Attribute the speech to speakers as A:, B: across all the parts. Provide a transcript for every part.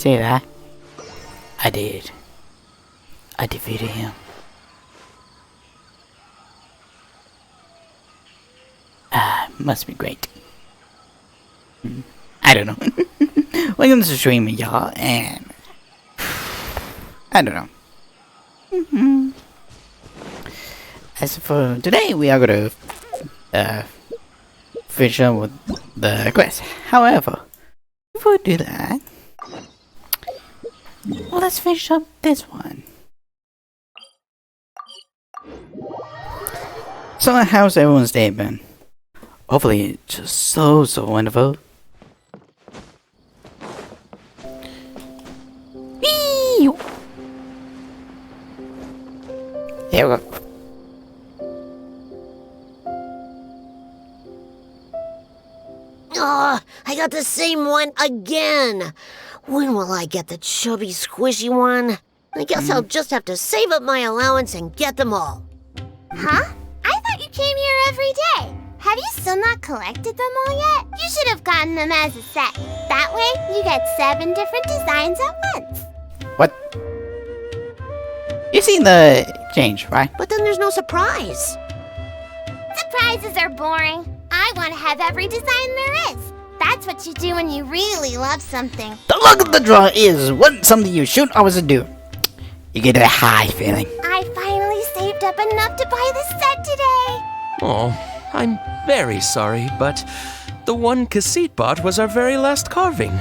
A: see that? I did. I defeated him. Must be great. I don't know. Welcome to the stream, y'all, and I don't know. As for today, we are gonna finish up with the quest. However, before we do that, well, let's finish up this one. So, how's everyone's day been? Hopefully, it's just so wonderful. Whee! Here we go.
B: Oh, I got the same one again. When will I get the chubby, squishy one? I guess I'll just have to save up my allowance and get them all.
C: Huh? I thought you came here every day. Have you still not collected them all yet? You should have gotten them as a set. That way, you get 7 different designs at once.
A: What? You seen the change, right?
B: But then there's no surprise.
C: Surprises are boring. I want to have every design there is. That's what you do when you really love something.
A: The luck of the draw is something you should always do. You get a high feeling.
C: I finally saved up enough to buy the set today.
D: Oh, I'm very sorry, but the one Cassette bought was our very last carving.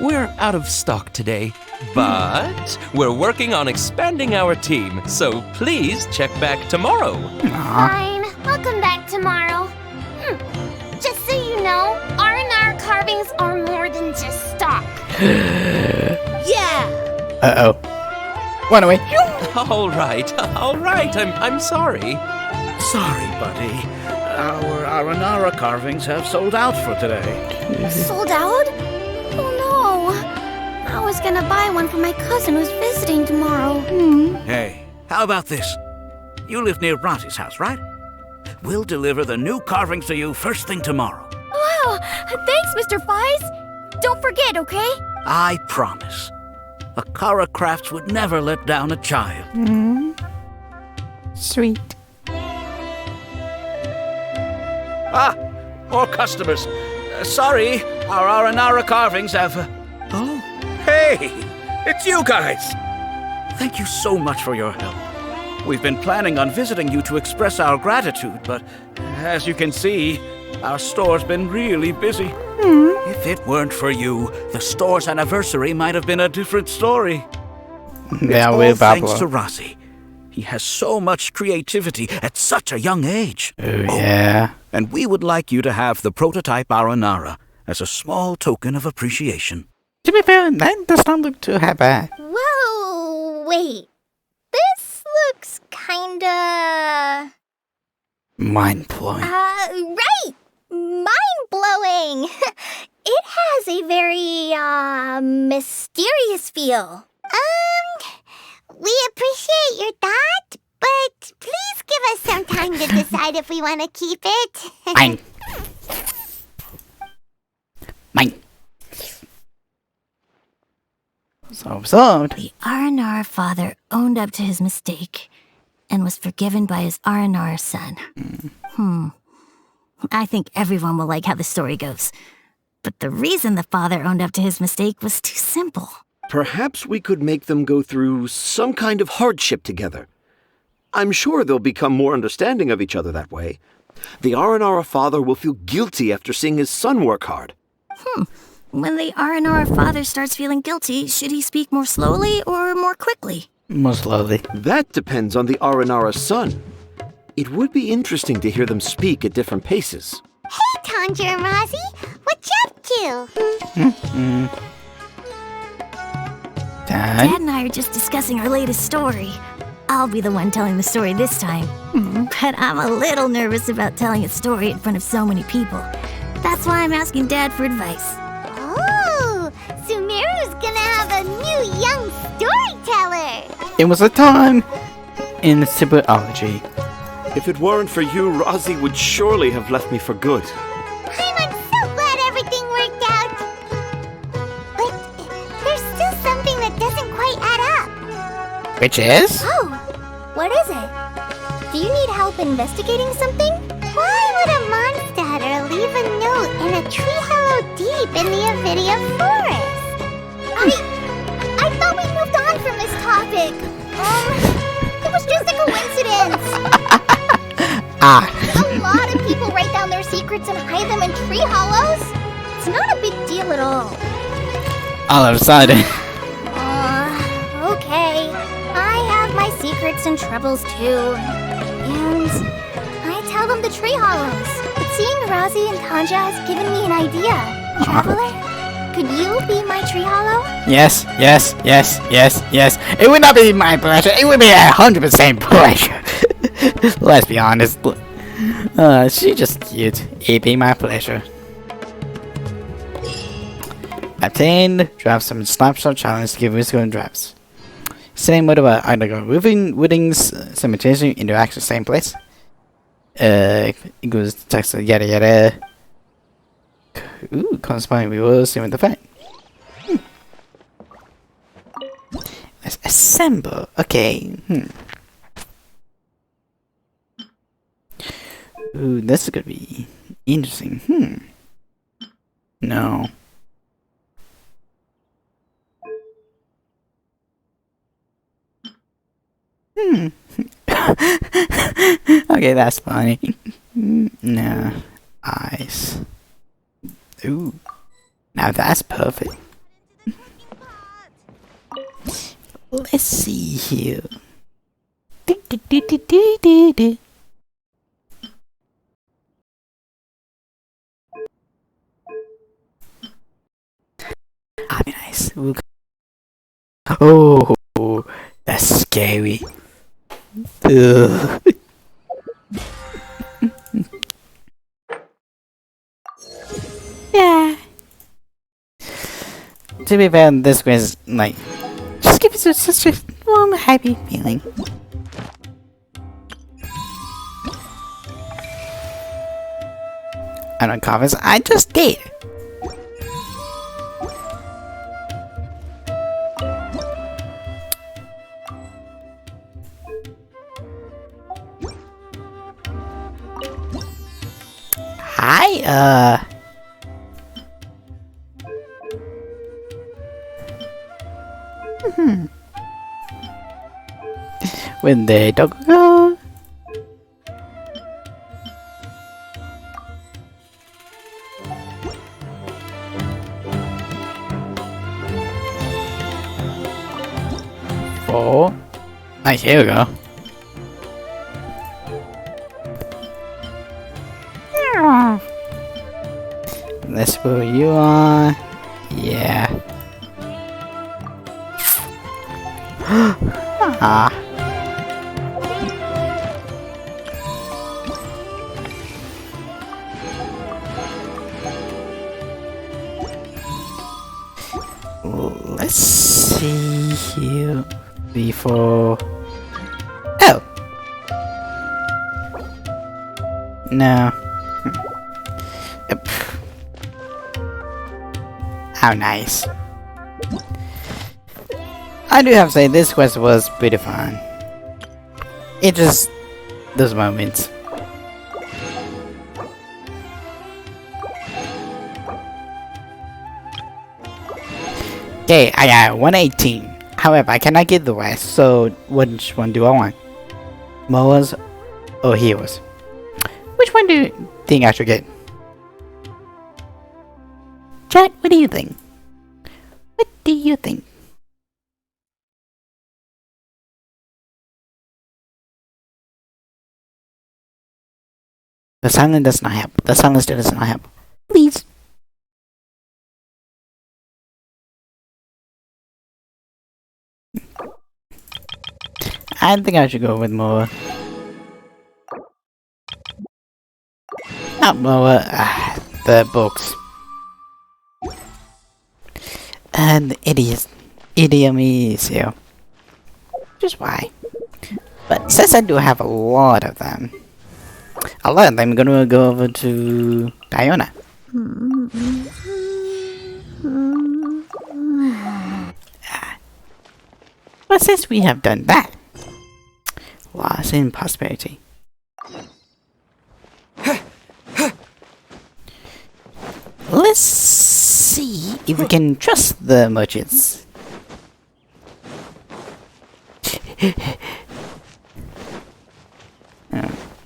D: We're out of stock today, but we're working on expanding our team, so please check back tomorrow.
C: Fine, I'll come back tomorrow. Just so you know, R&R carvings are more than just stock.
B: Yeah!
A: Uh-oh. Run away.
D: All right, I'm sorry.
E: Sorry, buddy. Our Aranara carvings have sold out for today.
C: Sold out? Oh no! I was gonna buy one for my cousin who's visiting tomorrow.
E: Hey, how about this? You live near Rossi's house, right? We'll deliver the new carvings to you first thing tomorrow.
C: Wow! Thanks, Mr. Fies! Don't forget, okay?
E: I promise. Akara Crafts would never let down a child.
A: Sweet.
E: Ah, more customers. Sorry, our Aranara carvings have... Oh, hey, it's you guys. Thank you so much for your help. We've been planning on visiting you to express our gratitude, but as you can see, our store's been really busy. If it weren't for you, the store's anniversary might have been a different story.
A: Yeah,
E: All thanks to Rossi. He has so much creativity at such a young age.
A: Oh, yeah.
E: And we would like you to have the prototype Aranara as a small token of appreciation.
A: To be fair, that does not look too bad.
C: Whoa! Wait. This looks kinda...
A: Mind-blowing.
C: Right! Mind-blowing! It has a very, mysterious feel. We appreciate your thought, but please give us some time to decide if we want to keep it.
A: Mine. So.
F: The R&R father owned up to his mistake and was forgiven by his R&R son. I think everyone will like how the story goes. But the reason the father owned up to his mistake was too simple.
G: Perhaps we could make them go through some kind of hardship together. I'm sure they'll become more understanding of each other that way. The R&R father will feel guilty after seeing his son work hard.
F: When the R&R father starts feeling guilty, should he speak more slowly or more quickly?
A: More slowly.
G: That depends on the R&R son. It would be interesting to hear them speak at different paces.
C: Hey, Tanja and Rosie, what you up to?
F: Dad and I are just discussing our latest story. I'll be the one telling the story this time. But I'm a little nervous about telling a story in front of so many people. That's why I'm asking Dad for advice.
C: Oh, Sumeru's gonna have a new young storyteller.
A: It was a time in Superology.
G: If it weren't for you, Rosie would surely have left me for good.
C: I'm so glad everything worked out. But there's still
A: Which is?
C: Oh, what is it? Do you need help investigating something? Why would a monster leave a note in a tree hollow deep in the Avidia forest? I thought we moved on from this topic. It was just a coincidence. A lot of people write down their secrets and hide them in tree hollows. It's not a big deal at all.
A: All of a sudden.
C: Okay. I have my secrets and troubles too. And I tell them the tree hollows. But seeing Razi and Tanja has given me an idea. Traveler, could you be my tree hollow?
A: Yes. It would not be my pleasure. It would be 100% pleasure. Let's be honest. She's just cute. It'd be my pleasure. Obtain, draft some snapshot challenge to give musical drafts. Same mode about undergo Wooding's simultaneous interaction same place. Equals text yada yada. Ooh, corresponding we will see with the fight. Let's assemble. Okay. Ooh, this is gonna be interesting. No. Okay, that's funny. No. Eyes. Ooh. Now that's perfect. Let's see here. That'd be nice. Oh, that's scary. Ugh. Yeah. To be fair, this quiz, like, just give it such a warm, happy feeling. I don't comments. I just did. Hi, when they talk go. Four. Nice, here we go. Let's put you on. Yeah. Ah. Let's see here before. Oh. No. Yep. How nice. I do have to say this quest was pretty fun. It just those moments. Okay, I got 118. However, I cannot get the rest, so which one do I want? Moas or heroes? Which one do you think I should get? Chat, what do you think? What do you think? The silence does not help. The silence does not help. Please. I think I should go with Moa. Not Moa, the books. And idiom is here. Just why? But since I do have a lot of them, I'm gonna go over to Diona. But since we have done that, loss in prosperity. Let's see if we can trust the merchants.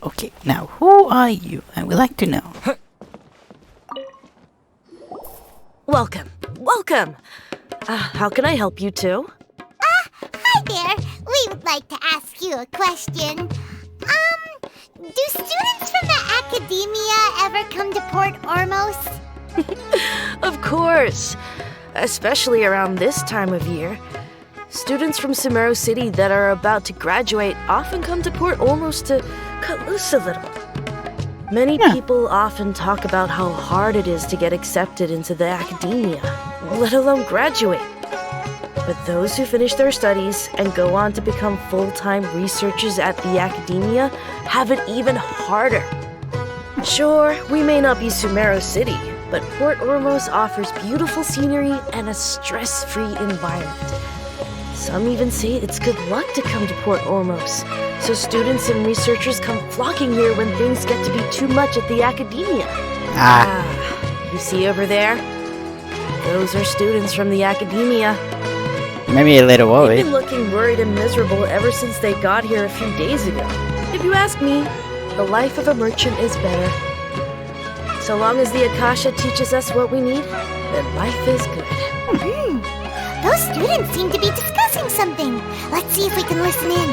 A: Okay, now who are you? I would like to know.
H: Welcome. Welcome. How can I help you too?
C: Hi there. We would like to ask you a question. Do students from the academia ever come to Port Ormos?
H: Of course. Especially around this time of year. Students from Sumeru City that are about to graduate often come to Port Ormos to cut loose a little. Many people often talk about how hard it is to get accepted into the academia, let alone graduate. But those who finish their studies and go on to become full-time researchers at the academia have it even harder. Sure, we may not be Sumeru City, but Port Ormos offers beautiful scenery and a stress-free environment. Some even say it's good luck to come to Port Ormos, so students and researchers come flocking here when things get to be too much at the academia. You see over there? Those are students from the academia.
A: Maybe a little
H: They've
A: worried.
H: been looking worried and miserable ever since they got here a few days ago. If you ask me, the life of a merchant is better. So long as the Akasha teaches us what we need, then life is good.
C: Those students seem to be discussing something. Let's see if we can listen in.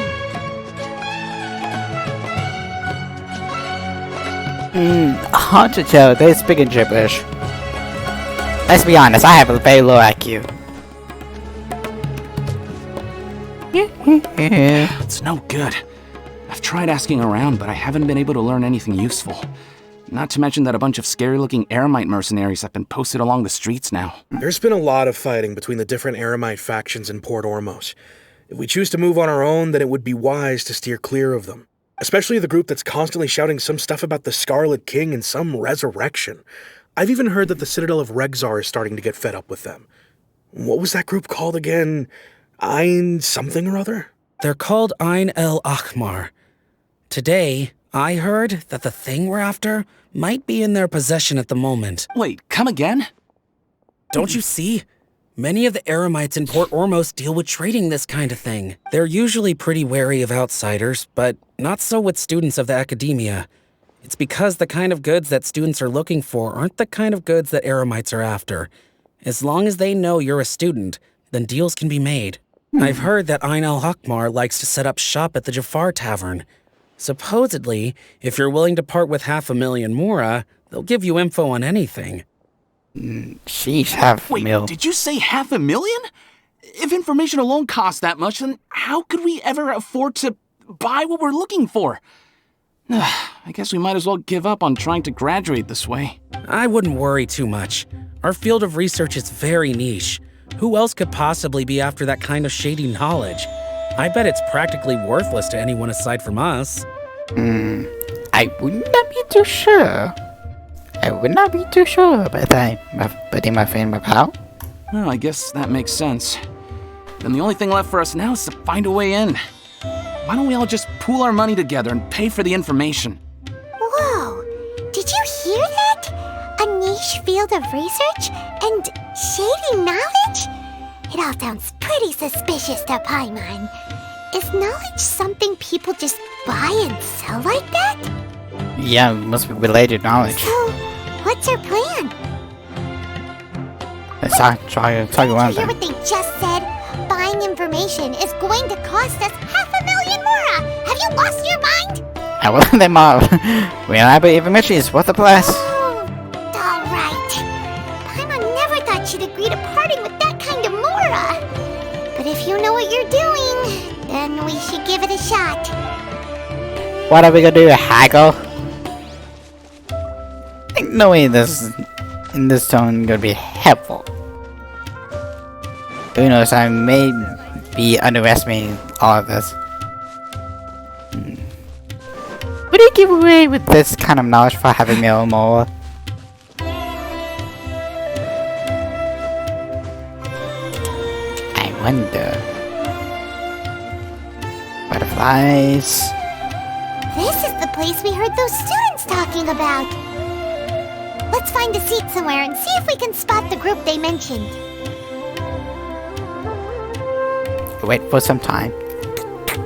A: Hard to tell. They're speaking gibberish. Let's be honest, I have a very low IQ.
E: It's no good. I've tried asking around, but I haven't been able to learn anything useful. Not to mention that a bunch of scary-looking Eremite mercenaries have been posted along the streets now.
I: There's been a lot of fighting between the different Eremite factions in Port Ormos. If we choose to move on our own, then it would be wise to steer clear of them. Especially the group that's constantly shouting some stuff about the Scarlet King and some resurrection. I've even heard that the Citadel of Regzar is starting to get fed up with them. What was that group called again? Ein something or other?
J: They're called Ein El Akhmar. Today, I heard that the thing we're after might be in their possession at the moment.
E: Wait, come again?
J: Don't you see? Many of the Eremites in Port Ormos deal with trading this kind of thing. They're usually pretty wary of outsiders, but not so with students of the academia. It's because the kind of goods that students are looking for aren't the kind of goods that Eremites are after. As long as they know you're a student, then deals can be made. I've heard that Ein El Hakmar likes to set up shop at the Jafar Tavern. Supposedly, if you're willing to part with 500,000 Mora, they'll give you info on anything.
A: Sheesh, half a
E: Wait,
A: mil.
E: did you say 500,000? If information alone costs that much, then how could we ever afford to buy what we're looking for? I guess we might as well give up on trying to graduate this way.
J: I wouldn't worry too much. Our field of research is very niche. Who else could possibly be after that kind of shady knowledge? I bet it's practically worthless to anyone aside from us.
A: I would not be too sure. But putting my friend out.
E: Well, I guess that makes sense. Then the only thing left for us now is to find a way in. Why don't we all just pool our money together and pay for the information?
C: Whoa! Did you hear that? A niche field of research and shady knowledge? It all sounds pretty suspicious to Paimon. Is knowledge something people just buy and sell like that?
A: Yeah, must be related knowledge.
C: So, what's our plan?
A: Let's talk around
C: Did you hear
A: then.
C: what they just said? Buying information is going to cost us 500,000 Mora! Have you lost your mind?
A: I will let them all. Reliable information is worth the price.
C: Oh, alright. Paimon never thought she'd agree to parting with that kind of Mora. But if you know what you're doing, then we should give it a shot.
A: What are we gonna do? Haggle? I think knowing this in this tone gonna be helpful. Who knows? I may be underestimating all of this. What do you give away with this kind of knowledge for having me or more? I wonder. Butterflies.
C: This is the place we heard those students talking about. Let's find a seat somewhere and see if we can spot the group they mentioned.
A: Wait for some time.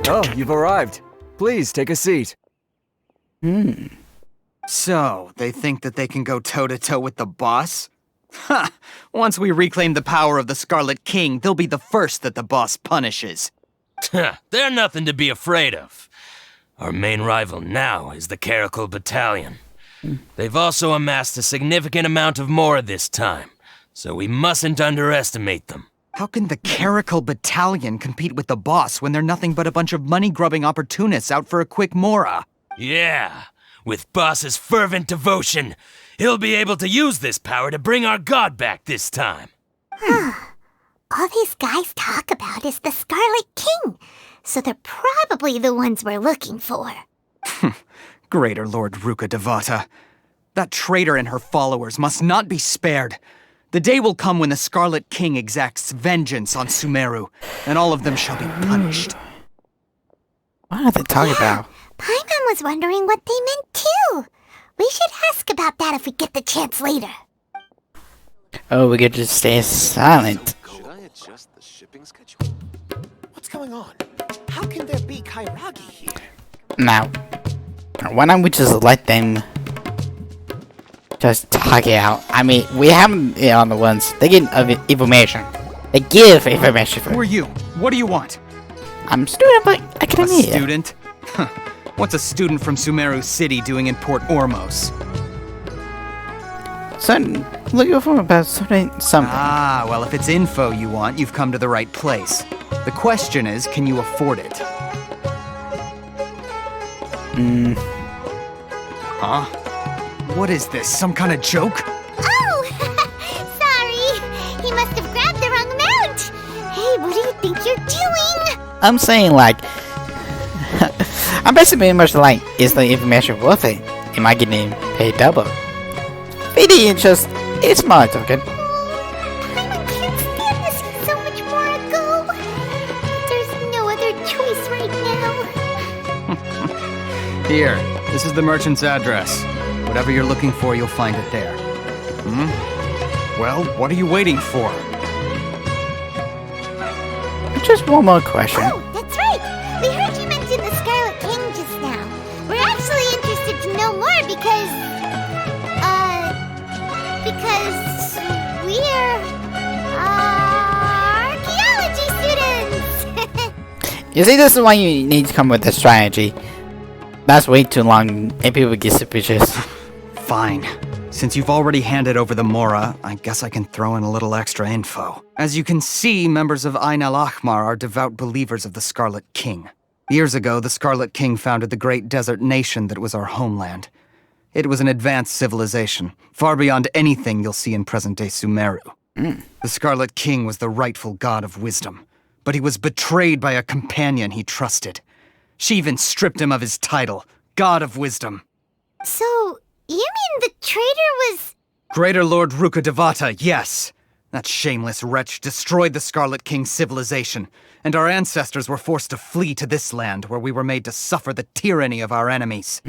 K: Oh, you've arrived. Please take a seat.
L: So, they think that they can go toe-to-toe with the boss? Ha! Once we reclaim the power of the Scarlet King, they'll be the first that the boss punishes.
D: They're nothing to be afraid of. Our main rival now is the Caracal Battalion. They've also amassed a significant amount of more this time, so we mustn't underestimate them.
L: How can the Caracal Battalion compete with the boss when they're nothing but a bunch of money-grubbing opportunists out for a quick mora?
D: Yeah, with Boss's fervent devotion, he'll be able to use this power to bring our god back this time.
C: All these guys talk about is the Scarlet King, so they're probably the ones we're looking for.
L: Greater Lord Ruka Devata. That traitor and her followers must not be spared. The day will come when the Scarlet King exacts vengeance on Sumeru, and all of them shall be punished.
A: What are they talking about?
C: Paimon was wondering what they meant too. We should ask about that if we get the chance later.
A: Oh, we get to stay silent.
G: Should I adjust the shipping schedule? What's going on? How can there be Kairagi here?
A: Now, why don't we just let them just talk it out? I mean, we haven't on the ones. They get information. They give information.
L: Who are you? What do you want?
A: I'm a student of academia.
L: A student? Huh. What's a student from Sumeru City doing in Port Ormos?
A: Son, looking for about something.
L: Ah, well, if it's info you want, you've come to the right place. The question is, can you afford it? Huh? What is this, some kind of joke?
C: Oh! Sorry! He must have grabbed the wrong amount! Hey, what do you think you're doing?
A: I'm saying, like, I'm basically much like, is the information worth it? Am I getting paid double? 50 is just, it's my token.
C: Paimon can't stand to see so much more go. There's no other choice right now.
L: Here, this is the merchant's address. Whatever you're looking for, you'll find it there. Well, what are you waiting for?
A: Just one more question.
C: Oh, that's right! We heard you mention the Scarlet King just now. We're actually interested to know more because we're, archaeology students!
A: You see, this is why you need to come with a strategy. That's way too long, and people get suspicious.
L: Fine. Since you've already handed over the Mora, I guess I can throw in a little extra info. As you can see, members of Ain al-Ahmar are devout believers of the Scarlet King. Years ago, the Scarlet King founded the great desert nation that was our homeland. It was an advanced civilization, far beyond anything you'll see in present-day Sumeru. The Scarlet King was the rightful god of wisdom, but he was betrayed by a companion he trusted. She even stripped him of his title, God of Wisdom.
C: So, you mean the traitor was...
L: Greater Lord Ruka Devata, yes. That shameless wretch destroyed the Scarlet King's civilization, and our ancestors were forced to flee to this land where we were made to suffer the tyranny of our enemies.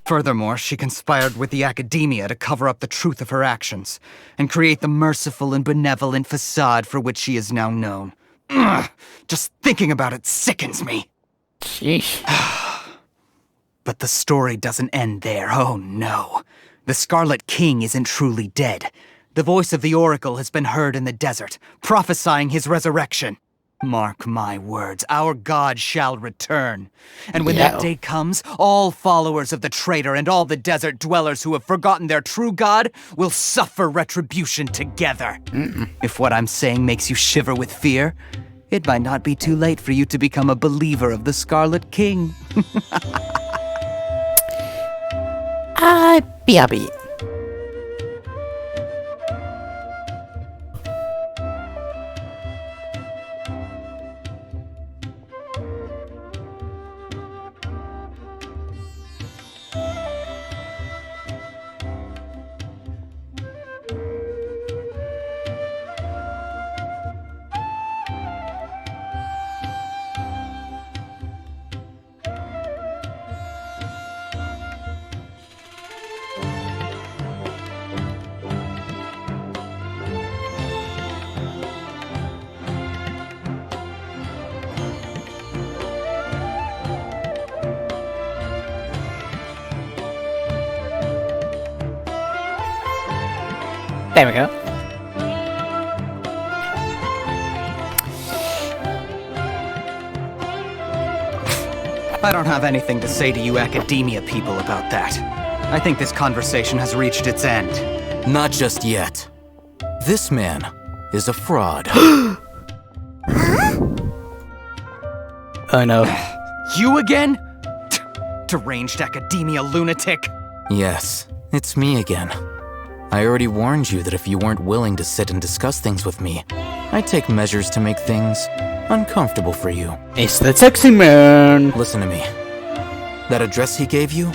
L: Furthermore, she conspired with the academia to cover up the truth of her actions, and create the merciful and benevolent facade for which she is now known. Ugh, just thinking about it sickens me.
A: Sheesh.
L: But the story doesn't end there, oh no. The Scarlet King isn't truly dead. The voice of the Oracle has been heard in the desert, prophesying his resurrection. Mark my words, our god shall return. And when that day comes, all followers of the traitor and all the desert dwellers who have forgotten their true god will suffer retribution together. If what I'm saying makes you shiver with fear, it might not be too late for you to become a believer of the Scarlet King.
A: BRB. There we go.
L: I don't have anything to say to you academia people about that. I think this conversation has reached its end.
M: Not just yet. This man is a fraud.
A: Oh no.
L: You again? Deranged academia lunatic.
M: Yes, it's me again. I already warned you that if you weren't willing to sit and discuss things with me, I'd take measures to make things uncomfortable for you.
A: It's the sexy man.
M: Listen to me. That address he gave you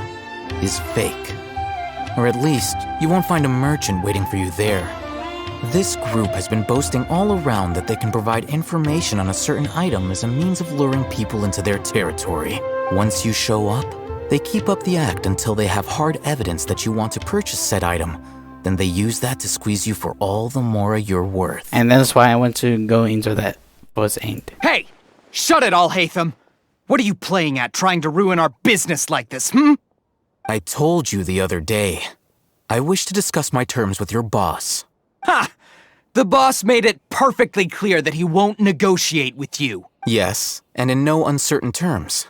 M: is fake. Or at least, you won't find a merchant waiting for you there. This group has been boasting all around that they can provide information on a certain item as a means of luring people into their territory. Once you show up, they keep up the act until they have hard evidence that you want to purchase said item. Then they use that to squeeze you for all the more you're worth.
A: And that's why I want to go into that was aimed.
L: Hey! Shut it all, Hatham! What are you playing at, trying to ruin our business like this,
M: I told you the other day. I wish to discuss my terms with your boss.
L: Ha! The boss made it perfectly clear that he won't negotiate with you.
M: Yes, and in no uncertain terms.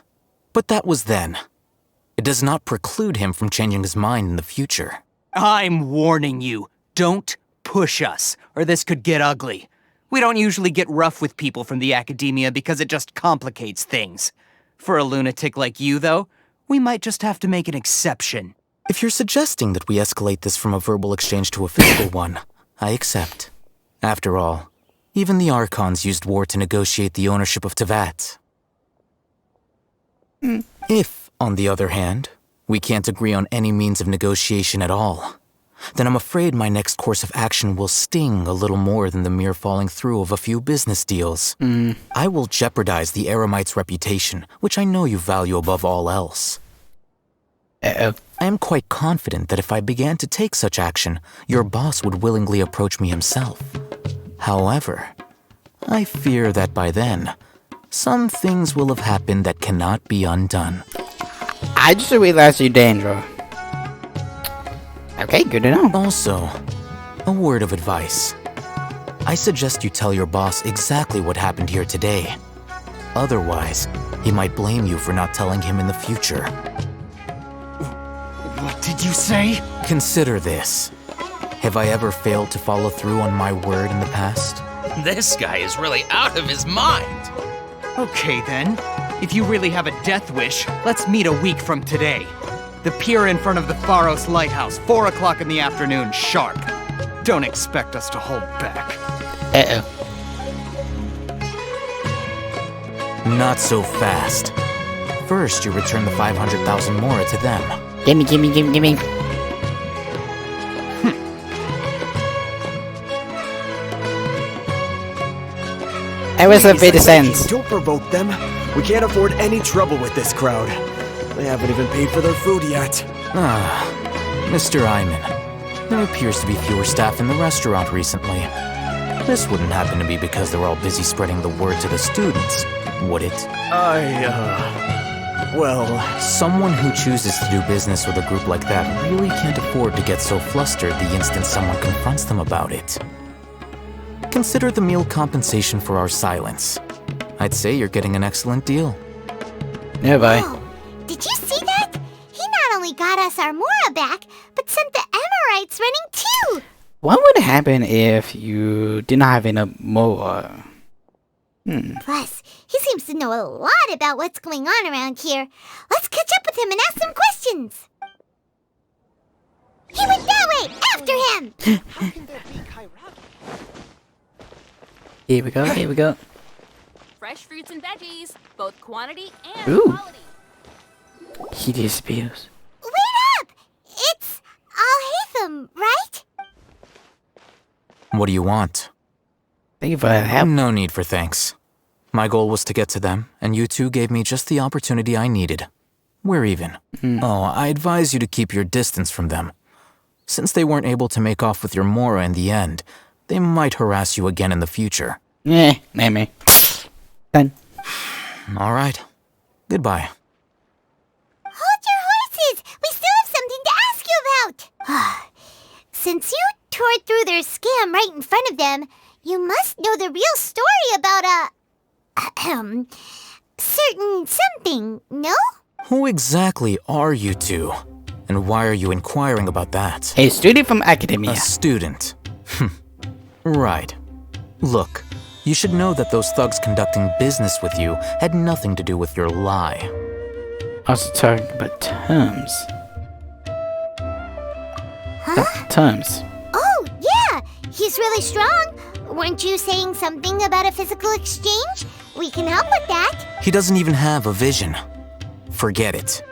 M: But that was then. It does not preclude him from changing his mind in the future.
L: I'm warning you, don't push us, or this could get ugly. We don't usually get rough with people from the academia because it just complicates things. For a lunatic like you, though, we might just have to make an exception.
M: If you're suggesting that we escalate this from a verbal exchange to a physical one, I accept. After all, even the Archons used war to negotiate the ownership of Tevat. If, on the other hand, we can't agree on any means of negotiation at all, then I'm afraid my next course of action will sting a little more than the mere falling through of a few business deals. I will jeopardize the Eremite's reputation, which I know you value above all else. I am quite confident that if I began to take such action, your boss would willingly approach me himself. However, I fear that by then, some things will have happened that cannot be undone.
A: I just realized you're danger. Okay, good to know.
M: Also, a word of advice. I suggest you tell your boss exactly what happened here today. Otherwise, he might blame you for not telling him in the future.
L: What did you say?
M: Consider this. Have I ever failed to follow through on my word in the past?
D: This guy is really out of his mind.
L: Okay then. If you really have a death wish, let's meet a week from today. The pier in front of the Pharos Lighthouse, 4 o'clock in the afternoon, sharp. Don't expect us to hold back.
M: Not so fast. First, you return the 500,000 mora to them.
A: Gimme. It was a bit of sense.
K: Don't provoke them. We can't afford any trouble with this crowd. They haven't even paid for their food yet.
M: Mr. Iman. There appears to be fewer staff in the restaurant recently. This wouldn't happen to be because they're all busy spreading the word to the students, would it?
K: Well...
M: Someone who chooses to do business with a group like that really can't afford to get so flustered the instant someone confronts them about it. Consider the meal compensation for our silence. I'd say you're getting an excellent deal.
A: Yeah, bye.
C: Oh, did you see that? He not only got us our Mora back, but sent the Emirites running too!
A: What would happen if you did not have enough more?
C: Plus, he seems to know a lot about what's going on around here. Let's catch up with him and ask some questions. He went that way! After him!
K: How can there be Kairaki?
A: Here we go.
N: Fresh fruits and veggies, both quantity and
A: Ooh.
N: quality.
A: He disappears.
C: Wait up! It's Al-Hatham, right?
M: What do you want?
A: Thank you for the help.
M: No need for thanks. My goal was to get to them, and you two gave me just the opportunity I needed. We're even. Oh, I advise you to keep your distance from them. Since they weren't able to make off with your Mora in the end, they might harass you again in the future.
A: Maybe. Done.
M: All right. Goodbye.
C: Hold your horses! We still have something to ask you about! Since you tore through their scam right in front of them, you must know the real story about a... certain something, no?
M: Who exactly are you two? And why are you inquiring about that?
A: A student from academia.
M: A student. Right. Look, you should know that those thugs conducting business with you had nothing to do with your lie.
A: I was talking about terms. Terms.
C: Oh, yeah! He's really strong. Weren't you saying something about a physical exchange? We can help with that.
M: He doesn't even have a vision. Forget it.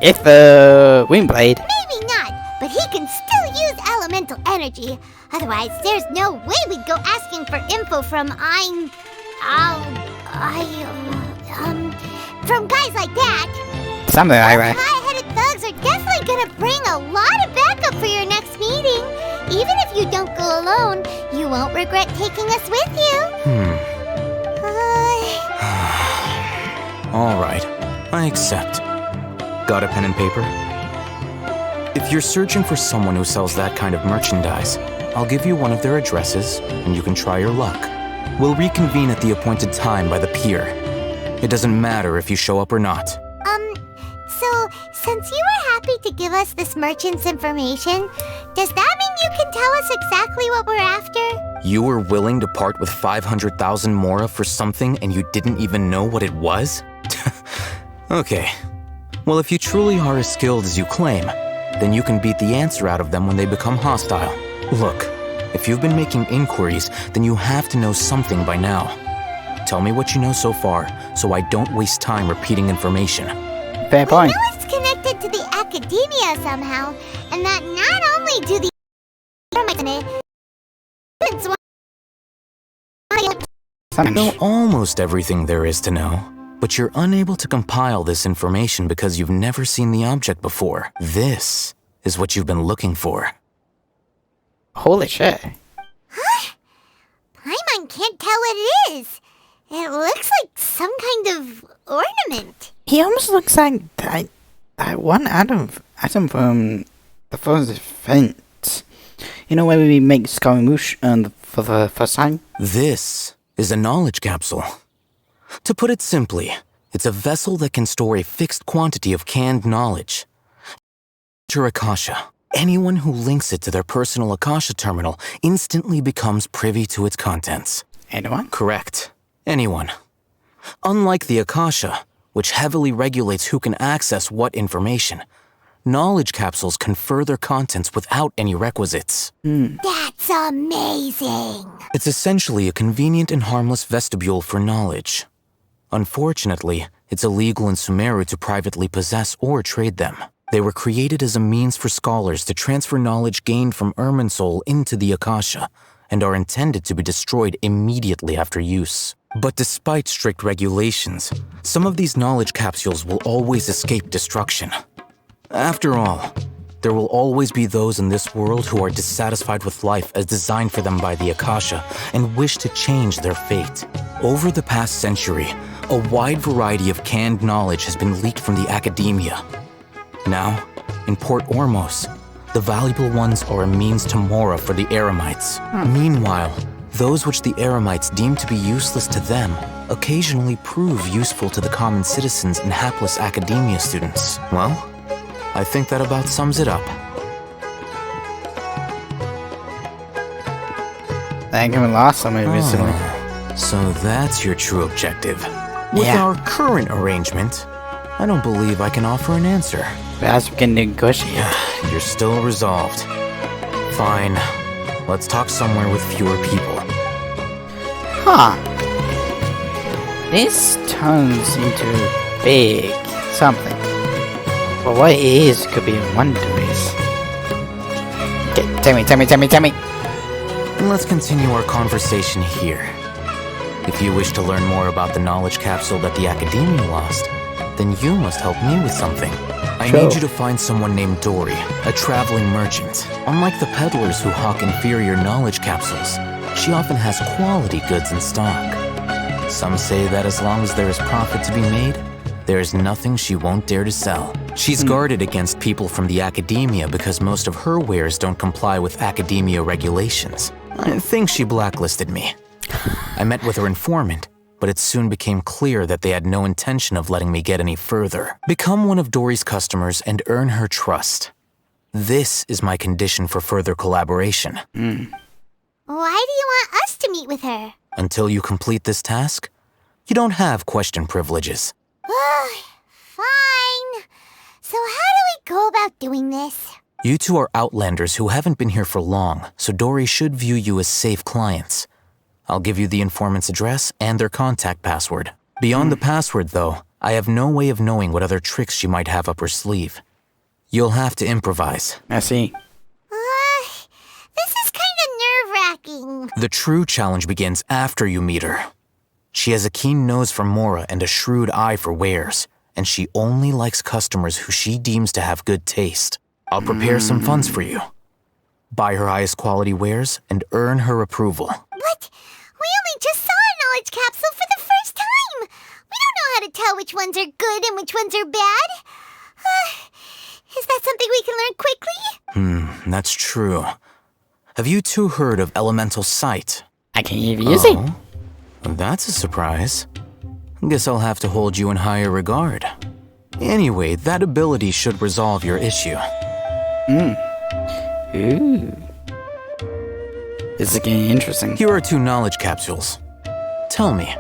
A: It's the Windblade.
C: Maybe not, but he can still use elemental energy. Otherwise, there's no way we'd go asking for info from from guys like that.
A: Something like that.
C: High-headed thugs are definitely gonna bring a lot of backup for your next meeting. Even if you don't go alone, you won't regret taking us with you.
M: All right, I accept. Got a pen and paper? If you're searching for someone who sells that kind of merchandise, I'll give you one of their addresses, and you can try your luck. We'll reconvene at the appointed time by the pier. It doesn't matter if you show up or not.
C: So, since you were happy to give us this merchant's information, does that mean you can tell us exactly what we're after?
M: You were willing to part with 500,000 mora for something and you didn't even know what it was? Okay. Well, if you truly are as skilled as you claim, then you can beat the answer out of them when they become hostile. Look, if you've been making inquiries, then you have to know something by now. Tell me what you know so far, so I don't waste time repeating information.
A: Fair point.
C: We know it's connected to the academia somehow, and that not only do the
M: I know almost everything there is to know, but you're unable to compile this information because you've never seen the object before. This is what you've been looking for.
A: Holy shit.
C: Huh? Paimon can't tell what it is. It looks like some kind of ornament.
A: He almost looks like that one item from the first defense. You know, when we make Scaramouche for the first time?
M: This is a knowledge capsule. To put it simply, it's a vessel that can store a fixed quantity of canned knowledge. Your Akasha. Anyone who links it to their personal Akasha terminal instantly becomes privy to its contents.
A: Anyone?
M: Correct. Anyone. Unlike the Akasha, which heavily regulates who can access what information, knowledge capsules confer their contents without any requisites.
C: That's amazing.
M: It's essentially a convenient and harmless vestibule for knowledge. Unfortunately, it's illegal in Sumeru to privately possess or trade them. They were created as a means for scholars to transfer knowledge gained from Irminsul into the Akasha, and are intended to be destroyed immediately after use. But despite strict regulations, some of these knowledge capsules will always escape destruction. After all, there will always be those in this world who are dissatisfied with life as designed for them by the Akasha and wish to change their fate. Over the past century, a wide variety of canned knowledge has been leaked from the academia. Now, in Port Ormos, the valuable ones are a means to mora for the Eremites. Meanwhile, those which the Eremites deem to be useless to them occasionally prove useful to the common citizens and hapless academia students. Well, I think that about sums it up.
A: I think we lost somebody recently.
M: So that's your true objective. With our current arrangement, I don't believe I can offer an answer.
A: Perhaps we can negotiate.
M: You're still resolved. Fine. Let's talk somewhere with fewer people.
A: Huh. This turns into big something. But what it is could be wondrous. Okay, tell me.
M: Let's continue our conversation here. If you wish to learn more about the knowledge capsule that the Academia lost, then you must help me with something. I need you to find someone named Dory, a traveling merchant. Unlike the peddlers who hawk inferior knowledge capsules, she often has quality goods in stock. Some say that as long as there is profit to be made, There's nothing she won't dare to sell. She's guarded against people from the academia because most of her wares don't comply with academia regulations. I think she blacklisted me. I met with her informant, but it soon became clear that they had no intention of letting me get any further. Become one of Dory's customers and earn her trust. This is my condition for further collaboration.
C: Why do you want us to meet with her?
M: Until you complete this task, you don't have question privileges.
C: Fine. So how do we go about doing this?
M: You two are outlanders who haven't been here for long, so Dory should view you as safe clients. I'll give you the informant's address and their contact password. Beyond the password, though, I have no way of knowing what other tricks she might have up her sleeve. You'll have to improvise.
A: I see.
C: This is kind of nerve-wracking.
M: The true challenge begins after you meet her. She has a keen nose for Mora and a shrewd eye for wares, and she only likes customers who she deems to have good taste. I'll prepare some funds for you. Buy her highest quality wares and earn her approval.
C: But we only just saw a knowledge capsule for the first time. We don't know how to tell which ones are good and which ones are bad. Is that something we can learn quickly?
M: That's true. Have you two heard of elemental sight?
A: I can use it.
M: That's a surprise. Guess I'll have to hold you in higher regard. Anyway, that ability should resolve your issue.
A: Ooh. This is getting interesting.
M: Here are 2 knowledge capsules. Tell me,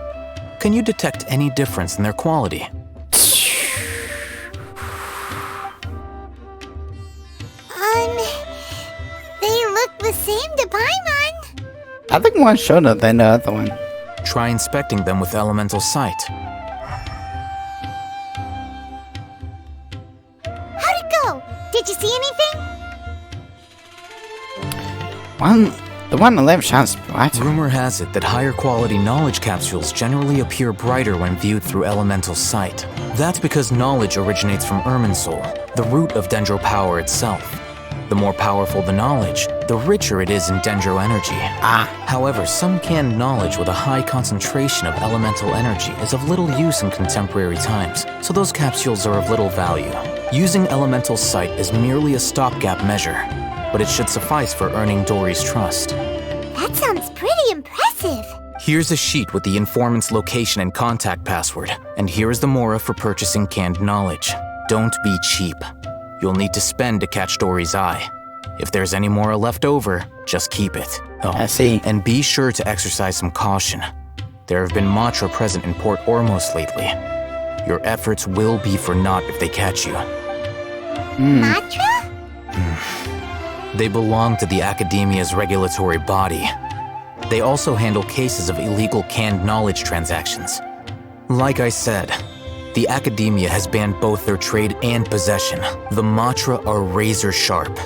M: can you detect any difference in their quality?
C: They look the same to Paimon.
A: I think one shorter than the other one.
M: Try inspecting them with elemental sight.
C: How'd it go? Did you see anything?
A: The one on the left shines brighter.
M: Rumor has it that higher quality knowledge capsules generally appear brighter when viewed through elemental sight. That's because knowledge originates from Irminsul, the root of Dendro power itself. The more powerful the knowledge, the richer it is in Dendro energy. However, some canned knowledge with a high concentration of elemental energy is of little use in contemporary times, so those capsules are of little value. Using elemental sight is merely a stopgap measure, but it should suffice for earning Dory's trust.
C: That sounds pretty impressive.
M: Here's a sheet with the informant's location and contact password, and here is the Mora for purchasing canned knowledge. Don't be cheap. You'll need to spend to catch Dory's eye. If there's any Mora left over, just keep it.
A: I see.
M: And be sure to exercise some caution. There have been Matra present in Port Ormos lately. Your efforts will be for naught if they catch you.
C: Matra?
M: They belong to the Academia's regulatory body. They also handle cases of illegal canned knowledge transactions. Like I said, the Academia has banned both their trade and possession. The Matra are razor sharp.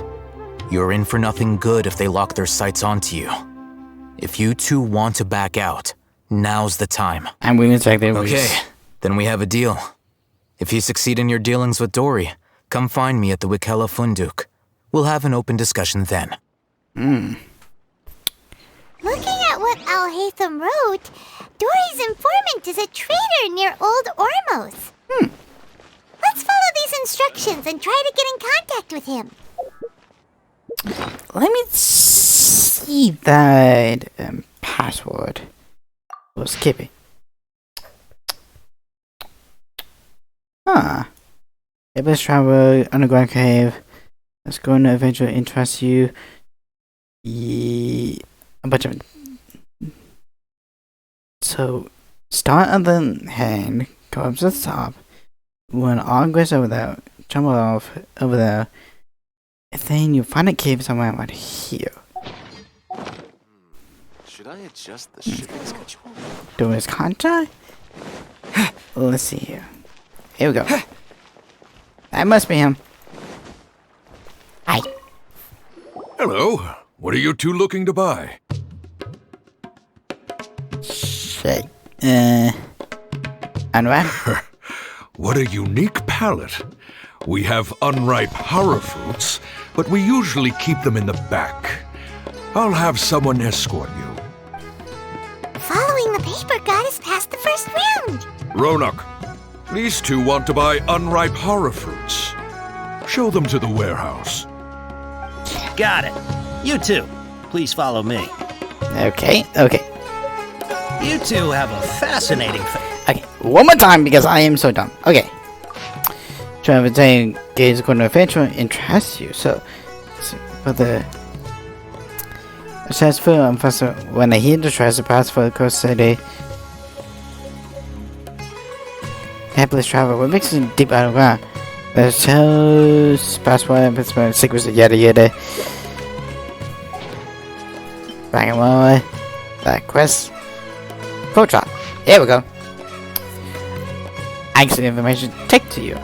M: You're in for nothing good if they lock their sights onto you. If you two want to back out, now's the time.
A: I'm willing to take their risk.
M: Okay, then we have a deal. If you succeed in your dealings with Dory, come find me at the Wikela Funduk. We'll have an open discussion then.
C: Looking at what Al-Haytham wrote, Dory's informant is a trader near Old Ormos. Let's follow these instructions and try to get in contact with him.
A: Let me see that password. We'll skip it. Let's travel underground cave. Let's go on an adventure that interests you. A bunch of. So, start on the hand, go up to the top. When all goes over there, jump off over there. And then you find a cave somewhere right here.
K: Should I adjust the shipping schedule?
A: Do his contact? Let's see here. Here we go. That must be him. Hi.
O: Hello. What are you two looking to buy?
A: Shit. Unripe?
O: What a unique palate. We have unripe horror fruits, but we usually keep them in the back. I'll have someone escort you.
C: Following the paper got us past the first round.
O: Ronak, These two want to buy unripe horror fruits. Show them to the warehouse.
P: Got it. You two, please follow me.
A: Okay.
P: You two have a fascinating
A: Okay, one more time because I am so dumb. Okay. Travel saying gaze going to adventure interests you. So for the chance for when I hear the treasure pass for the coast city. Hapless travel. What makes it deep out of ground? The shows password, secrets, yada yada. Back and away. That quest. Code drop. Here we go. Access information take to you.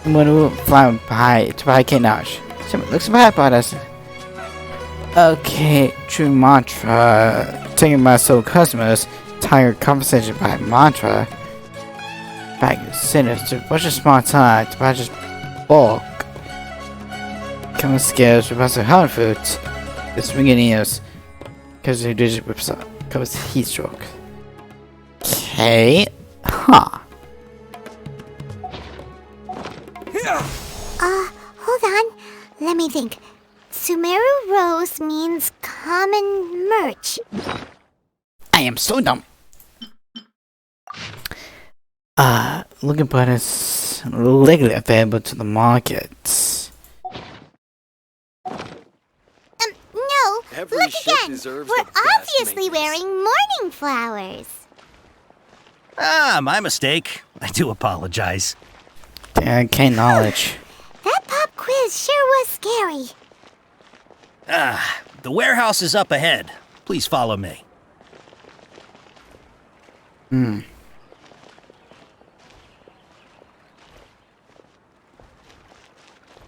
A: I'm gonna fly to buy Kinash. Someone looks bad about us. Okay, true mantra. Taking my soul customers. Tired conversation by mantra. Back sinners to watch a small time to purchase bulk. Common skills to pass hard foods. The swinging ears. Because the digit whips up. Covers heat stroke. Okay. Huh.
C: Hold on. Let me think. Sumeru Rose means common merch.
A: I am so dumb. Looking for is legally available to the markets.
C: No.
K: Every
C: Look
K: ship
C: again.
K: deserves
C: We're
K: the best
C: obviously wearing morning flowers.
P: Ah, my mistake. I do apologize.
A: Okay, knowledge.
C: That pop quiz sure was scary.
P: The warehouse is up ahead. Please follow me.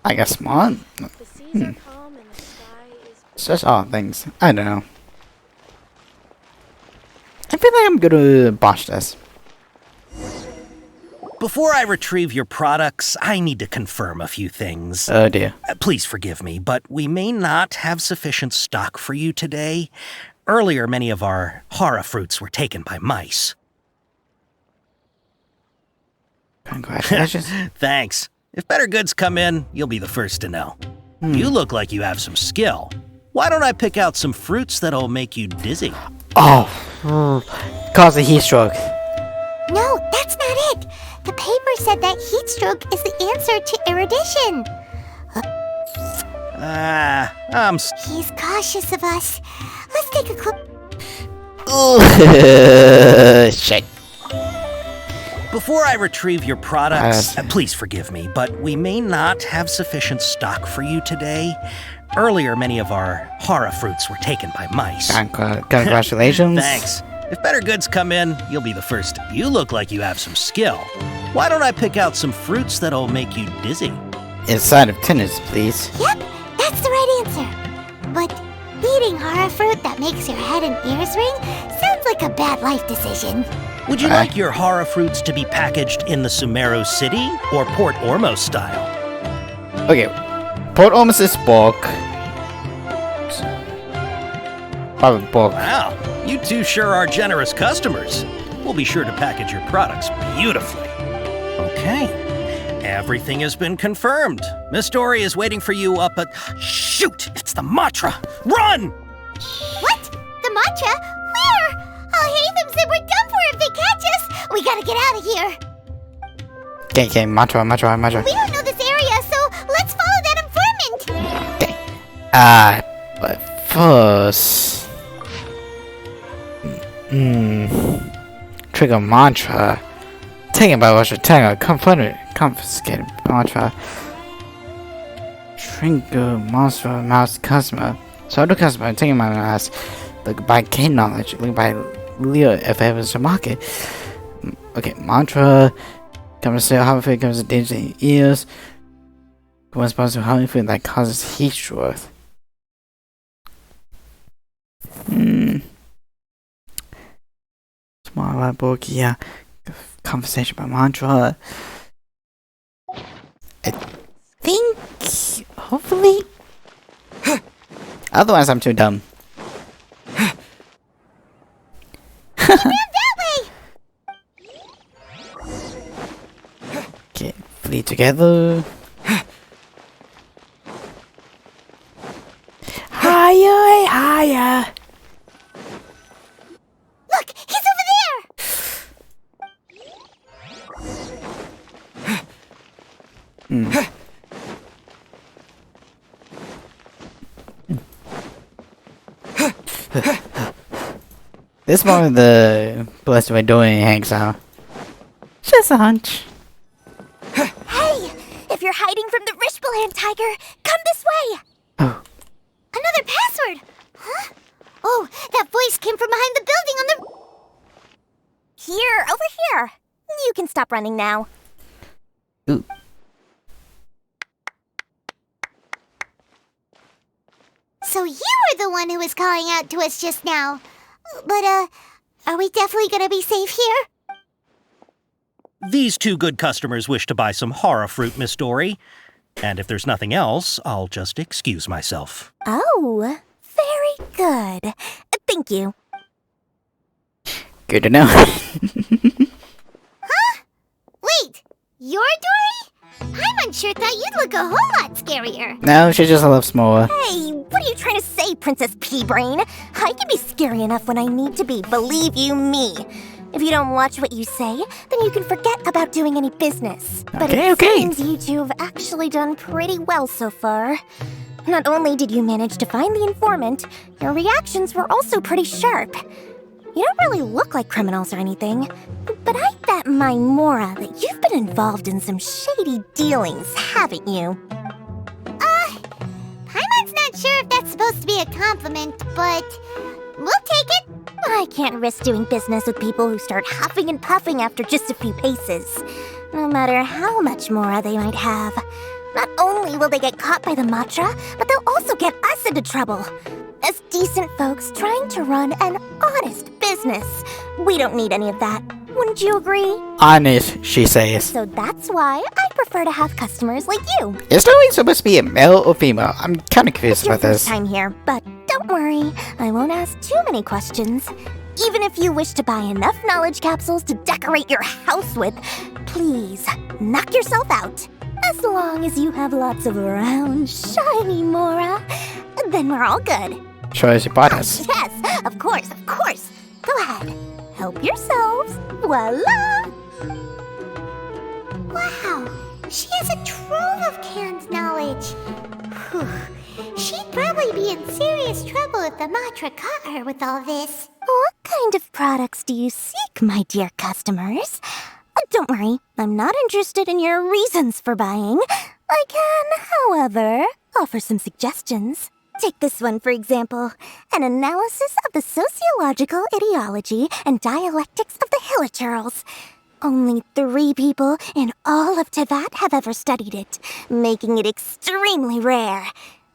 A: I guess smart. It's just all things. I don't know. I feel like I'm gonna botch this.
P: Before I retrieve your products, I need to confirm a few things.
A: Oh dear.
P: Please forgive me, but we may not have sufficient stock for you today. Earlier, many of our hara fruits were taken by mice.
A: Congratulations.
P: Thanks. If better goods come in, you'll be the first to know. You look like you have some skill. Why don't I pick out some fruits that'll make you dizzy?
A: Oh. Cause a heat stroke.
C: No, that's not it. The paper said that heat stroke is the answer to erudition.
P: He's
C: cautious of us. Let's take a quick...
A: Shit.
P: Before I retrieve your products, please forgive me, but we may not have sufficient stock for you today. Earlier, many of our hara fruits were taken by mice.
A: Congratulations.
P: Thanks. If better goods come in, you'll be the first. You look like you have some skill. Why don't I pick out some fruits that'll make you dizzy?
A: Inside of tennis, please.
C: Yep, that's the right answer. But eating hara fruit that makes your head and ears ring sounds like a bad life decision.
P: Would you like your hara fruits to be packaged in the Sumeru City or Port Ormos style?
A: Okay. Port Ormos is bulk. Probably bulk.
P: Wow, you two sure are generous customers. We'll be sure to package your products beautifully. Okay, everything has been confirmed. Miss Dory is waiting for you up at... Shoot, it's the mantra. Run!
C: What? The mantra? Where? I'll hate them said we're done for if they catch us. We gotta get out of here.
A: Okay, mantra.
C: We don't know this area, so let's follow that informant.
A: But first... Trigger mantra. Taken by Russia Tango. Confiscated mantra. Trigger monster mouse customer. So the customer taking my mouse. Look by K knowledge. Look by Leo if I was a market. Okay, mantra. Comes to say how food comes to danger in ears. One response to how food that causes heat stroke. Small light book, yeah. Conversation by mantra. I think, hopefully. Otherwise, I'm too dumb.
C: He ran that way.
A: together. Higher, higher.
C: Look, he's over there!
A: This one the blessed by doing hangs out. Just a hunch.
C: Hey! If you're hiding from the Rishbaland tiger, come this way!
A: Oh.
C: Another password! Huh? Oh, that voice came from behind the building on the... Here, over here. You can stop running now.
A: Ooh.
C: So you were the one who was calling out to us just now. But, are we definitely gonna be safe here?
P: These two good customers wish to buy some horror fruit, Miss Dory. And if there's nothing else, I'll just excuse myself.
C: Oh, very good. Thank you.
A: Good to know.
C: Huh? Wait, you're Dory? I'm unsure thought you'd look a whole lot scarier.
A: No, she just loves more.
C: Hey, what are you trying to say, Princess Pea-Brain? I can be scary enough when I need to be, believe you me. If you don't watch what you say, then you can forget about doing any business. But it seems you two have actually done pretty well so far. Not only did you manage to find the informant, your reactions were also pretty sharp. You don't really look like criminals or anything, but I bet my Mora that you've been involved in some shady dealings, haven't you? Paimon's not sure if that's supposed to be a compliment, but we'll take it. I can't risk doing business with people who start huffing and puffing after just a few paces, no matter how much Mora they might have. Not only will they get caught by the Matra, but they'll also get us into trouble. As decent folks trying to run an honest business, we don't need any of that. Wouldn't you agree?
A: Honest, she says.
C: So that's why I prefer to have customers like you.
A: Is Dory supposed to be a male or female? I'm kind of curious
C: It's your
A: about this.
C: first time here, but don't worry, I won't ask too many questions. Even if you wish to buy enough knowledge capsules to decorate your house with, please knock yourself out. As long as you have lots of round, shiny Mora, then we're all good.
A: Show us your bodies.
C: Yes, of course, of course. Go ahead. Help yourselves. Voila! Wow, she has a trove of canned knowledge. Whew. She'd probably be in serious trouble if the Matra caught her with all this. What kind of products do you seek, my dear customers? Don't worry, I'm not interested in your reasons for buying. I can, however, offer some suggestions. Take this one, for example. An analysis of the sociological ideology and dialectics of the Hilichurls. Only 3 people in all of Teyvat have ever studied it, making it extremely rare.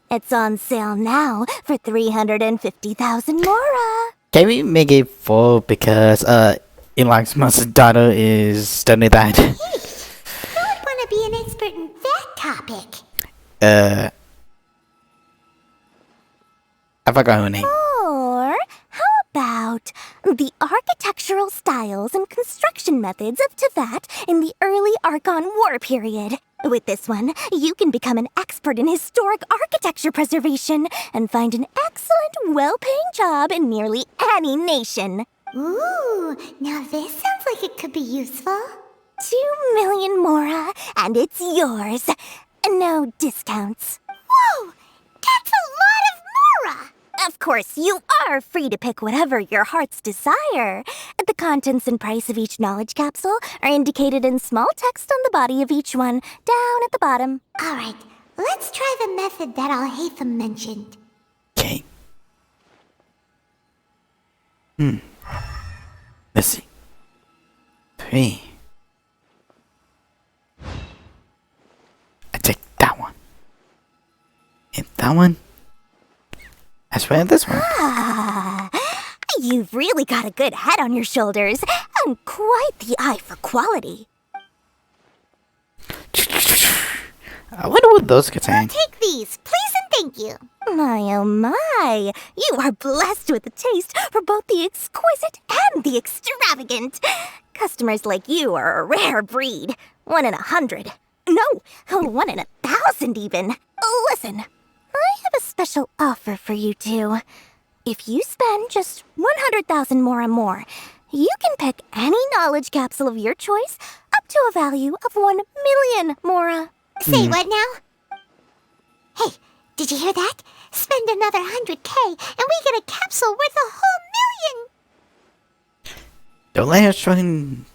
C: It's on sale now for 350,000 Mora.
A: Can we make it 4 because Elon's daughter is studying that?
C: Hey, who would want to be an expert in that topic?
A: I forgot her name.
C: Or how about the architectural styles and construction methods of Teyvat in the early Archon War period? With this one, you can become an expert in historic architecture preservation and find an excellent, well-paying job in nearly any nation. Ooh, now this sounds like it could be useful. 2 million Mora, and it's yours. No discounts. Whoa, that's a lot of Mora! Of course, you are free to pick whatever your heart's desire. The contents and price of each knowledge capsule are indicated in small text on the body of each one, down at the bottom. All right, let's try the method that Al-Haytham mentioned.
A: Okay. Let's see. 3. I take that one. And that one. As well as this one.
C: Ah, you've really got a good head on your shoulders, and quite the eye for quality.
A: I wonder what those contain.
C: Take these, please and thank you. My oh my, you are blessed with a taste for both the exquisite and the extravagant. Customers like you are a rare breed, 1 in 100. No, 1 in 1,000 even. Listen, I have a special offer for you two. If you spend just 100,000 more, you can pick any knowledge capsule of your choice up to a value of 1 million mora.
Q: Say what now? Hey, did you hear that? Spend another 100K and we get a capsule worth a whole million!
A: Don't let us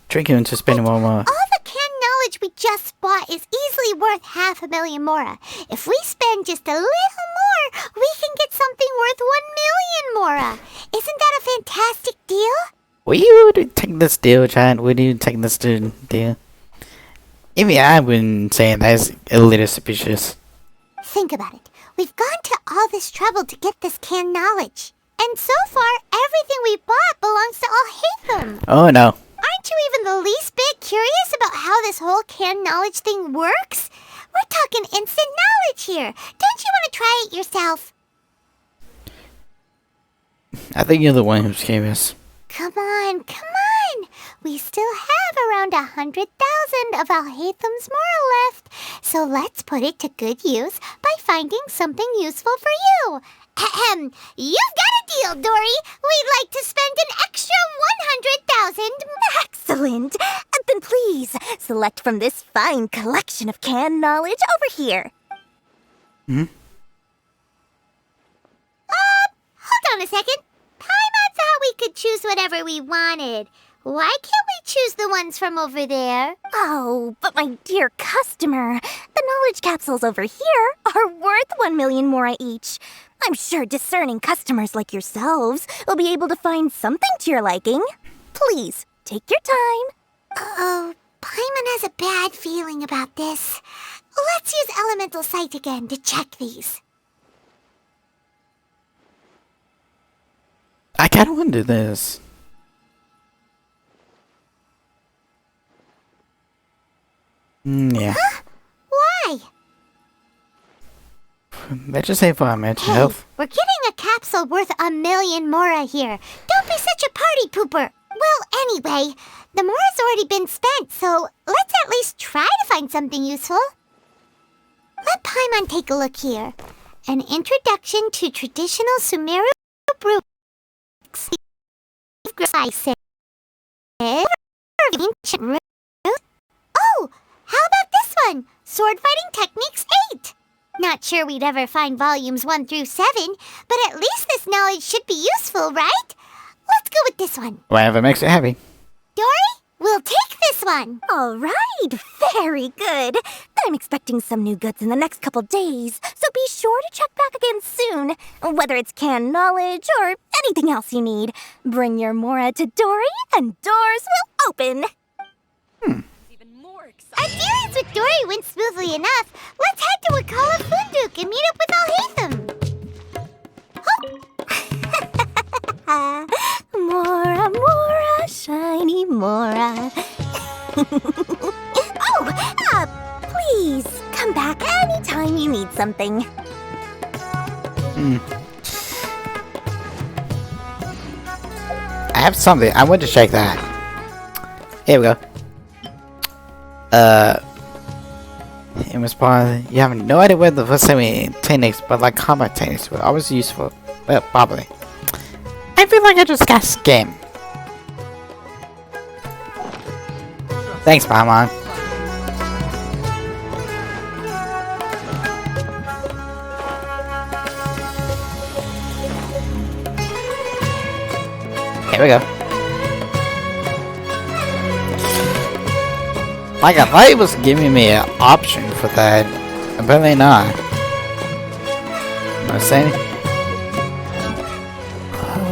A: trick you into spending more.
Q: All the canned knowledge we just bought is easily worth 500,000 mora. If we spend just a little more, we can get something worth 1 million mora. Isn't that a fantastic deal?
A: Will you take this deal, Chad? Will you take this deal? Even I wouldn't say that's a little suspicious.
Q: Think about it. We've gone to all this trouble to get this canned knowledge. And so far, everything we bought belongs to Alhaitham.
A: Oh no.
Q: Aren't you even the least bit curious about how this whole canned knowledge thing works? We're talking instant knowledge here. Don't you want to try it yourself?
A: I think you're the one who's curious.
Q: Come on. We still have around 100,000 of Alhaitham's moral left. So let's put it to good use by finding something useful for you. Ahem. You've got a deal, Dory. We'd like to spend an extra 100,000.
C: Excellent. Then please, select from this fine collection of canned knowledge over here.
Q: Hold on a second. Paimon thought we could choose whatever we wanted. Why can't we choose the ones from over there?
C: Oh, but my dear customer, the knowledge capsules over here are worth 1 million mora each. I'm sure discerning customers like yourselves will be able to find something to your liking. Please, take your time.
Q: Uh-oh, Paimon has a bad feeling about this. Let's use Elemental Sight again to check these.
A: I kind of want to do this. Yeah.
Q: Huh? Why?
A: Let's just say for our mental health.
Q: We're getting a capsule worth 1 million mora here. Don't be such a party pooper. Well, anyway, the mora's already been spent, so let's at least try to find something useful. Let Paimon take a look here. An introduction to traditional Sumeru brew. I say. Oh, how about this one? Sword Fighting Techniques 8. Not sure we'd ever find volumes 1 through 7, but at least this knowledge should be useful, right? Let's go with this one.
A: Whatever makes you happy.
Q: Dory, we'll take this one.
C: All right, very good. I'm expecting some new goods in the next couple days, so be sure to check back again soon. Whether it's canned knowledge or anything else you need, bring your mora to Dory and doors will open.
Q: Our dealings with Dory went smoothly enough. Let's head to Wakala Funduk and meet up with Alhaitham.
C: Mora, mora, shiny mora. Please, come back anytime you need something.
A: I have something. I want to check that. Here we go. It was part. You have no idea where the first techniques, but like combat techniques were always useful. Well, probably. I feel like I just got scammed. Thanks, Paimon. Here we go. Like, I thought it was giving me an option for that. Apparently not. What I'm saying?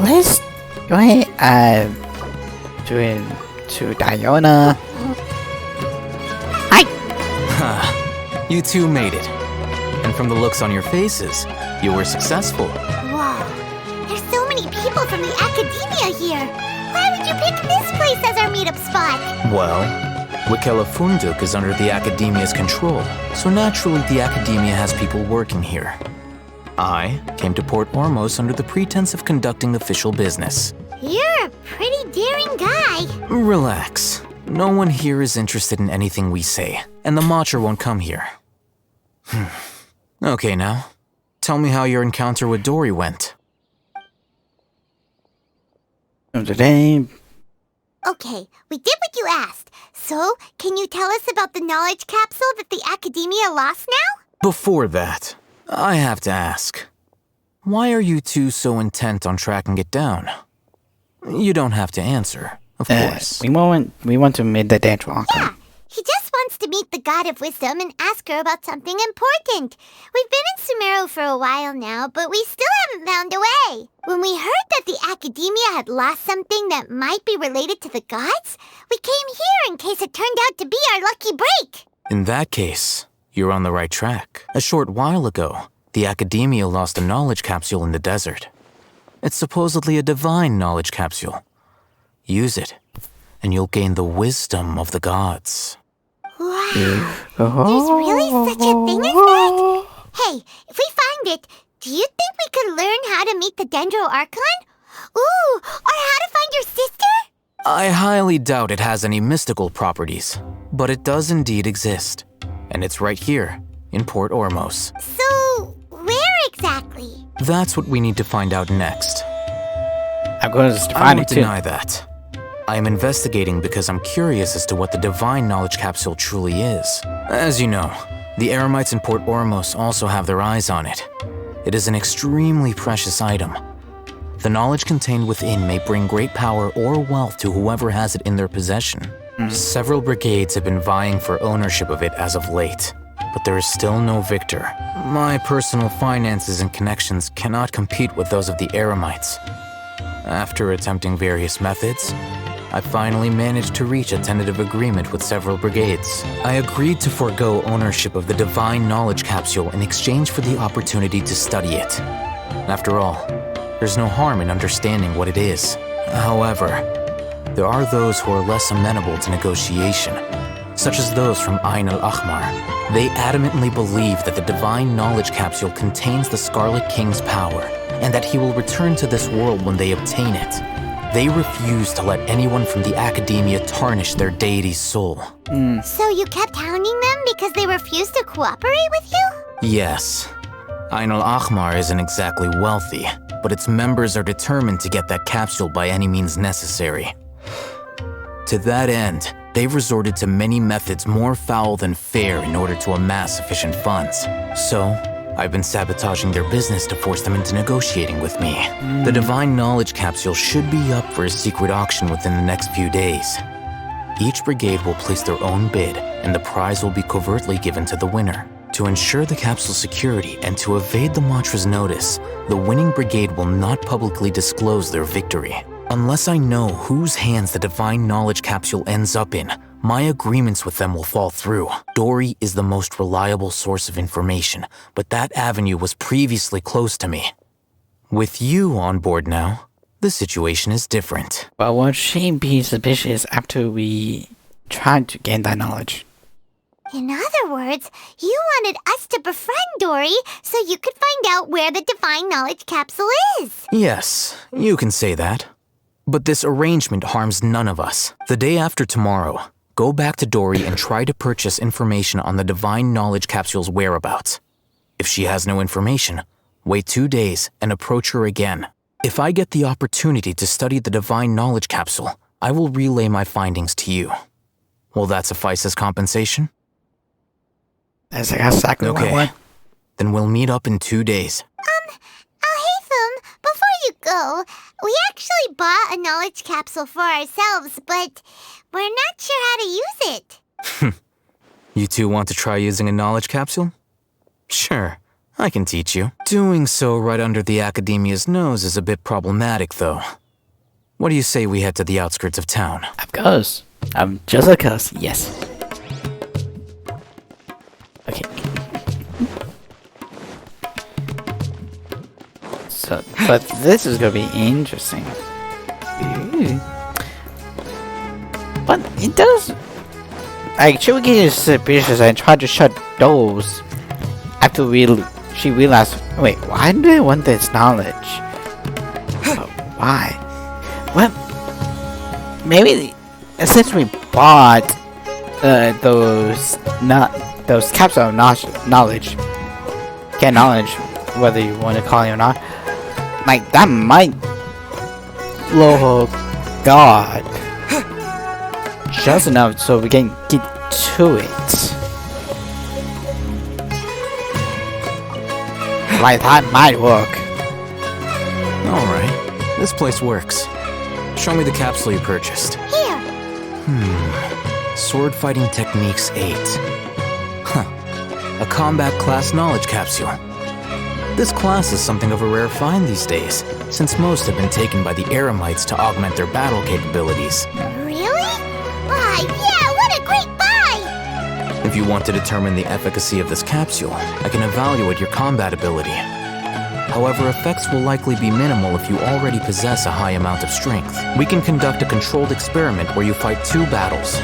A: Let's go ahead and to Diona.
M: Huh. You two made it. And from the looks on your faces, you were successful.
Q: Whoa, there's so many people from the academia here. Why would you pick this place as our meetup spot?
M: Well, Wakela Funduk is under the Academia's control, so naturally the Academia has people working here. I came to Port Ormos under the pretense of conducting official business.
Q: You're a pretty daring guy.
M: Relax. No one here is interested in anything we say, and the Matcher won't come here. Okay now, tell me how your encounter with Dory went.
A: Today,
Q: Okay, we did what you asked. So, can you tell us about the knowledge capsule that the Academia lost now?
M: Before that, I have to ask, why are you two so intent on tracking it down? You don't have to answer, of course.
A: we want to meet the Danger Uncle.
Q: Yeah, he just wants to meet the God of Wisdom and ask her about something important. We've been in Sumeru for a while now, but we still haven't found a way. When we heard that the Academia had lost something that might be related to the gods, we came here in case it turned out to be our lucky break.
M: In that case, you're on the right track. A short while ago, the Academia lost a knowledge capsule in the desert. It's supposedly a divine knowledge capsule. Use it, and you'll gain the wisdom of the gods.
Q: Wow, there's really such a thing as that? Hey, if we find it, do you think we could learn how to meet the Dendro Archon? Ooh, or how to find your sister?
M: I highly doubt it has any mystical properties, but it does indeed exist. And it's right here, in Port Ormos.
Q: So, where exactly?
M: That's what we need to find out next.
A: I'm going to
M: I
A: find
M: won't
A: it too.
M: deny that. I am investigating because I'm curious as to what the divine knowledge capsule truly is. As you know, the Eremites in Port Ormos also have their eyes on it. It is an extremely precious item. The knowledge contained within may bring great power or wealth to whoever has it in their possession. Several brigades have been vying for ownership of it as of late, but there is still no victor. My personal finances and connections cannot compete with those of the Eremites. After attempting various methods, I finally managed to reach a tentative agreement with several brigades. I agreed to forego ownership of the divine knowledge capsule in exchange for the opportunity to study it. After all, there's no harm in understanding what it is. However, there are those who are less amenable to negotiation, such as those from Ain al-Ahmar. They adamantly believe that the divine knowledge capsule contains the Scarlet King's power, and that he will return to this world when they obtain it. They refuse to let anyone from the Academia tarnish their deity's soul.
Q: So you kept hounding them because they refused to cooperate with you?
M: Yes. Ain al-Ahmar isn't exactly wealthy, but its members are determined to get that capsule by any means necessary. To that end, they've resorted to many methods more foul than fair in order to amass sufficient funds. So, I've been sabotaging their business to force them into negotiating with me. The divine knowledge capsule should be up for a secret auction within the next few days. Each brigade will place their own bid, and the prize will be covertly given to the winner. To ensure the capsule's security and to evade the Matra's notice, the winning brigade will not publicly disclose their victory. Unless I know whose hands the divine knowledge capsule ends up in, my agreements with them will fall through. Dory is the most reliable source of information, but that avenue was previously closed to me. With you on board now, the situation is different.
A: But would she be suspicious after we tried to gain that knowledge?
Q: In other words, you wanted us to befriend Dory so you could find out where the divine knowledge capsule is.
M: Yes, you can say that. But this arrangement harms none of us. The day after tomorrow, go back to Dory and try to purchase information on the divine knowledge capsule's whereabouts. If she has no information, wait 2 days and approach her again. If I get the opportunity to study the divine knowledge capsule, I will relay my findings to you. Will that suffice as compensation?
A: That's exactly what I want.
M: Then we'll meet up in 2 days.
Q: Alhaitham, before you go, we actually bought a knowledge capsule for ourselves, but we're not sure how to use it.
M: You two want to try using a knowledge capsule? Sure, I can teach you. Doing so right under the Academia's nose is a bit problematic, though. What do you say we head to the outskirts of town?
A: Of course. Just of course, yes. Okay. So, but this is gonna be interesting. Ooh. But it does. Like, she would get suspicious and try to shut doors after she realized. Wait, why do they want this knowledge? Why? Well, maybe since we bought those capsule of knowledge. Get knowledge, whether you want to call it or not. Like that might, oh God, just enough so we can get to it. Like that might work.
M: Alright, this place works. Show me the capsule you purchased.
Q: Here.
M: Sword Fighting Techniques 8. Huh. A combat class knowledge capsule. This class is something of a rare find these days, since most have been taken by the Eremites to augment their battle capabilities.
Q: Really? Why, yeah, what a great buy!
M: If you want to determine the efficacy of this capsule, I can evaluate your combat ability. However, effects will likely be minimal if you already possess a high amount of strength. We can conduct a controlled experiment where you fight 2 battles.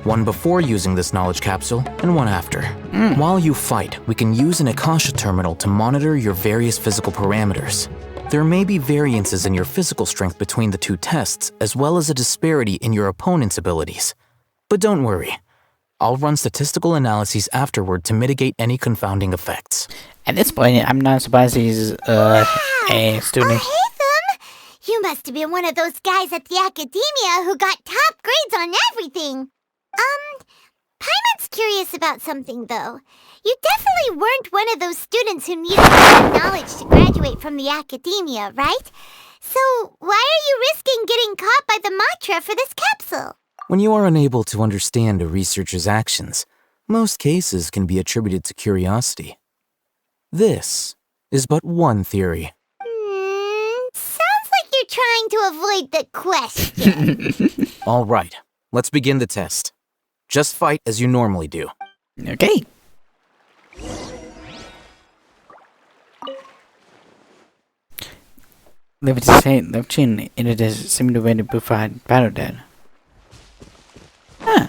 M: One before using this knowledge capsule, and one after. While you fight, we can use an Akasha terminal to monitor your various physical parameters. There may be variances in your physical strength between the 2 tests, as well as a disparity in your opponent's abilities. But don't worry. I'll run statistical analyses afterward to mitigate any confounding effects.
A: At this point, I'm not surprised he's a student.
Q: Oh, Hatham! You must have been one of those guys at the academia who got top grades on everything. Paimon's curious about something, though. You definitely weren't one of those students who needed knowledge to graduate from the academia, right? So why are you risking getting caught by the mantra for this capsule?
M: When you are unable to understand a researcher's actions, most cases can be attributed to curiosity. This is but one theory.
Q: Sounds like you're trying to avoid the question.
M: All right, let's begin the test. Just fight as you normally do.
A: Okay. Levchin in it is similar way to Buffard battle dead. Huh.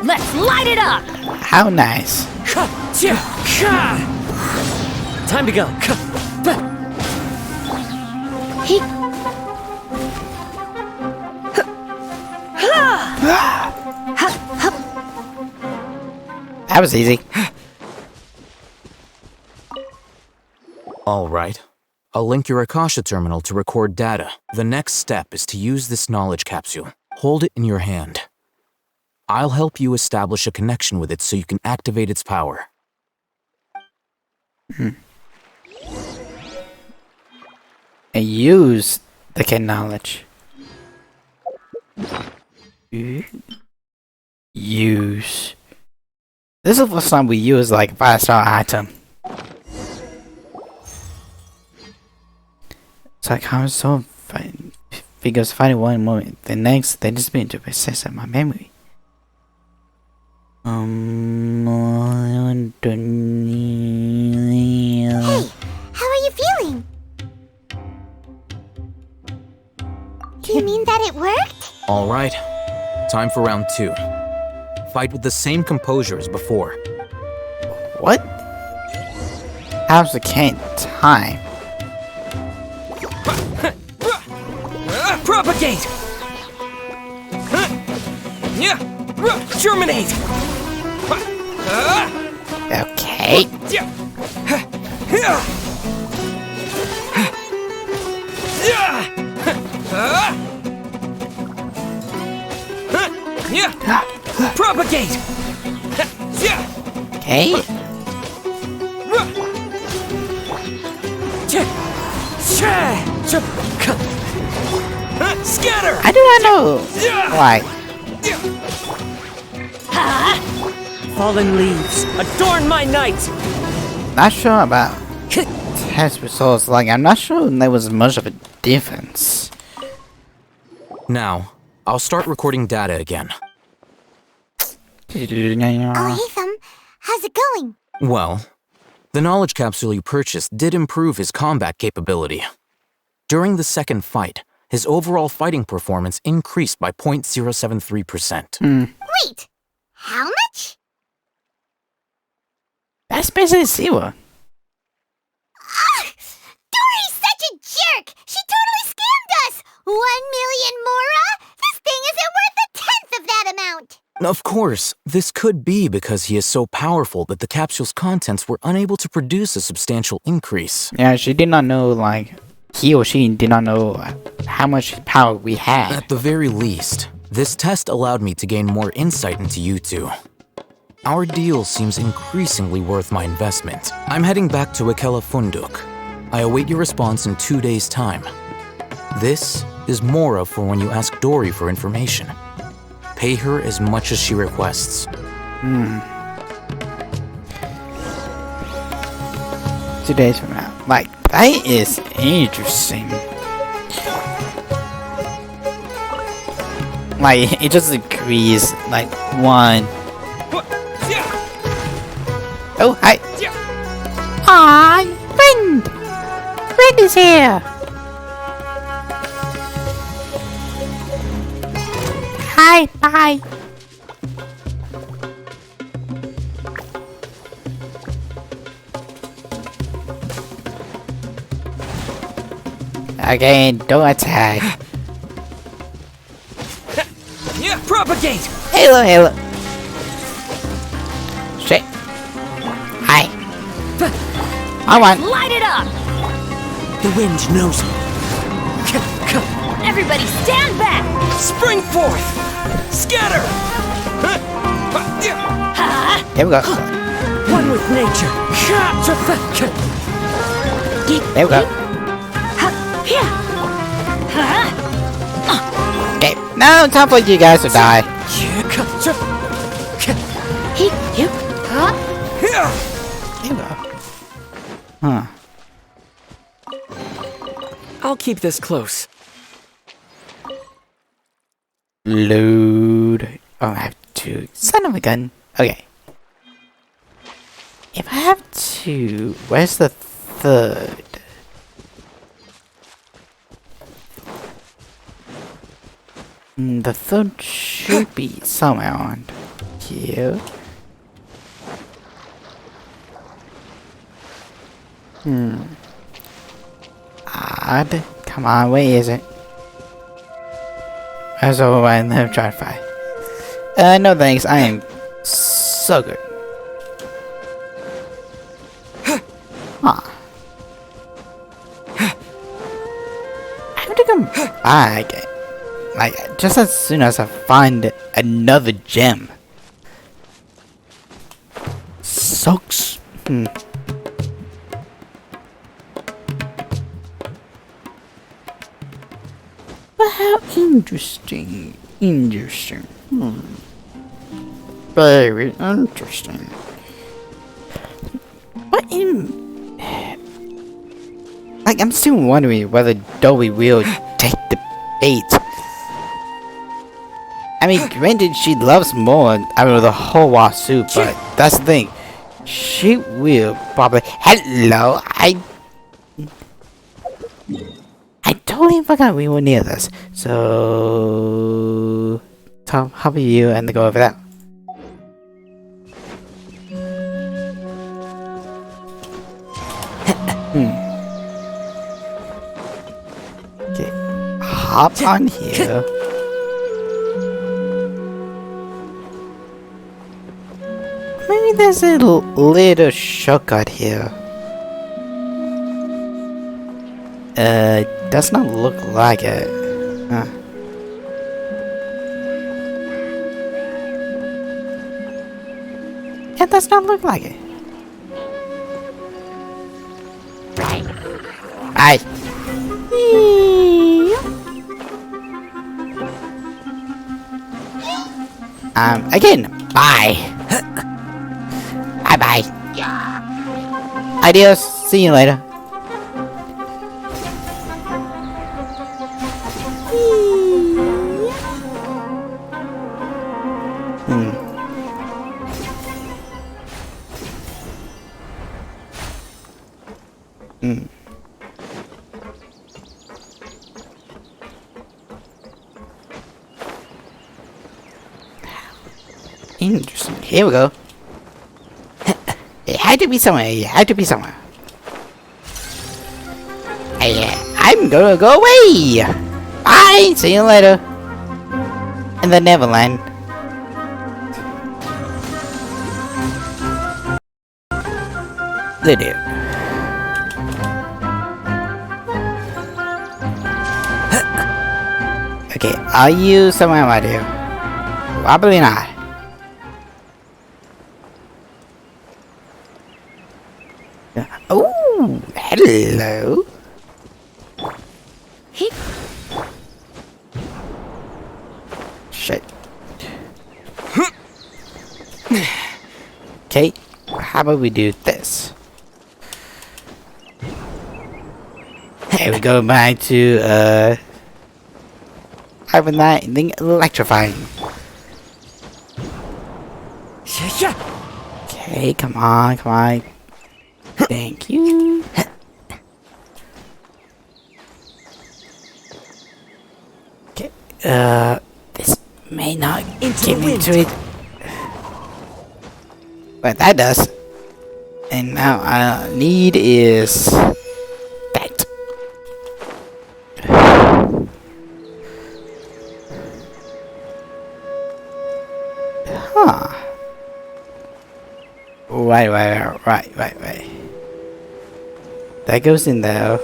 N: Let's light it up!
A: How nice.
K: Time to go.
A: That was easy.
M: All right. I'll link your Akasha terminal to record data. The next step is to use this knowledge capsule. Hold it in your hand. I'll help you establish a connection with it so you can activate its power.
A: And use the knowledge. Use. This is the first time we use like a 5-star item. It's like how so figures fighting one moment, the next they disappear into process of my memory.
Q: Hey, how are you feeling? Do you mean that it worked?
M: All right. Time for round 2. Fight with the same composure as before.
A: What? How's the time?
K: Propagate! Germinate!
A: Okay.
K: Propagate!
A: Okay.
K: Scatter!
A: I do not know why.
K: Fallen leaves, adorn my night!
A: Not sure about test results. Like I'm not sure there was much of a difference.
M: Now, I'll start recording data again.
Q: Oh, Hatham, how's it going?
M: Well, the knowledge capsule you purchased did improve his combat capability. During the second fight, his overall fighting performance increased by 0.073%.
Q: Wait, how much?
A: That's basically zero.
Q: Dory's such a jerk! 1,000,000 mora? This thing isn't worth a tenth of that amount!
M: Of course, this could be because he is so powerful that the capsule's contents were unable to produce a substantial increase.
A: Yeah, she did not know, like, he or she did not know how much power we had.
M: At the very least, this test allowed me to gain more insight into you two. Our deal seems increasingly worth my investment. I'm heading back to Ikela Funduk. I await your response in 2 days' time. This is Mora for when you ask Dory for information. Pay her as much as she requests.
A: 2 days from now. Like, that is interesting. Like, it just agrees, like, 1. Oh, hi.
R: Hi, friend. Friend is here. Hi, bye.
A: Again, don't attack.
J: Yeah, propagate!
A: Halo, Halo. Shit. Hi. I want.
F: Light it up!
K: The wind knows me.
F: Everybody stand back!
J: Spring forth! Scatter!
A: Here we go.
K: One with nature.
A: There we go. Okay, now time for you guys to die. Here we go. Huh.
J: I'll keep this close.
A: Load. Oh, I have to. Son of a gun. Okay. If I have two, where's the third? The third should be somewhere on here. Odd. Come on, where is it? That's all right, let me try to find. No thanks, I am so good. Huh. I have to come back. Like, just as soon as I find another gem. Sucks. But how interesting. Interesting. Very interesting. What in... Like, I'm still wondering whether Dolby will take the bait. I mean, granted, she loves more out of the whole soup, but that's the thing. She will probably... Hello, I totally forgot we were near this. So... Tom, how about you and go over that? Okay, hop on here. Maybe there's a little shortcut here. Does not look like it. Huh. It does not look like it. Aye. Again, bye. Bye. Adios. See you later. Interesting. Here we go. It had to be somewhere. It had to be somewhere. I'm gonna go away. Bye. Bye! See you later. In the Neverland. Lydia. Okay, are you somewhere, my dear? Probably not. Oh, hello. Shit. Okay, how about we do this? Hey, we go back to having that thing electrifying. Okay, come on, come on. Thank you. Okay, this may not get me into it. But that does. And now I need is that. Huh. Right. That goes in there.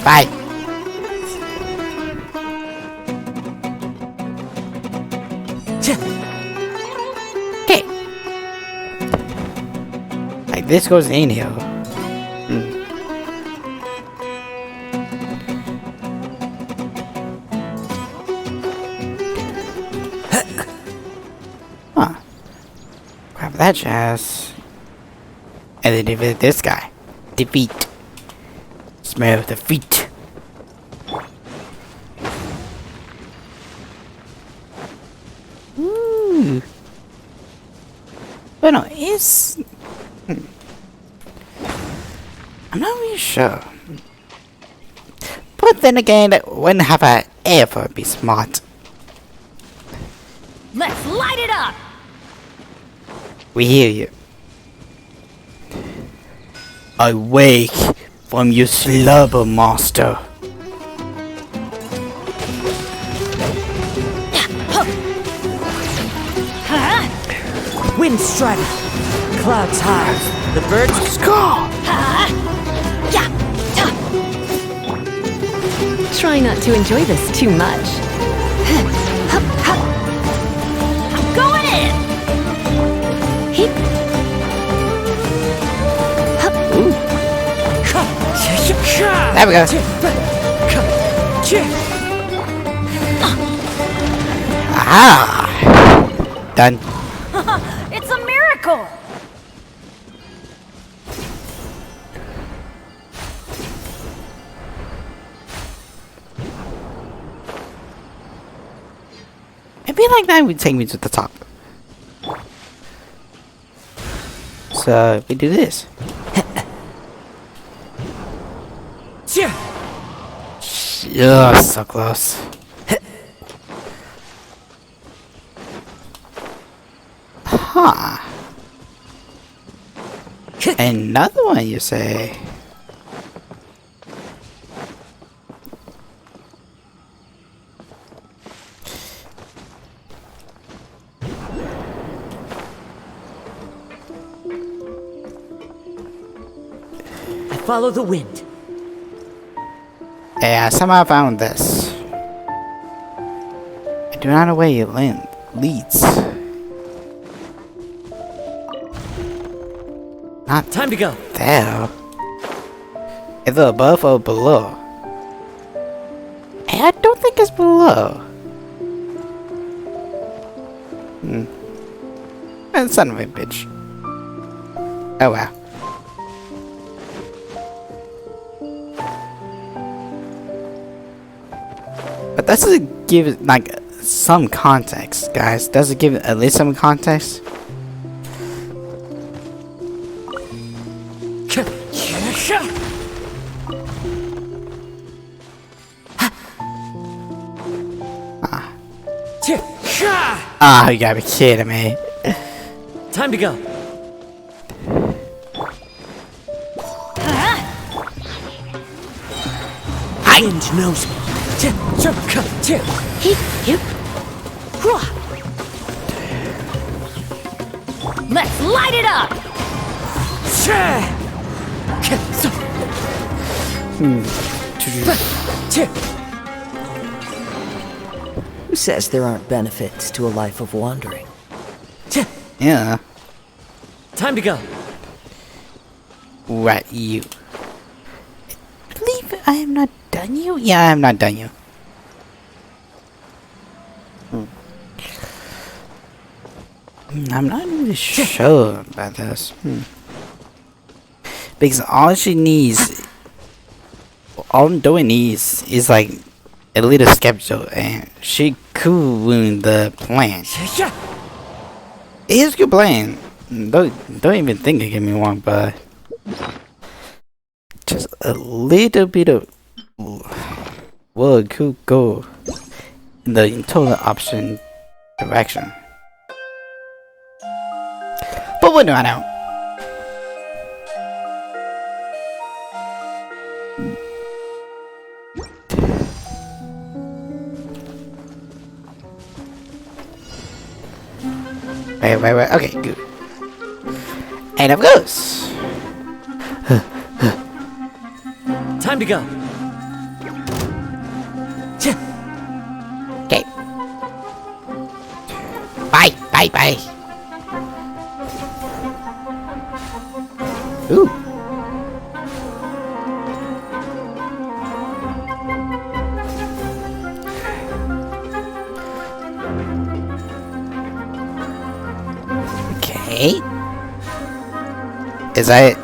A: Bye. Okay. Like this goes in here. Huh. Grab that jazz. And then defeat this guy. Defeat. Smell defeat. Ooh. But no, it's... I'm not really sure. But then again, when have I ever be smart?
N: Let's light it up!
A: We hear you. Awake from your slumber, master.
S: Wind strike, clouds high, the birds
A: scar.
T: Try not to enjoy this too much.
N: I'm going in!
A: There we go. Aha! Done.
N: It's a miracle!
A: I feel like that would take me to the top. So we do this. Yeah, so close. Huh. Another one, you say?
S: I follow the wind.
A: Yeah, I somehow found this. I do not know where it leads. Not
S: time to go.
A: There. Either above or below. Hey, I don't think it's below. Son of a bitch. Oh wow. But that's to give it like some context, guys. Does it give it at least some context? Ah, you gotta be kidding me.
S: Time to go. wind knows me.
N: Let's light it up!
S: Who says there aren't benefits to a life of wandering?
A: Yeah.
S: Time to go.
A: Right, you. I believe I am not done you? Yeah, I am not done you. I'm not really sure about this. Because all she needs, all Doe needs is like a little skeptical, and she could ruin the plan. It is a good plan. Don't even think it, get me wrong, but just a little bit of could go in the total opposite direction. But we're not out. Right. Okay, good. And of course.
S: Time to go.
A: Okay. Bye. Ooh. Okay. Is that it?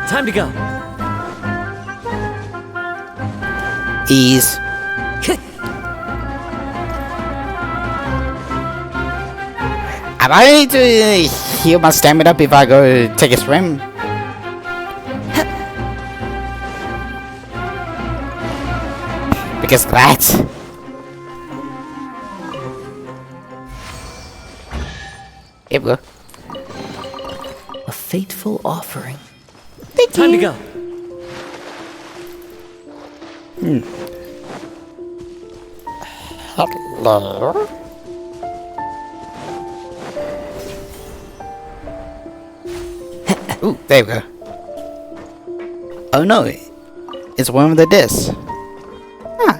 S: Time to go.
A: Ease. Am I going to heal my stamina before I go take a swim? Because that. Here we go.
S: A fateful offering.
A: Time
S: to go.
A: Hello? Ooh, there we go. Oh no, it's one of the discs. Huh.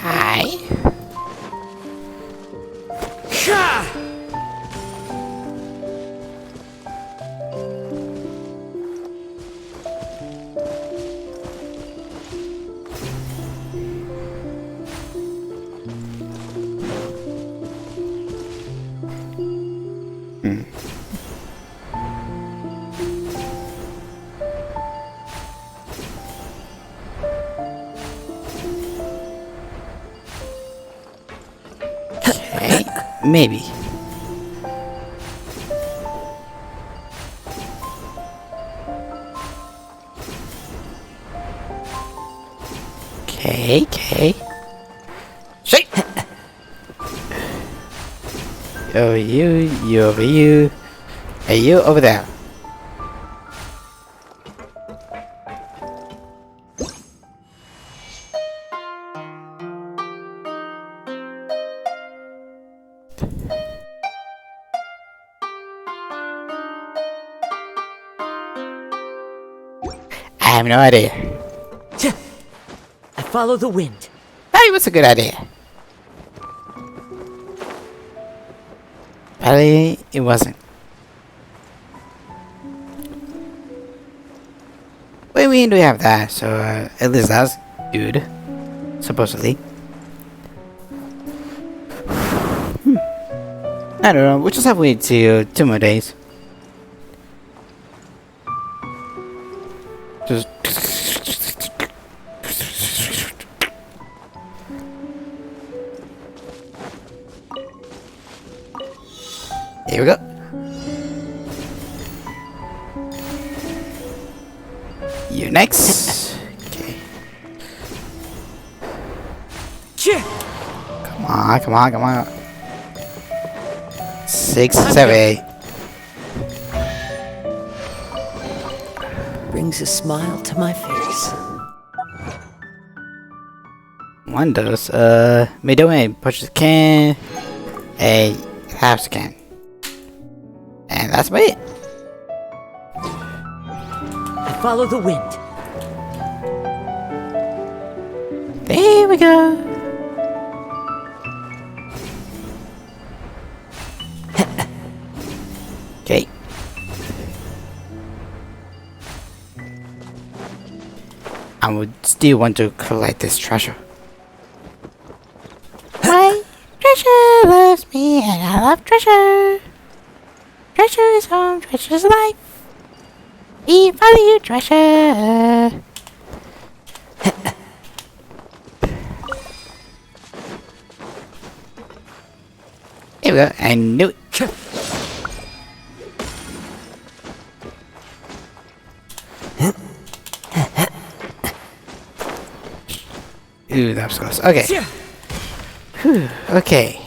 A: Hi. Okay, maybe. Okay. Shake! Over you over you, and you over there. I have no idea.
S: I follow the wind.
A: Hey, what's a good idea? Probably it wasn't. Wait, we do have that, so at least that's good. Supposedly. I don't know, we'll just have to wait till 2 more days. Just here we go. You next. Okay. Come on, come on, come on. 6, 7, 8.
S: Brings a smile to my face.
A: One dose. Midway pushes can. A half can. And that's about it.
S: I follow the wind.
A: There we go. Okay. I would still want to collect this treasure. My treasure loves me and I love treasure. Treasure is home, treasure is life. We follow you, treasure. Here we go, I knew it. Ooh, that was close. Okay. Whew, okay.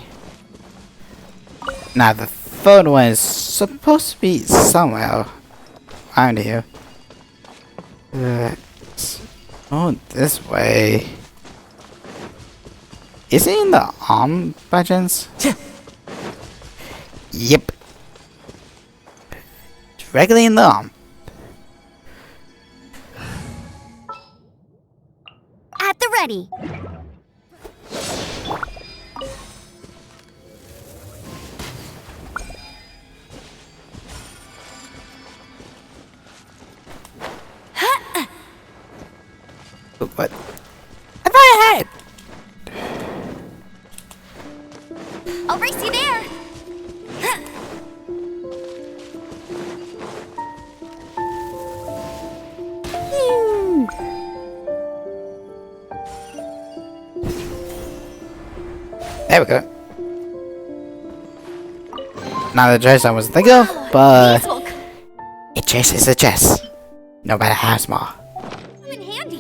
A: Now the third one is supposed to be somewhere around here. Oh, this way. Is it in the arm by chance? Yep. Directly in the arm.
C: At the ready.
A: What? I thought I had.
C: I'll race you there.
A: There we go. Not the chest I was thinking of, but a chest is a chest, no matter how small.
C: I'm in handy.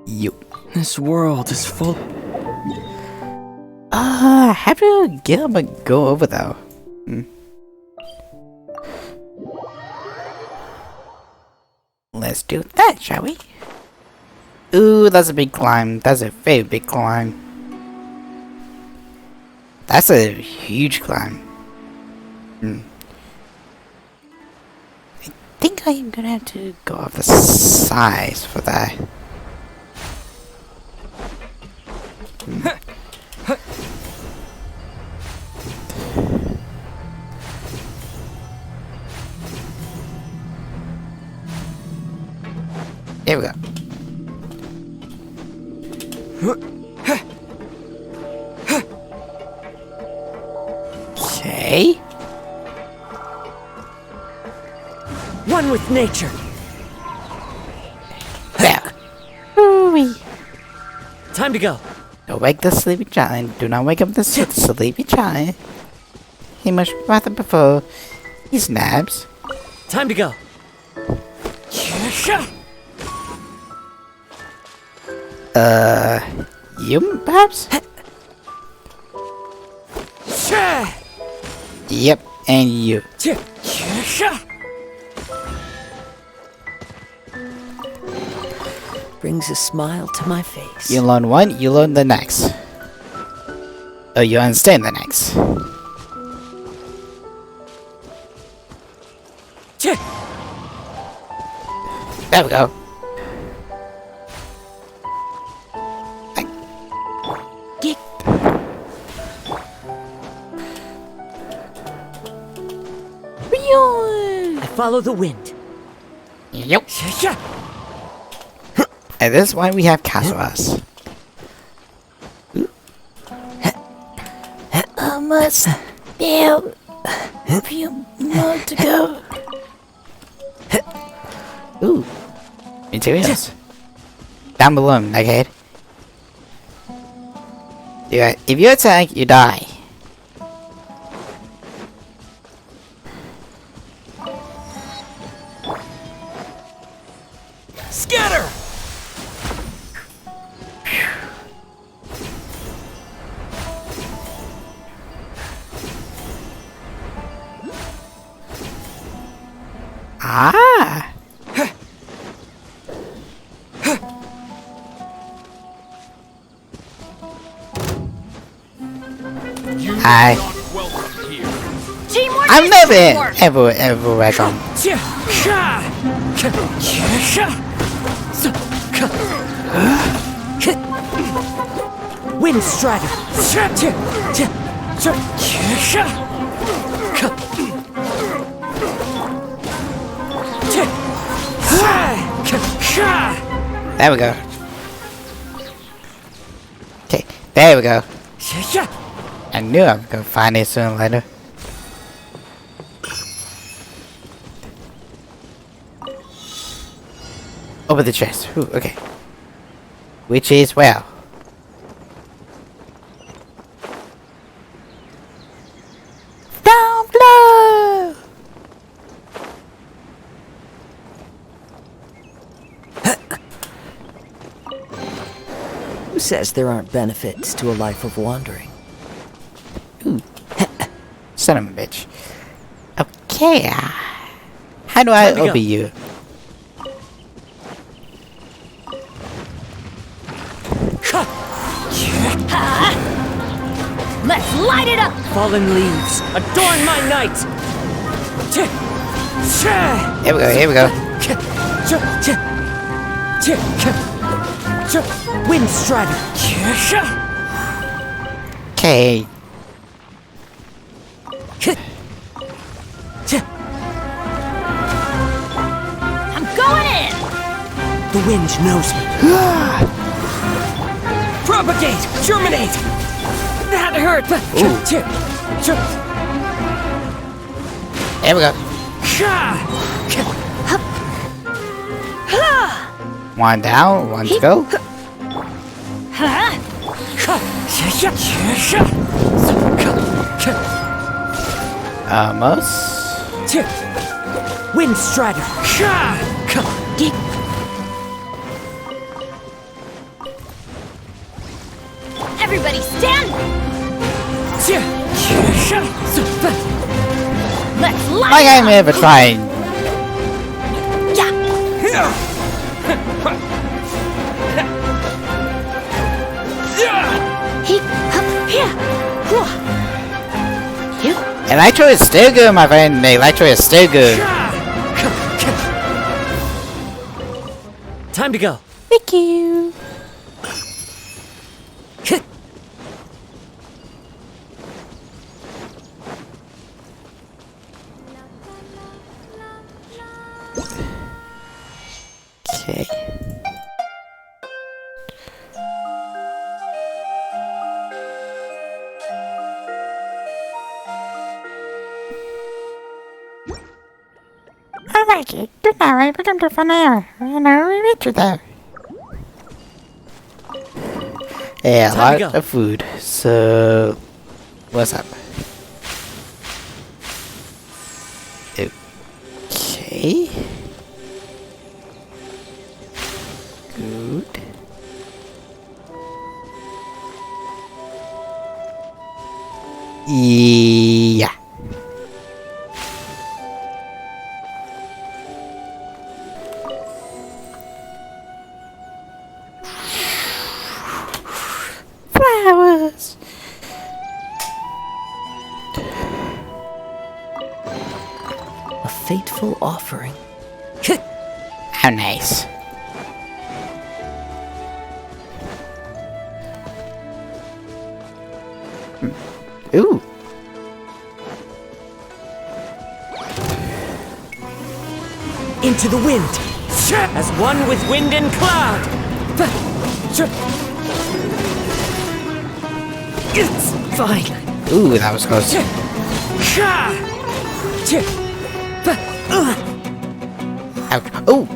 A: You.
S: This world is full.
A: How do Gilbert go over though? Let's do that, shall we? Ooh, that's a big climb. That's a very big climb. That's a huge climb. I think I'm gonna have to go off the size for that. There we go. Okay.
S: One with nature.
A: There. Ooh-wee.
S: Time to go.
A: Don't wake the sleepy giant. Do not wake up the sleepy giant. He must rather before he snaps.
S: Time to go.
A: You perhaps? Yep, and you.
S: Brings a smile to my face.
A: You learn one, you learn the next. Oh, you understand the next. There we go.
S: I follow the wind.
A: Yep. And this is why we have Kazuras. Almost there. A few more to go. Ooh. Materials. Down below him, egghead. If you attack, you die.
K: Scatter!
A: Ah! Hi.
F: Teamwork
A: I'm
F: is
A: never
F: teamwork.
A: ever welcome.
K: Wind Strider!
A: There we go. Okay, there we go. I knew I was gonna find it sooner or later. Open the chest. Ooh, okay. Which is well. Down blow!
S: Who says there aren't benefits to a life of wandering?
A: Ooh. Son of a bitch. Okay. How do I open you?
F: Let's light it up!
K: Fallen leaves, adorn my night!
A: Here we go, here we go.
K: Wind Strider!
A: Okay.
F: I'm going in!
K: The wind knows me. Propagate! Germinate! That hurt!
A: Here we go. One down, one to go. Almost.
K: Wind Strider!
F: Everybody stand! Let's light
A: Like
F: it
A: I'm
F: up!
A: ever trying. Electro is still good, my friend. Electro is still good.
K: Time to go.
R: Thank you.
A: Okay.
R: I like it. Good now, I become to fun air. And I will meet you there.
A: Yeah, a
K: Time to
A: lot
K: go.
A: of food. So, what's up? Okay. Good. Yeah.
R: Flowers.
S: A fateful offering.
A: How nice. Ooh.
K: Into the wind! As one with wind and cloud! It's fine!
A: Ooh, that was close. Ouch. Ooh.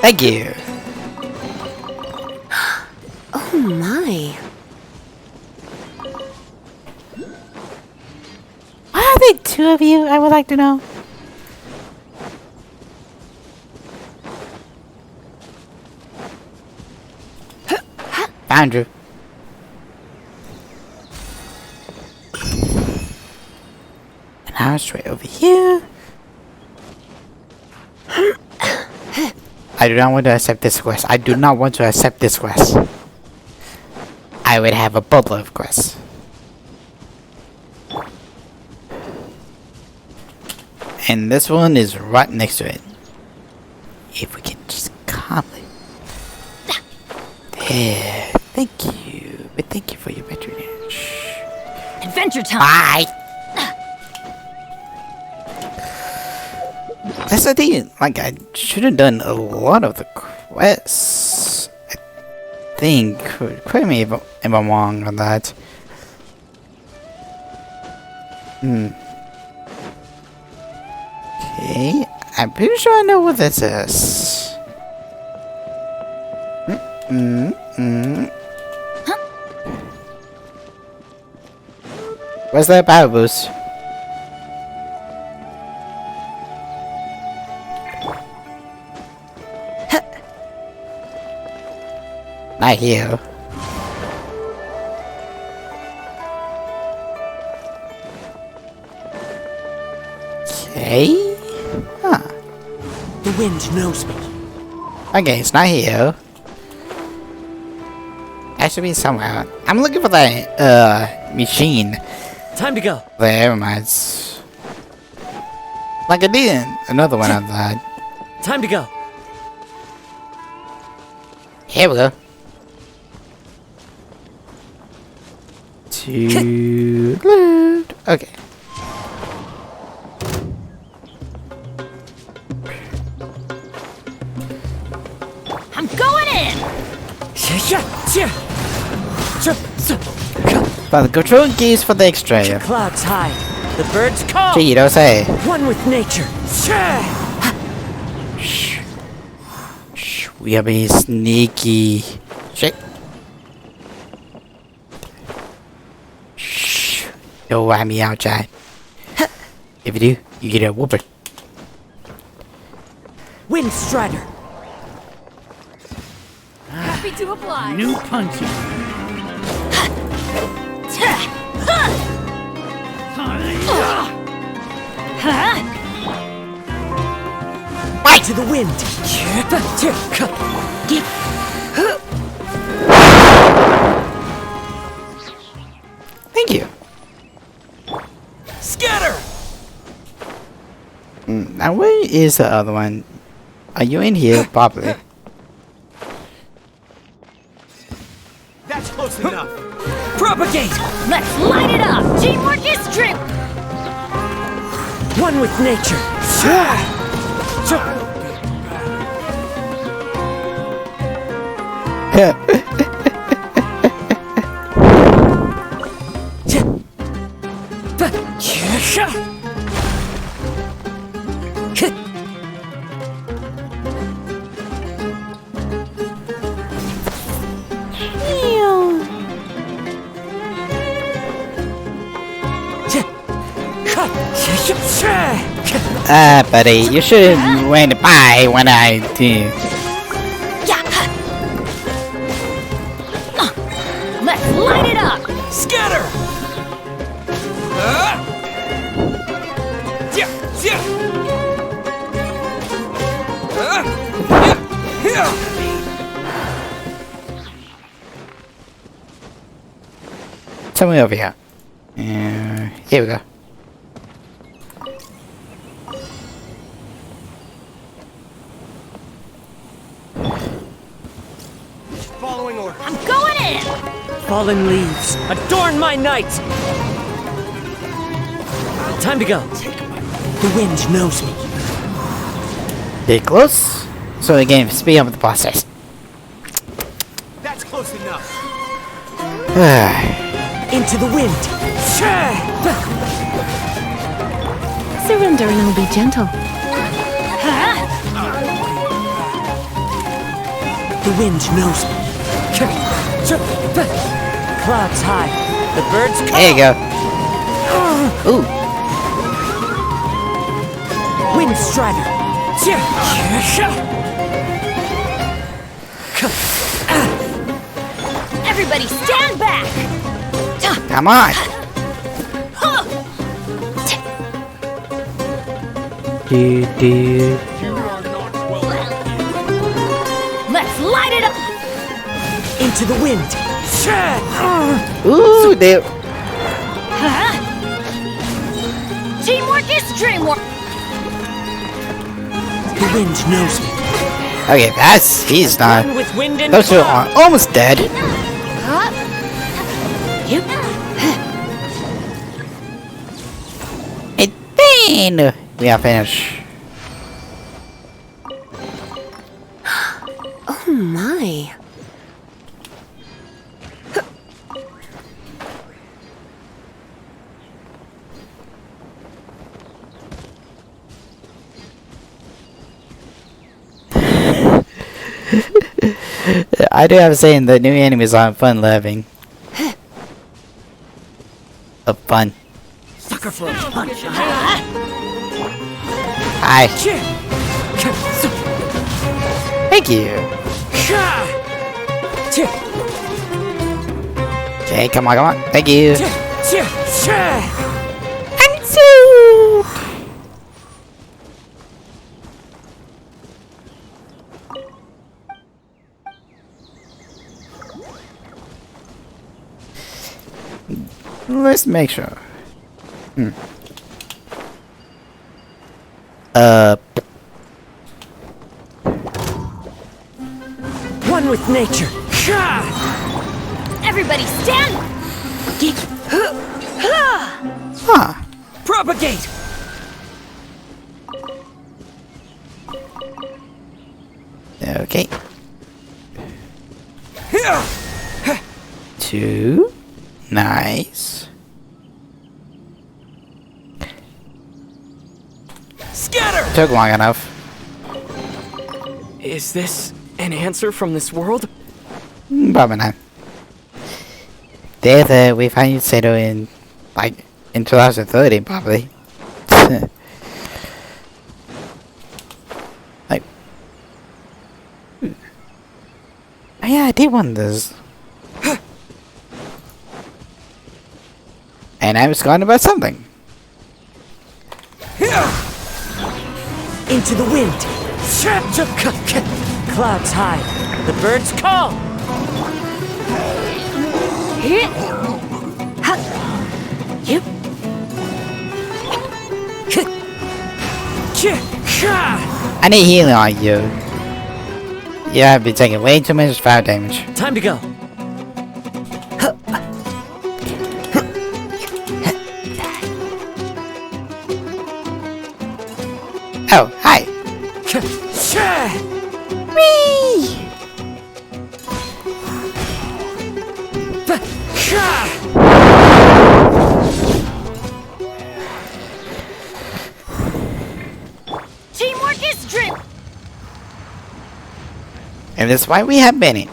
A: Thank you.
B: Oh my.
R: Why are there two of you? I would like to know.
A: Found you. And now straight over here. I do not want to accept this quest. I do not want to accept this quest. I would have a boatload of quests. And this one is right next to it. If we can just calmly. There. Thank you. But thank you for your patronage.
F: Adventure time!
A: Bye! That's the thing. Like, I should have done a lot of the quests. I think. Correct me if I'm wrong on that. Okay. I'm pretty sure I know what this is. Where's that power boost? Not here. Okay. Huh.
S: The wind knows me.
A: Okay, it's not here. It should be somewhere. I'm looking for that machine.
S: Time to go.
A: There, reminds. Like I did another one of that.
S: Time to go.
A: Here we go. To loot. Okay.
F: I'm going in!
A: But the control keys for the extra.
S: Clouds high. The birds call.
A: Gee, you don't say.
S: One with nature.
A: Shh. Shh. We are being sneaky. Shit. Shh. Don't wipe me out, Chad. If you do, you get a whooper.
S: Wind Strider.
N: Happy to oblige.
E: New punching.
S: Bite to the wind.
A: Thank you.
S: Scatter.
A: Now where is the other one? Are you in here properly?
K: That's close enough.
S: Propagate.
F: Let's light it up! Teamwork is strength!
S: One with nature.
A: Buddy, you should have went by when I did.
F: Let's light it up!
S: Scatter.
A: Somewhere over here. Here we go.
K: Following order.
F: I'm going in!
S: Fallen leaves adorn my night. Time to go. The wind knows me.
A: Get close, so the game speed up the process.
K: That's close enough.
S: Into the wind.
T: Surrender and I'll be gentle.
S: The wind knows me. Clouds high. The birds call.
A: There you go. Ooh.
S: Wind Strider.
F: Everybody stand back!
A: Come on! Do.
F: Let's light it up!
S: Into the wind.
A: Ooh, they.
F: Teamwork is dreamwork!
S: The wind knows me.
A: Okay, he's not.
S: One with wind and
A: Those two are almost dead.
F: Yep.
A: And then we are finished.
T: Oh my.
A: I do have to say, the new enemies are fun loving. Fun.
S: Sucker for a punch.
A: Hi. Thank you. Okay, come on. Thank you. Let's make sure.
S: One with nature.
F: Everybody stand!
A: Huh.
S: Propagate.
A: Okay. 2. Nice.
S: Scatter.
A: Took long enough.
S: Is this an answer from this world?
A: Probably not. We find Sato in 2030 probably. Like, oh yeah, I did want this. And I was gone about something.
S: Into the wind. Clouds high. The birds call.
F: Yep.
A: I need healing on you. You have been taking way too much fire damage.
S: Time to go.
A: Oh, hi. Whee!
F: Teamwork is dream.
A: And that's why we have Benny,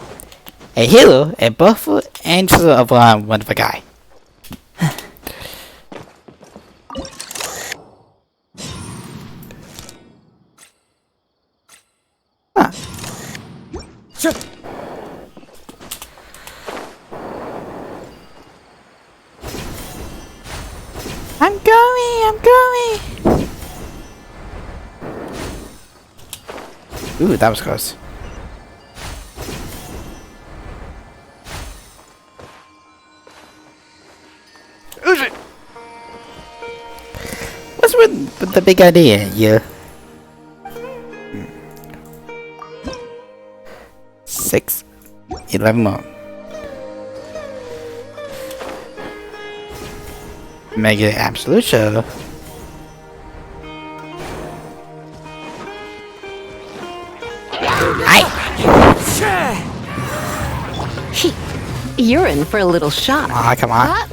A: a hero, a buffalo, and of one of a guy. Huh. I'm going. Ooh, that was close. What's with the big idea? Yeah. 6, 11 more. Make it absolute sure.
T: You're in for a little shock.
A: Aw, come on.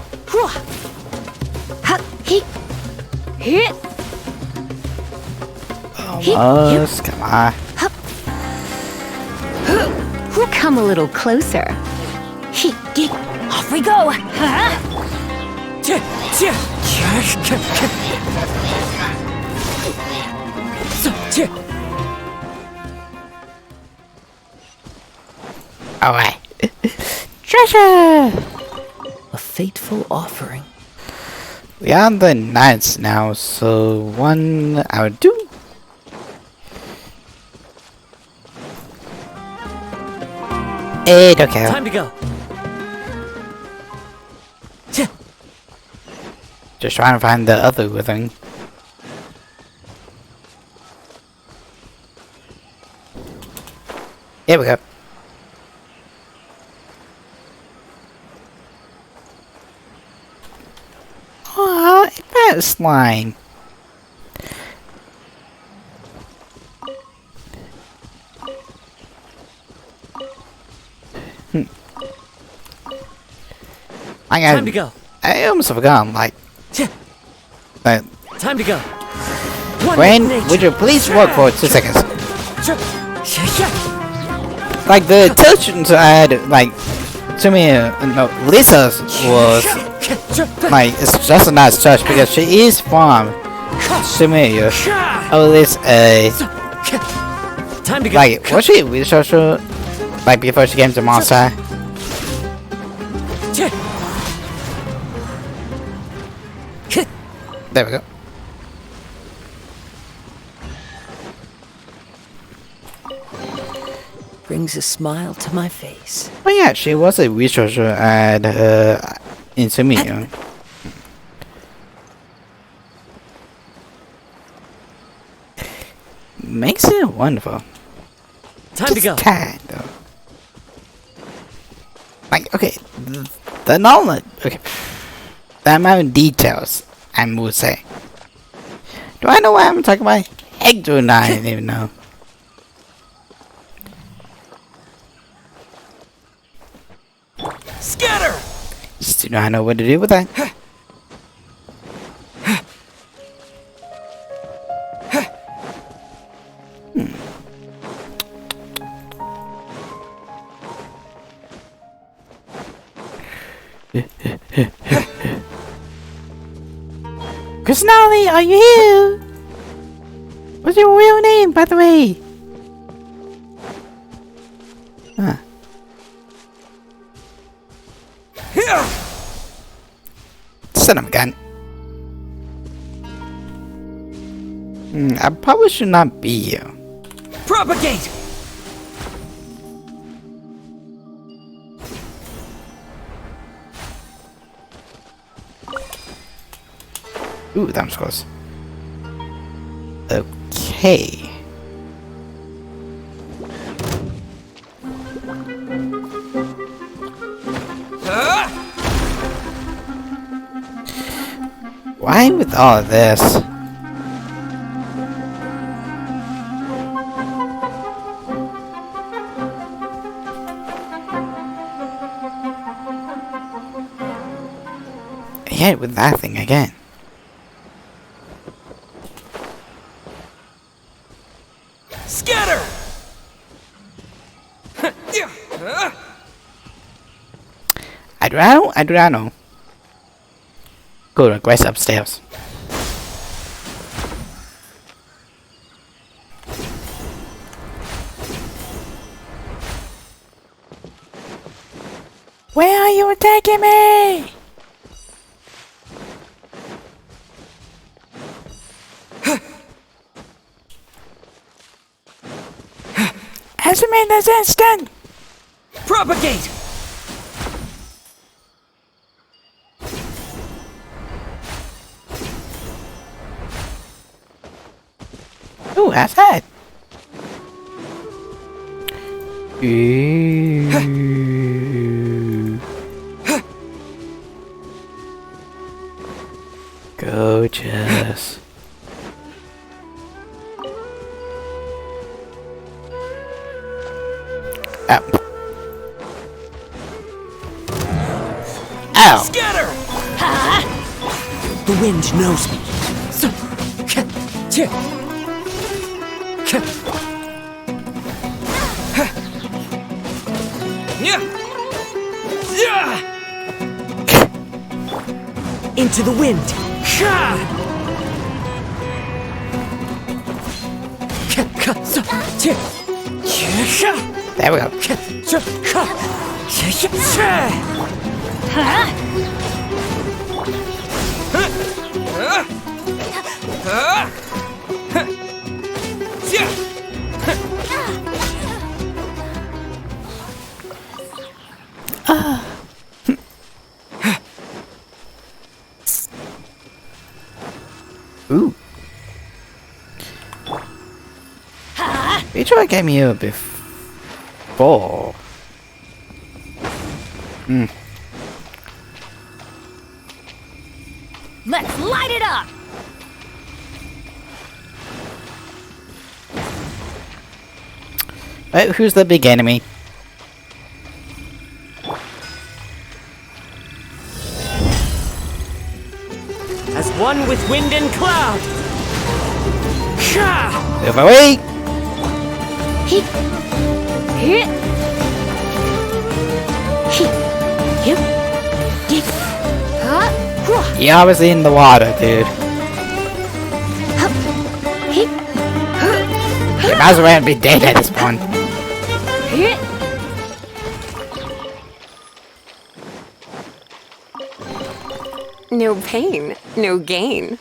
A: Almost, come on.
T: Come a little closer.
F: Off we go.
A: Alright.
R: treasure!
S: A fateful offering.
A: We are on the knights now, so 1 hour 2. Hey, okay.
K: Time to go.
A: Just trying to find the other thing. Here we go. Aw, that's line.
K: Time to go.
A: I almost forgot, like...
K: Time to go.
A: Rain, would you please walk for 2 seconds? Like, the tensions I had, like, to me, no, Lisa's was, like, it's just a nice touch because she is from Mihoyo. Or at least
K: Time to go.
A: like, was she a researcher, like, before she came to Monster? There we go.
S: Brings a smile to my face.
A: Oh yeah, she was a researcher at in Mihoyo. Makes it wonderful.
K: Time to go.
A: Tad, though. Like, okay, the knowledge, okay, the amount of details, I would say. Do I know what I'm talking about? Heck, do I don't even know.
K: Scatter!
A: Just do not know what to do with that. Krisnali, are you here? What's your real name, by the way? Huh. Son of a gun. I probably should not be here.
K: Propagate!
A: Ooh, that was close. Okay. Why with all of this? Yeah, with that thing again.
K: Scatter!
A: I do not know. Go to Grace upstairs. Where are you taking me? Answer me this instant!
K: Propagate!
A: Ooh, how's that? Ooh. Gorgeous. Ow. Ow.
K: Scatter! The wind knows me. Into the wind.
A: There we go. Ooh. You tried to get me here before. Hmm.
N: Let's light it up!
A: Right, who's the big enemy?
U: As one with wind and cloud.
A: Move away! You're obviously in the water, dude. You might as well be dead at this point.
T: No pain, no gain.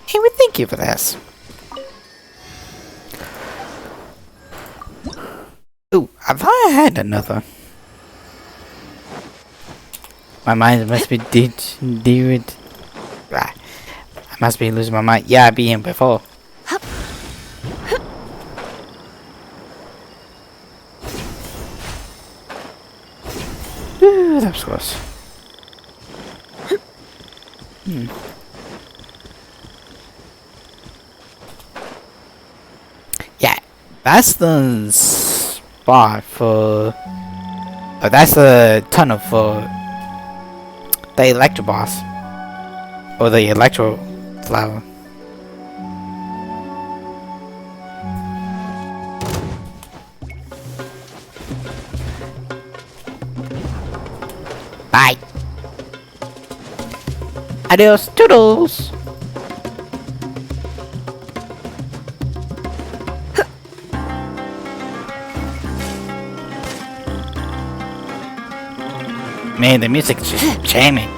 A: Hey, we thank you for this. Ooh, I thought I had another. My mind must be I must be losing my mind. Yeah, I've been here before. Ooh, that was close. Yeah, that's the spot for. Oh, that's the tunnel for the electro boss. Or the electro flower. Bye. Adios, toodles. Man, the music's just jamming.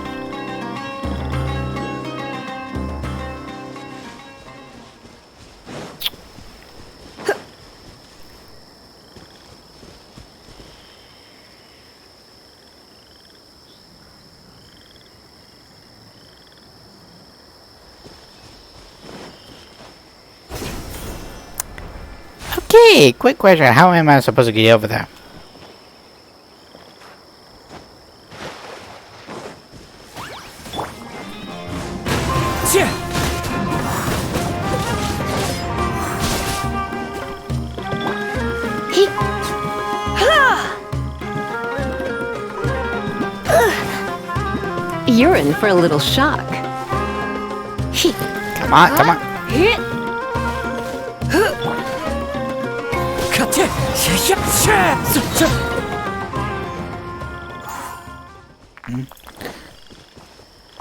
A: Okay, quick question. How am I supposed to get over there?
T: You're in for a little shock.
A: Come on, come on.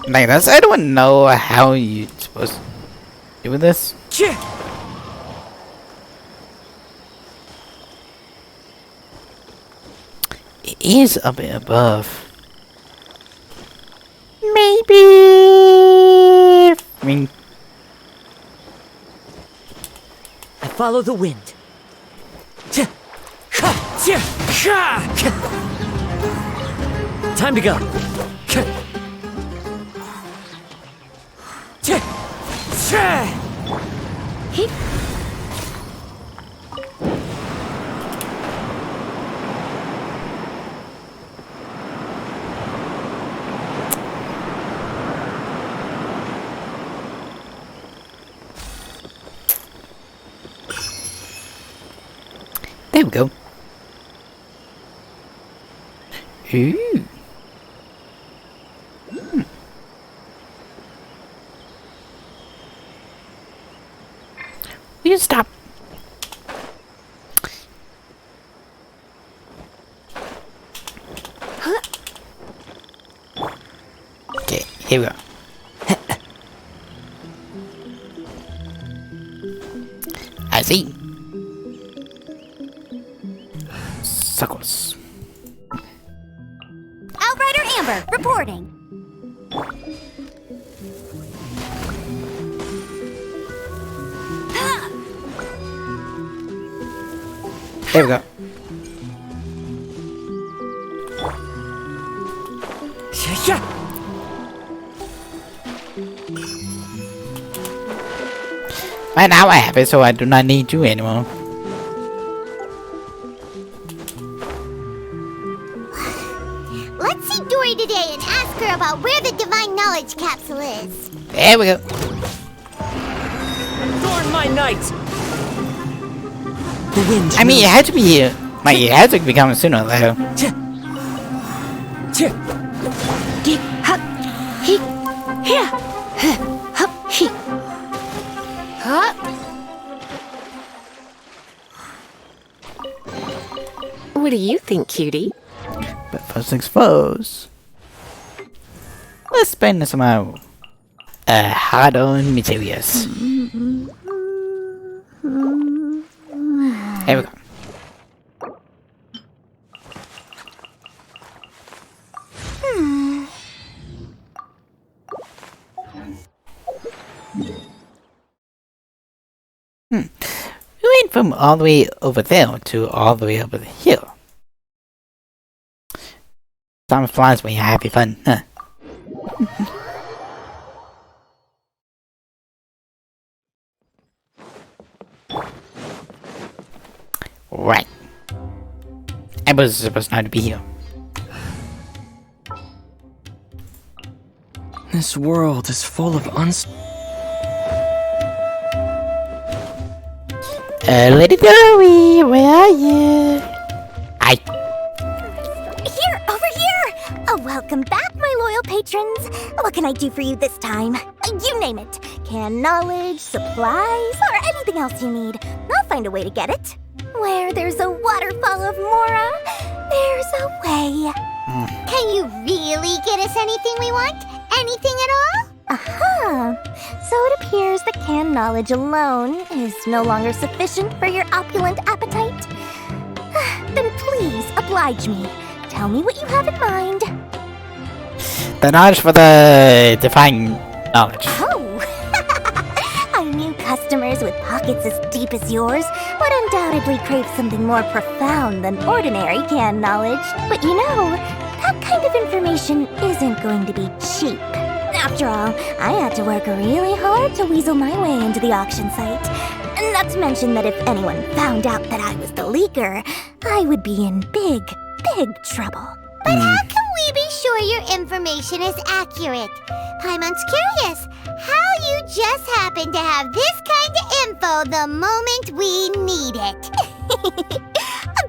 A: Like this, I don't know how you're supposed to do this. It is a bit above. Maybe. I mean,
U: I follow the wind. Time to go.
A: there we go. Ooh. Will you stop? Okay, here we go. I see. Suckles.
C: Outrider Amber, reporting.
A: There we go. Right now I have it, so I do not need you anymore.
Q: Let's see Dory today and ask her about where the Divine Knowledge Capsule is.
A: There we go.
U: Adorn my night! The wind.
A: I mean, it had to be here. Like, it had to be coming sooner or later.
T: What do you think, cutie?
A: But first things first, let's spend some hard-earned materials. There we go. We went from all the way over there to all the way over here. Time flies when you're having fun, huh? Right. I was supposed not to be here.
D: This world is full of
A: Lady Dory, where are you?
C: Here, over here! Oh, welcome back, my loyal patrons. What can I do for you this time? You name it. Can knowledge, supplies, or anything else you need. I'll find a way to get it. Where there's a waterfall of Mora, there's a way.
Q: Can you really get us anything we want? Anything at all?
C: So it appears that canned knowledge alone is no longer sufficient for your opulent appetite. Then please oblige me. Tell me what you have in mind.
A: The knowledge for the divine knowledge.
C: Oh! I knew customers with pockets as deep as yours would undoubtedly crave something more profound than ordinary canned knowledge. But you know, that kind of information isn't going to be cheap. After all, I had to work really hard to weasel my way into the auction site. Not to mention that if anyone found out that I was the leaker, I would be in big trouble.
Q: But how can we be sure your information is accurate? Paimon's curious how you just happen to have this kind of info the moment we need it.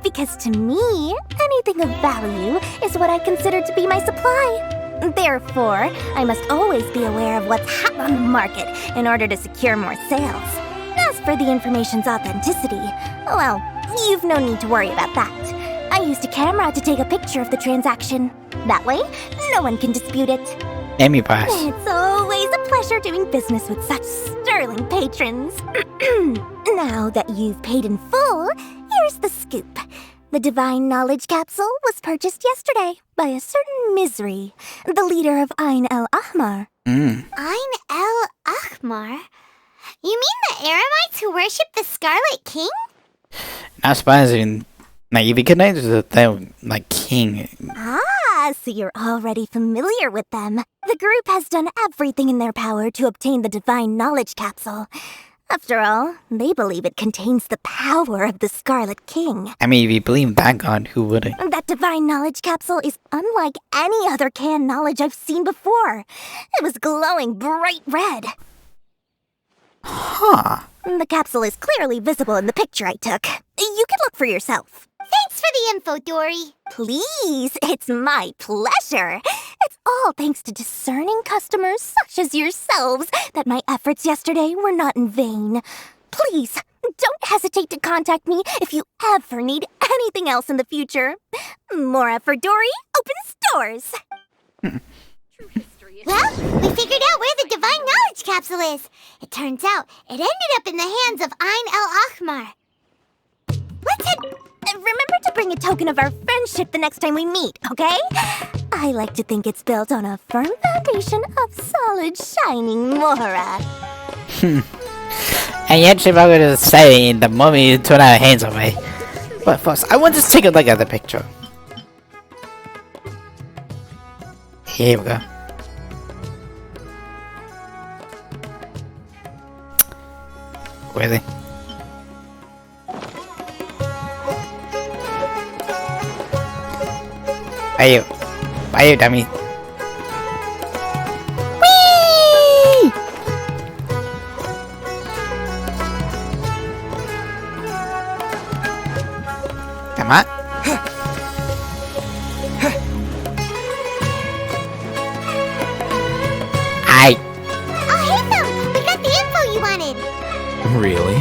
C: Because to me, anything of value is what I consider to be my supply. Therefore, I must always be aware of what's hot on the market in order to secure more sales. As for the information's authenticity, well, you've no need to worry about that. I used a camera to take a picture of the transaction. That way, no one can dispute it.
A: Amy Pass.
C: It's always a pleasure doing business with such sterling patrons. Now that you've paid in full, here's the scoop. The Divine Knowledge Capsule was purchased yesterday by a certain Misery, the leader of Ain El Ahmar.
Q: Ain El Ahmar? You mean the Eremites who worship the Scarlet King?
A: Not surprising. Like, if you connect to the like king.
C: Ah, so you're already familiar with them. The group has done everything in their power to obtain the Divine Knowledge Capsule. After all, they believe it contains the power of the Scarlet King.
A: I mean, if you believe that god, who wouldn't?
C: That Divine Knowledge Capsule is unlike any other canned knowledge I've seen before. It was glowing bright red.
A: Huh.
C: The capsule is clearly visible in the picture I took. You can look for yourself.
Q: Thanks for the info, Dory.
C: Please, it's my pleasure. It's all thanks to discerning customers such as yourselves that my efforts yesterday were not in vain. Please, don't hesitate to contact me if you ever need anything else in the future. Mora for Dory opens doors.
Q: Well, we figured out where the Divine Knowledge Capsule is. It turns out it ended up in the hands of Ain El Ahmar. Let's head...
F: remember to bring a token of our friendship the next time we meet, okay? I like to think it's built on a firm foundation of solid, shining Mora.
A: And yet she was going to say the moment you turn our hands away. But first, I want to take a look at the picture. Here we go. Really? Bye you, dummy. Whee! Come on.
Q: Oh, hey, Phil! We got the info you wanted!
M: Really?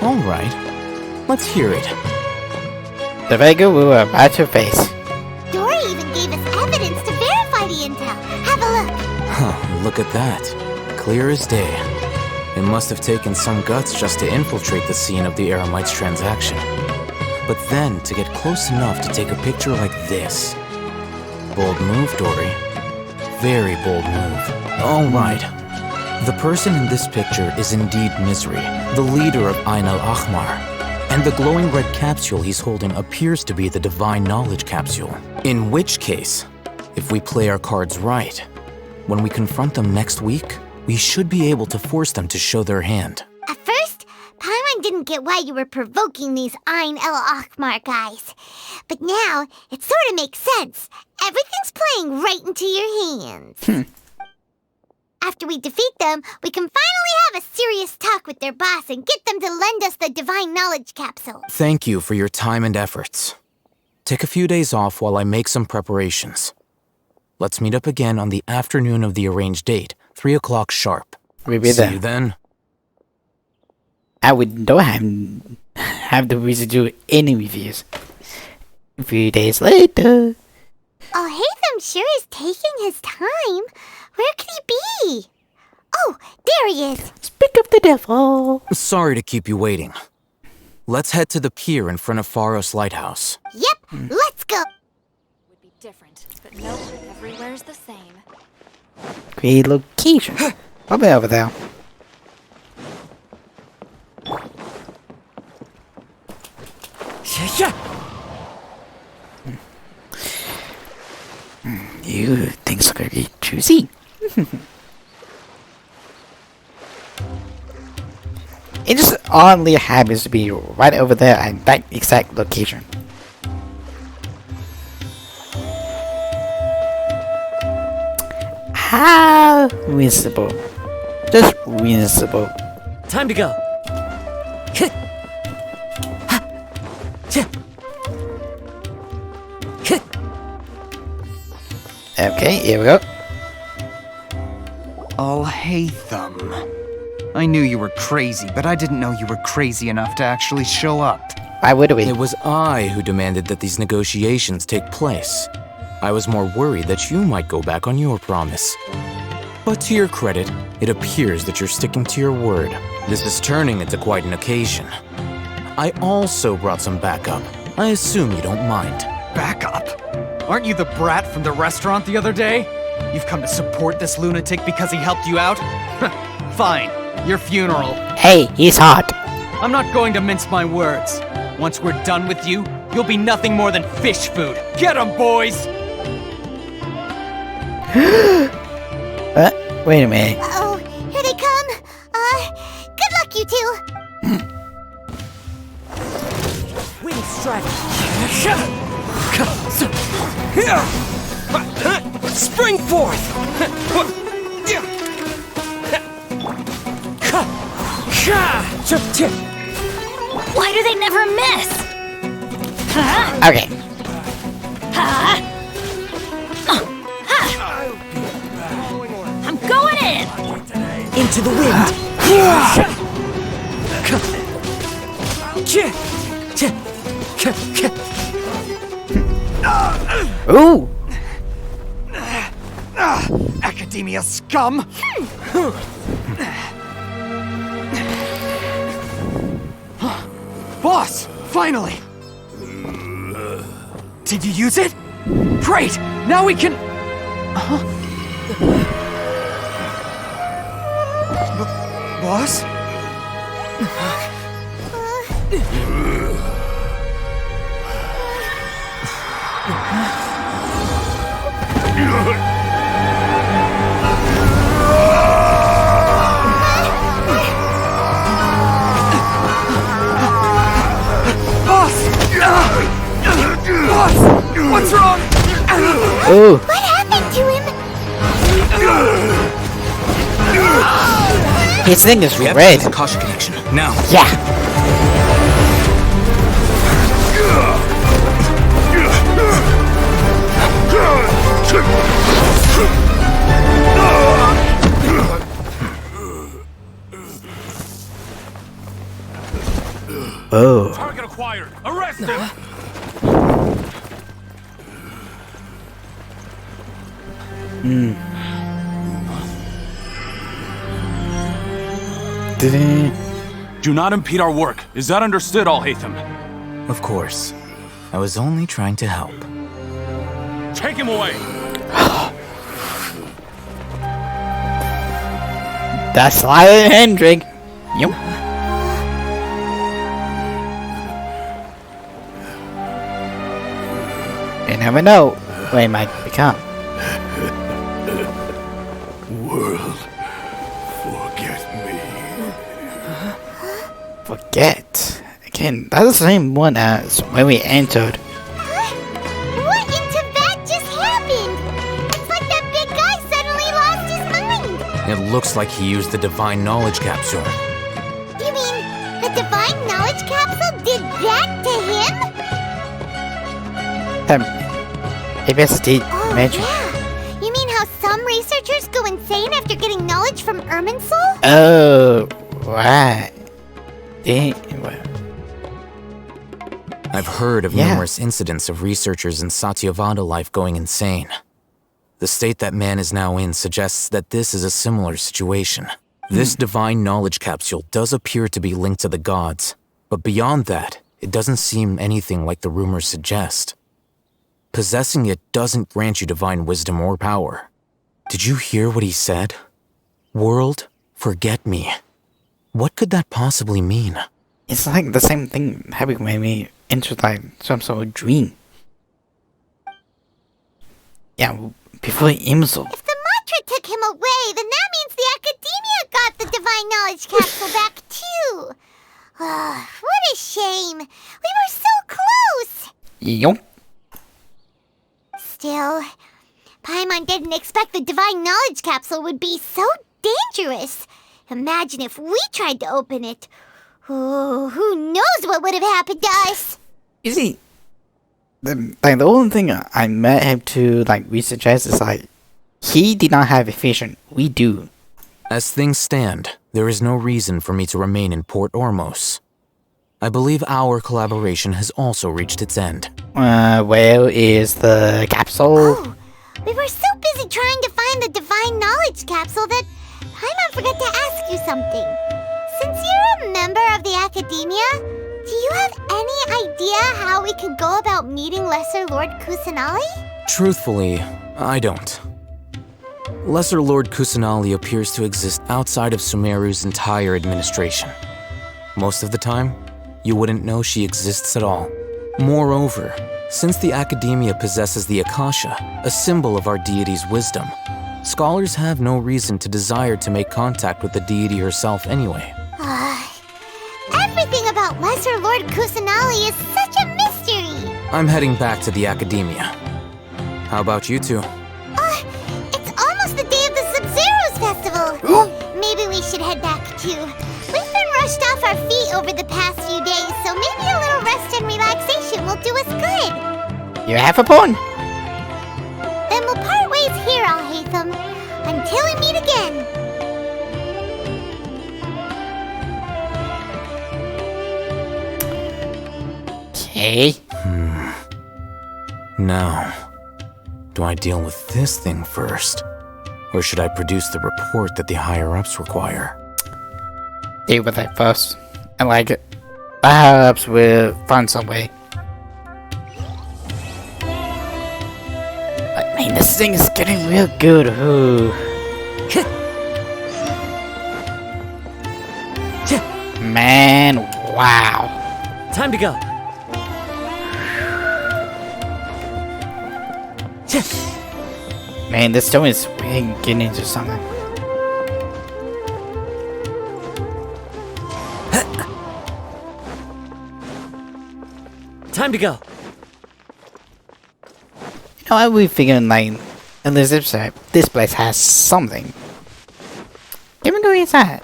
M: Alright. Let's hear it.
A: The Vega we were about to face.
Q: Dory even gave us evidence to verify the intel. Have a look.
M: Huh, look at that. Clear as day. It must have taken some guts just to infiltrate the scene of the Eremites transaction. But then, to get close enough to take a picture like this. Bold move, Dory. Very bold move. Alright. The person in this picture is indeed Misery, the leader of Ain al-Ahmar. And the glowing red capsule he's holding appears to be the Divine Knowledge Capsule. In which case, if we play our cards right, when we confront them next week, we should be able to force them to show their hand.
Q: At first, Paimon didn't get why you were provoking these Ain el-Ahmar guys. But now, it sort of makes sense. Everything's playing right into your hands. After we defeat them, we can finally have a serious talk with their boss and get them to lend us the Divine Knowledge Capsule.
M: Thank you for your time and efforts. Take a few days off while I make some preparations. Let's meet up again on the afternoon of the arranged date, 3 o'clock sharp.
A: We'll be
M: See
A: there.
M: you then.
A: We don't have the reason to do any reviews. A few days later.
Q: Oh, Hatham sure is taking his time. Where could he be? Oh, there he is.
A: Speak of the devil.
M: Sorry to keep you waiting. Let's head to the pier in front of Pharos Lighthouse.
Q: Yep, let's go.
N: Would be different, but nope, everywhere's the same.
A: Great location. Probably over there. You things are gonna be juicy. It just oddly happens to be right over there at that exact location. How reasonable. Just reasonable.
U: Time to go.
A: Okay, here we go.
L: I'll hate them. I knew you were crazy, but I didn't know you were crazy enough to actually show up.
A: Why would we?
M: It was I who demanded that these negotiations take place. I was more worried that you might go back on your promise. But to your credit, it appears that you're sticking to your word. This is turning into quite an occasion. I also brought some backup. I assume you don't mind.
L: Backup? Aren't you the brat from the restaurant the other day? You've come to support this lunatic because he helped you out? Fine, your funeral.
A: Hey, he's hot.
L: I'm not going to mince my words. Once we're done with you, you'll be nothing more than fish food. Get 'em, boys!
A: Wait a minute.
Q: Uh-oh, here they come. Good luck, you two.
U: Wind strike. Spring forth!
F: Why do they never miss? Huh?
A: Okay.
F: Huh? I'm going in!
U: Into the wind!
A: Ooh!
L: Academia scum! Boss! Finally! Did you use it? Great! Now we can... Boss? Boss! What's wrong?
A: Ooh.
Q: What happened to him?
A: His thing is
M: Yep,
A: red.
M: there's a caution connection. Now.
A: Yeah. Oh.
O: Target acquired. Arrest him.
A: Hmm. Did he?
H: Do not impede our work. Is that understood, Al-Haytham?
M: Of course. I was only trying to help.
H: Take him away.
A: That's Silent Hendrik. Yup. You never know what it might become.
O: World, forget me.
A: Forget? Again, that's the same one as when we entered.
Q: What in Tibet just happened? It's like that big guy suddenly lost his mind.
M: It looks like he used the divine knowledge capsule.
Q: You mean the divine knowledge capsule did that to him?
A: Maybe it's the magic.
Q: Yeah. You mean how some researchers go insane after getting knowledge from Irminsul?
A: Oh, right.
M: I've heard of
A: Yeah.
M: numerous incidents of researchers in Satyavada life going insane. The state that man is now in suggests that this is a similar situation. This divine knowledge capsule does appear to be linked to the gods, but beyond that, it doesn't seem anything like the rumors suggest. Possessing it doesn't grant you divine wisdom or power. Did you hear what he said? World, forget me. What could that possibly mean?
A: It's like the same thing happening when we entered like some sort of dream. Yeah, before Imsul.
Q: If the mantra took him away, then that means the Academia got the divine knowledge capsule back too. What a shame. We were so close.
A: Yup.
Q: Still, Paimon didn't expect the divine knowledge capsule would be so dangerous. Imagine if we tried to open it. Oh, who knows what would have happened to us?
A: You see, the only thing I might have to resuggest is he did not have a vision. We do.
M: As things stand, there is no reason for me to remain in Port Ormos. I believe our collaboration has also reached its end.
A: Where is the capsule?
Q: Oh, we were so busy trying to find the divine knowledge capsule that Paimon forgot to ask you something. Since you're a member of the Academia, do you have any idea how we could go about meeting Lesser Lord Kusanali?
M: Truthfully, I don't. Lesser Lord Kusanali appears to exist outside of Sumeru's entire administration. Most of the time, you wouldn't know she exists at all. Moreover, since the Academia possesses the Akasha, a symbol of our deity's wisdom, scholars have no reason to desire to make contact with the deity herself anyway.
Q: Everything about Lesser Lord Kusanali is such a mystery.
M: I'm heading back to the Academia. How about you two?
Q: It's almost the day of the Sub-Zero's festival. Maybe we should head back too. We've been rushed off our feet over the past few days, so maybe a little rest and relaxation will do us good.
A: You have a point.
Q: Then we'll part ways here, Al-Haytham, until we meet again.
A: Okay.
M: Now, do I deal with this thing first? Or should I produce the report that the higher-ups require?
A: Deal with that first. I like it. Perhaps we'll find some way. This thing is getting real good. Ooh. Man, wow.
U: Time to go.
A: Man, this stone is really getting into something.
U: Time to go.
A: You know, I was figuring like, at least this place has something. Can we go inside?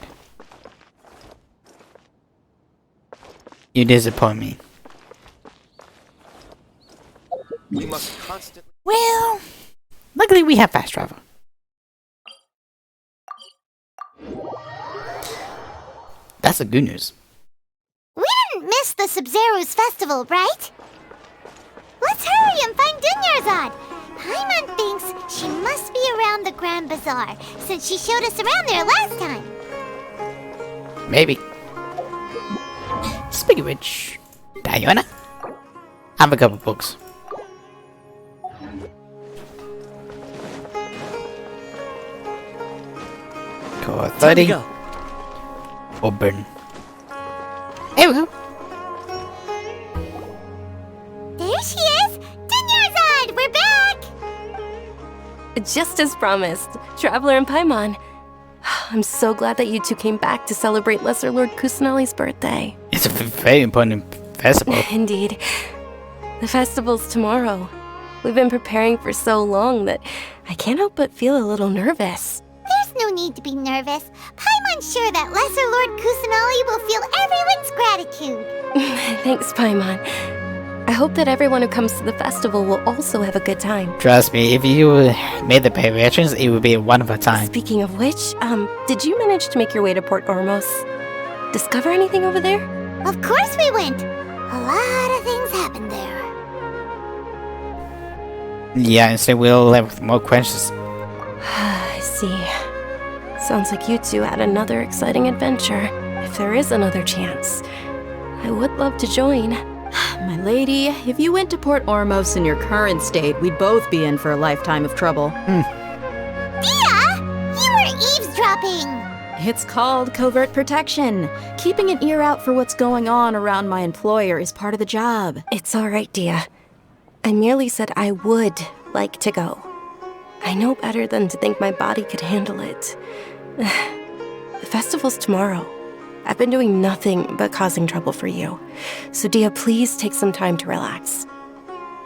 A: You disappoint me.
K: We must constantly.
A: Well, luckily we have fast travel. That's the good news.
Q: We didn't miss the Sub-Zero's festival, right? Let's hurry and find Dunyarzad. Paimon thinks she must be around the Grand Bazaar, since she showed us around there last time.
A: Maybe. Speaking of which, Diana, I have a couple books. Core 30. Open. Here we go.
Q: There she is! Dunyarzad, we're back!
T: Just as promised, Traveler and Paimon. I'm so glad that you two came back to celebrate Lesser Lord Kusanali's birthday.
A: It's a very important festival.
T: Indeed. The festival's tomorrow. We've been preparing for so long that I can't help but feel a little nervous.
Q: There's no need to be nervous. Paimon's sure that Lesser Lord Kusanali will feel everyone's gratitude.
T: Thanks, Paimon. I hope that everyone who comes to the festival will also have a good time.
A: Trust me, if you made the preparations, it would be a wonderful time.
T: Speaking of which, did you manage to make your way to Port Ormos? Discover anything over there?
Q: Of course we went. A lot of things happened there.
A: Yeah, instead we'll have more questions.
T: I see. Sounds like you two had another exciting adventure. If there is another chance, I would love to join.
I: My lady, if you went to Port Ormos in your current state, we'd both be in for a lifetime of trouble.
Q: Dia! You were eavesdropping!
I: It's called covert protection. Keeping an ear out for what's going on around my employer is part of the job.
T: It's all right, Dia. I merely said I would like to go. I know better than to think my body could handle it. The festival's tomorrow. I've been doing nothing but causing trouble for you. So, Dia, please take some time to relax.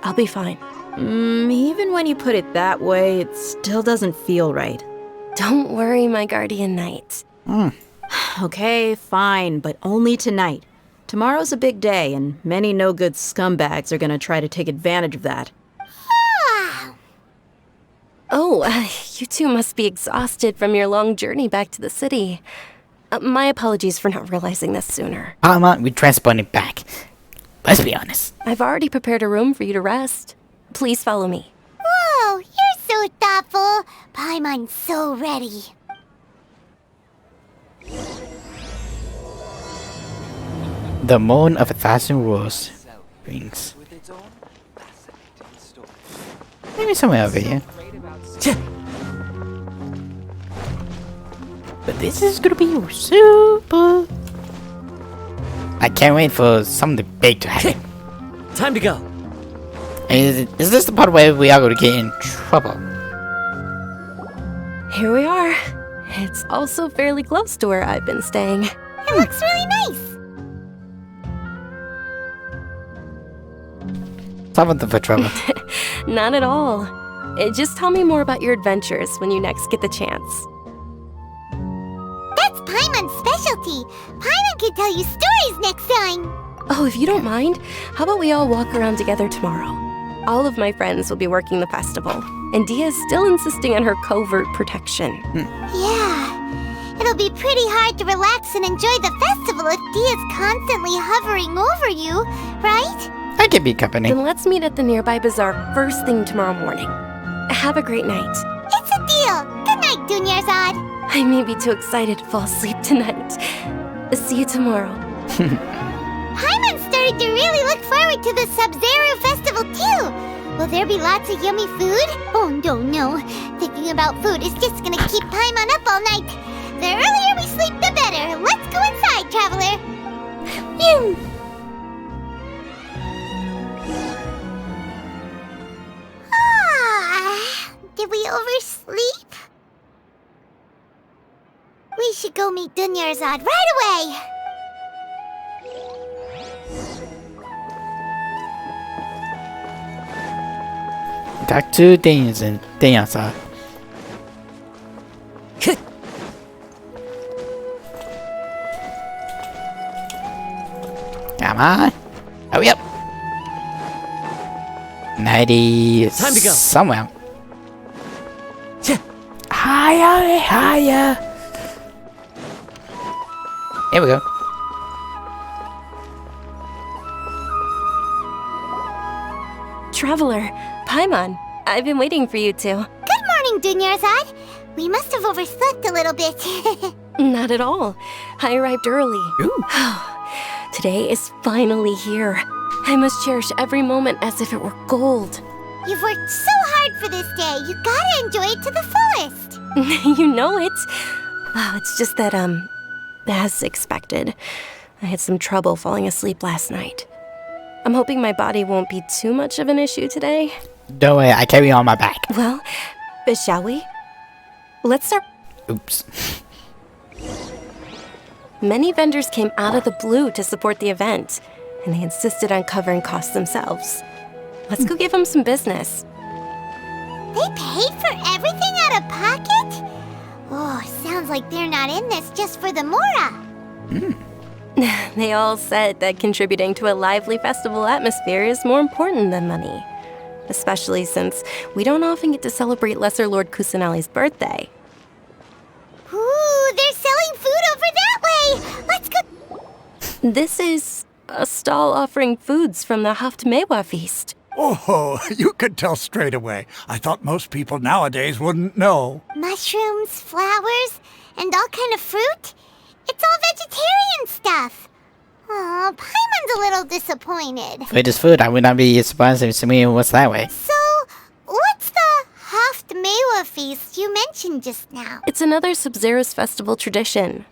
T: I'll be fine.
I: Even when you put it that way, it still doesn't feel right.
T: Don't worry, my guardian knight.
I: Okay, fine, but only tonight. Tomorrow's a big day, and many no-good scumbags are gonna try to take advantage of that.
T: Oh, you two must be exhausted from your long journey back to the city. My apologies for not realizing this sooner.
A: We transported back. Let's be honest.
T: I've already prepared a room for you to rest. Please follow me.
Q: Whoa, you're so thoughtful. Paimon's so ready.
A: The moon of 1,000 rose rings. Maybe somewhere over here. But this is gonna be super. I can't wait for something big to happen.
U: Time to go.
A: Is this the part where we are going to get in trouble?
T: Here we are. It's also fairly close to where I've been staying.
Q: It looks really nice.
A: Something for trouble.
T: Not at all. Just tell me more about your adventures when you next get the chance.
Q: That's Paimon's specialty. Paimon can tell you stories next time.
T: Oh, if you don't mind, how about we all walk around together tomorrow? All of my friends will be working the festival, and Dia is still insisting on her covert protection.
Q: Yeah, it'll be pretty hard to relax and enjoy the festival if Dia's constantly hovering over you, right?
A: I can be company.
T: Then let's meet at the nearby bazaar first thing tomorrow morning. Have a great night.
Q: It's a deal. Good night, Dunyarzad.
T: I may be too excited to fall asleep tonight. See you tomorrow.
Q: Paimon started to really look forward to the Sub-Zero festival too. Will there be lots of yummy food? Oh, no. Thinking about food is just gonna keep Paimon up all night. The earlier we sleep, the better. Let's go inside, Traveler. Phew. Did we oversleep? We should go meet Dunyarzad right away.
A: Talk to Dunyarzad. Come on. Hurry up. 90
U: Time to go.
A: Somewhere. Higher. Here we go.
T: Traveler, Paimon, I've been waiting for you two.
Q: Good morning, Dunyarzad. We must have overslept a little bit.
T: Not at all. I arrived early. Today is finally here. I must cherish every moment as if it were gold.
Q: You've worked so hard for this day. You gotta enjoy it to the fullest.
T: You know it. Oh, it's just that, as expected, I had some trouble falling asleep last night. I'm hoping my body won't be too much of an issue today.
A: Don't worry, I carry on my back.
T: Well, shall we? Let's start.
A: Oops.
T: Many vendors came out of the blue to support the event, and they insisted on covering costs themselves. Let's go give them some business.
Q: They paid for everything out of pocket? Oh, sounds like they're not in this just for the Mora.
T: They all said that contributing to a lively festival atmosphere is more important than money. Especially since we don't often get to celebrate Lesser Lord Kusanali's birthday.
Q: Ooh, they're selling food over that way! Let's go!
T: This is a stall offering foods from the Haftmewa feast.
G: Oh, you could tell straight away. I thought most people nowadays wouldn't know.
Q: Mushrooms, flowers, and all kind of fruit? It's all vegetarian stuff. Oh, Paimon's a little disappointed.
A: Food is food. I would not be surprised if Samir was that way.
Q: So, what's the Haftmewa feast you mentioned just now?
T: It's another Sub-Zero's festival tradition.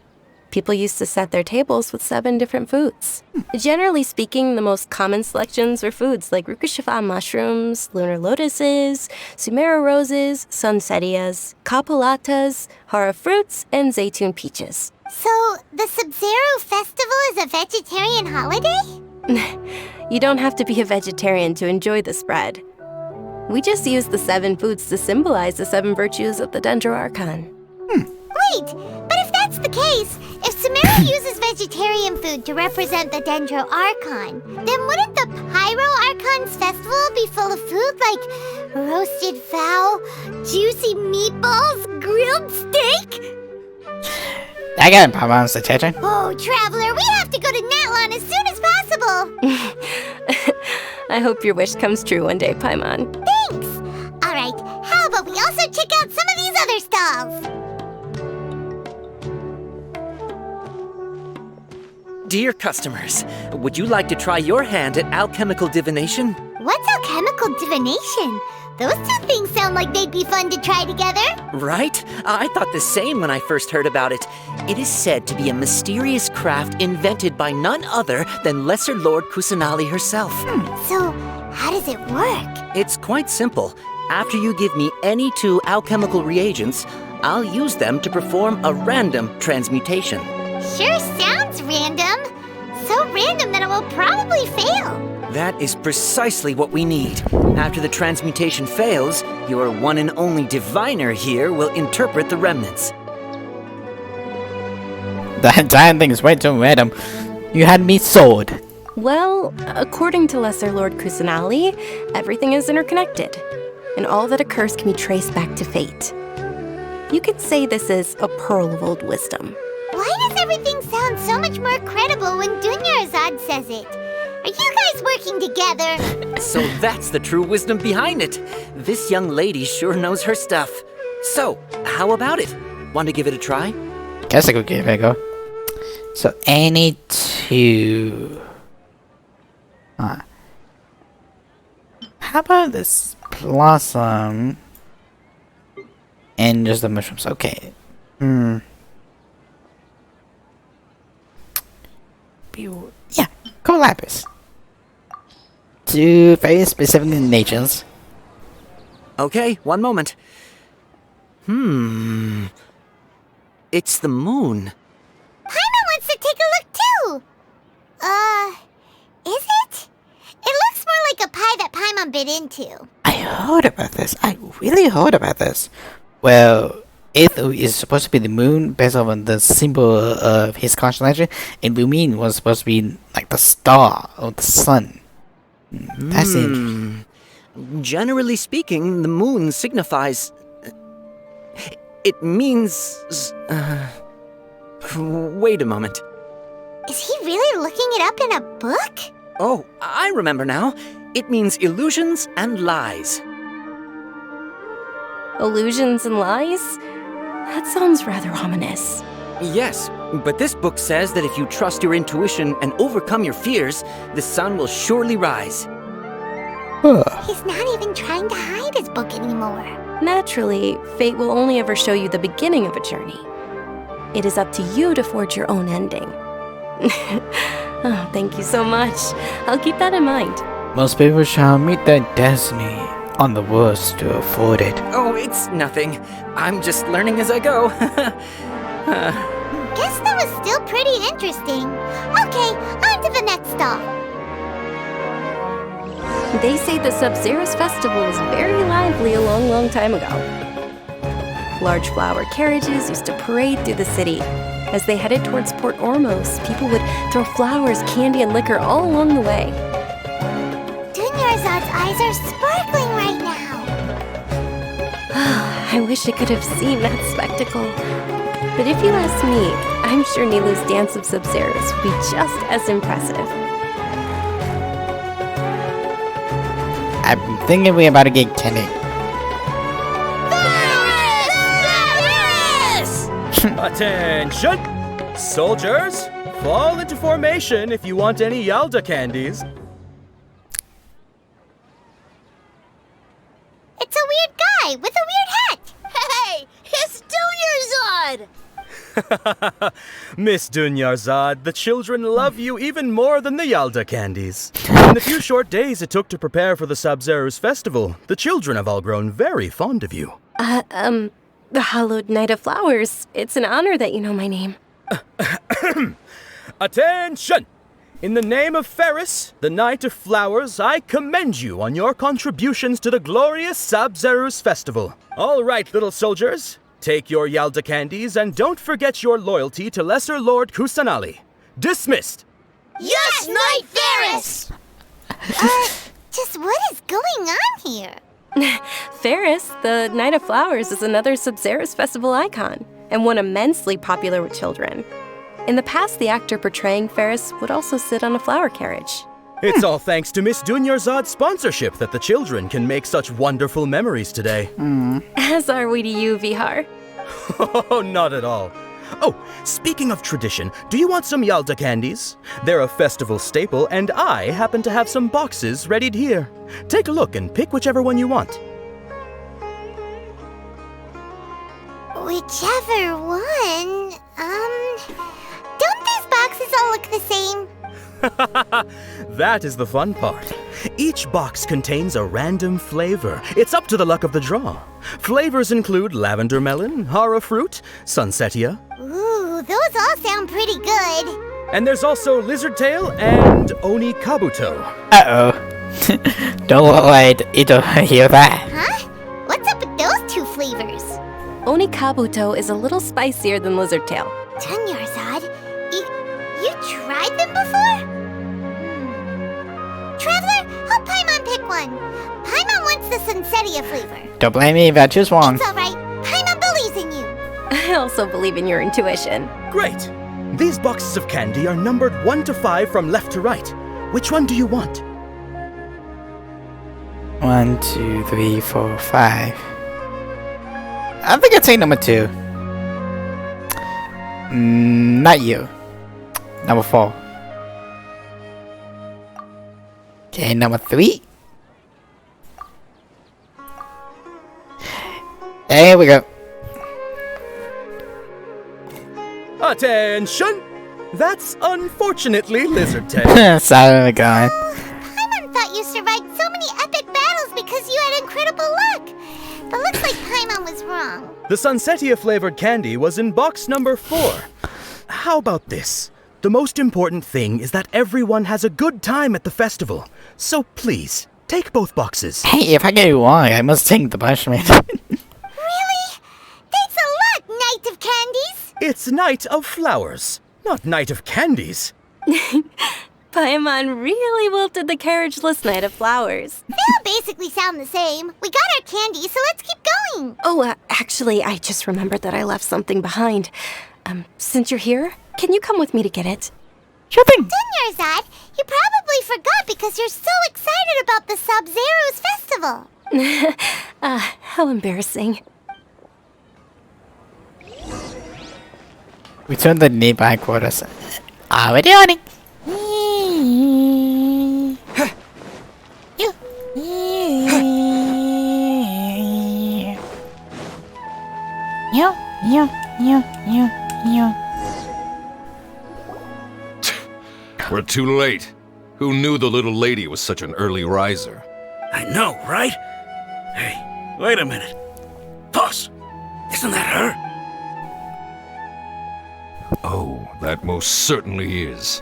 T: People used to set their tables with 7 different foods. Generally speaking, the most common selections were foods like Rukushifa mushrooms, lunar lotuses, Sumera roses, sunsetias, kapulatas, hara fruits, and zaytun peaches.
Q: So, the Sub-Zero festival is a vegetarian holiday?
T: You don't have to be a vegetarian to enjoy the spread. We just use the 7 foods to symbolize the 7 virtues of the Dendro Archon.
Q: Wait, but if that's the case, if Samara uses vegetarian food to represent the Dendro Archon, then wouldn't the Pyro Archon's festival be full of food like roasted fowl, juicy meatballs, grilled steak?
A: I got Paimon's attention.
Q: Oh, Traveler, we have to go to Natlan as soon as possible.
T: I hope your wish comes true one day, Paimon.
Q: Thanks. All right, how about we also check out some of these other stalls?
U: Dear customers, would you like to try your hand at alchemical divination?
Q: What's alchemical divination? Those two things sound like they'd be fun to try together.
U: Right? I thought the same when I first heard about it. It is said to be a mysterious craft invented by none other than Lesser Lord Kusanali herself.
Q: So, how does it work?
U: It's quite simple. After you give me any 2 alchemical reagents, I'll use them to perform a random transmutation.
Q: Sure sounds random. So random that it will probably fail.
U: That is precisely what we need. After the transmutation fails, your one and only diviner here will interpret the remnants.
A: The entire thing is way too random. You had me sold.
T: Well, according to Lesser Lord Kusanali, everything is interconnected, and all that occurs can be traced back to fate. You could say this is a pearl of old wisdom.
Q: Why does everything sound so much more credible when Dunyarzad says it? Are you guys working together?
U: So that's the true wisdom behind it. This young lady sure knows her stuff. So, how about it? Want to give it a try?
A: Guess I could give it a go. So, any 2. how about this blossom and just the mushrooms? Okay. Yeah, coal lapis. Two very specific nations.
U: Okay, one moment. It's the moon.
Q: Paimon wants to take a look too! Is it? It looks more like a pie that Paimon bit into.
A: I heard about this. I really heard about this. Well, Etho is supposed to be the moon based on the symbol of his constellation, and Lumine was supposed to be like the star or the sun. That's interesting.
U: Generally speaking, the moon signifies... It means... Wait a moment.
Q: Is he really looking it up in a book?
U: Oh, I remember now. It means illusions and lies.
T: Illusions and lies? That sounds rather ominous.
U: Yes, but this book says that if you trust your intuition and overcome your fears, the sun will surely rise.
Q: He's not even trying to hide his book anymore.
T: Naturally, fate will only ever show you the beginning of a journey. It is up to you to forge your own ending. Oh, thank you so much. I'll keep that in mind.
A: Most people shall meet their destiny on the worst to afford it.
U: Oh, it's nothing. I'm just learning as I go.
Q: Guess that was still pretty interesting. Okay, on to the next stop.
T: They say the Sub-Zeros Festival was very lively a long, long time ago. Large flower carriages used to parade through the city. As they headed towards Port Ormos, people would throw flowers, candy, and liquor all along the way.
Q: Dunyarzad's eyes are sparkling right now.
T: I wish I could have seen that spectacle. But if you ask me, I'm sure Nilu's Dance of Sub-Zeros would be just as impressive.
A: I'm thinking we're about to get candy.
P: Attention! Soldiers, fall into formation if you want any Yalda candies.
Q: It's a weird guy with a weird hat.
B: Hey, it's Dunyarzad!
P: Miss Dunyarzad, the children love you even more than the Yalda candies. In the few short days it took to prepare for the Sub-Zeros Festival, the children have all grown very fond of you.
T: The Hallowed Knight of Flowers. It's an honor that you know my name.
P: Attention! In the name of Ferris, the Knight of Flowers, I commend you on your contributions to the glorious Sub-Zeros Festival. All right, little soldiers, take your Yalda candies and don't forget your loyalty to Lesser Lord Kusanali. Dismissed!
B: Yes, Knight Ferris!
Q: Just what is going on here?
T: Ferris, the Knight of Flowers, is another Sub-Zeros Festival icon, and one immensely popular with children. In the past, the actor portraying Ferris would also sit on a flower carriage.
P: It's all thanks to Miss Dunyarzad's sponsorship that the children can make such wonderful memories today.
T: As are we to you, Vihar.
P: Oh, not at all. Oh, speaking of tradition, do you want some Yalda candies? They're a festival staple, and I happen to have some boxes readied here. Take a look and pick whichever one you want.
Q: Whichever one, don't these boxes all look the same?
P: That is the fun part. Each box contains a random flavor. It's up to the luck of the draw. Flavors include lavender melon, hara fruit, sunsetia.
Q: Ooh, those all sound pretty good.
P: And there's also lizard tail and oni kabuto.
A: Uh-oh. Don't let Ito hear that.
Q: Huh? What's up with those two flavors?
T: Oni Kabuto is a little spicier than Lizard Tail.
Q: Dunyarzad, you tried them before? Traveler, help Paimon pick one. Paimon wants the Sunsetia flavor.
A: Don't blame me if I choose one.
Q: It's alright. Paimon believes in you.
T: I also believe in your intuition.
P: Great! These boxes of candy are numbered 1 to 5 from left to right. Which one do you want?
A: 1, 2, 3, 4, 5. I think I'd say number 2. Not you. Number 4. Okay, number 3. There we go.
P: Attention! That's unfortunately lizard tail.
A: Sorry, God.
Q: Paimon thought you survived so many epic battles because you had incredible luck. But looks like Paimon was wrong.
P: The Sunsetia flavored candy was in box number 4. How about this? The most important thing is that everyone has a good time at the festival. So please, take both boxes.
A: Hey, if I get it wrong, I must take the punishment.
Q: Really? Thanks a lot, Knight of Candies.
P: It's Night of Flowers, not Night of Candies.
T: Paimon really wilted the carriageless Knight of Flowers.
Q: They all basically sound the same. We got our candy, so let's keep going.
T: Oh, actually, I just remembered that I left something behind. Since you're here, can you come with me to get it?
A: Sure thing.
Q: Dunyarzad, you probably forgot because you're so excited about the Sub-Zero's festival.
T: How embarrassing.
A: We turned the nearby quarters. Already on it.
O: We're too late. Who knew the little lady was such an early riser?
E: I know, right? Hey, wait a minute. Boss, isn't that her?
O: Oh, that most certainly is.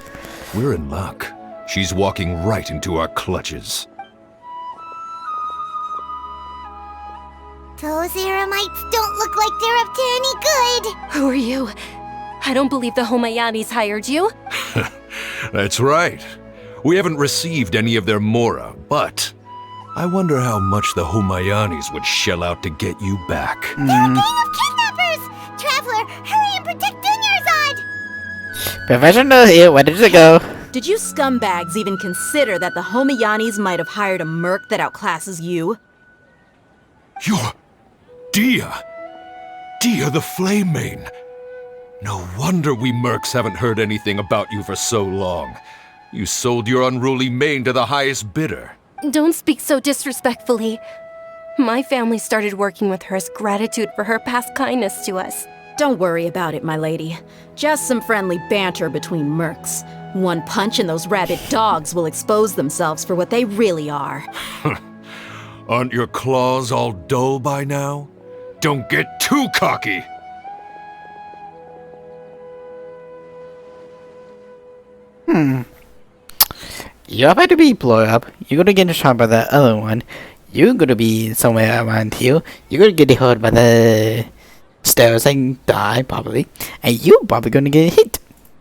O: We're in luck. She's walking right into our clutches.
Q: Those Eremites don't look like they're up to any good.
T: Who are you? I don't believe the Homayanis hired you.
O: That's right. We haven't received any of their mora, but I wonder how much the Homayanis would shell out to get you back.
Q: They're a gang of kidnappers! Traveler, hurry and protect Dunyarzad!
A: Professional here, where did it go?
I: Did you scumbags even consider that the Homayanis might have hired a merc that outclasses you?
O: You're Dia! Dia the Flame Main! No wonder we mercs haven't heard anything about you for so long. You sold your unruly mane to the highest bidder.
T: Don't speak so disrespectfully. My family started working with her as gratitude for her past kindness to us.
I: Don't worry about it, my lady. Just some friendly banter between mercs. One punch and those rabid dogs will expose themselves for what they really are.
O: Aren't your claws all dull by now? Don't get too cocky!
A: You're about to be blown up. You're gonna get shot by the other one. You're gonna be somewhere around here. You're gonna get hurt by the stairs and die, probably. And you're probably gonna get hit.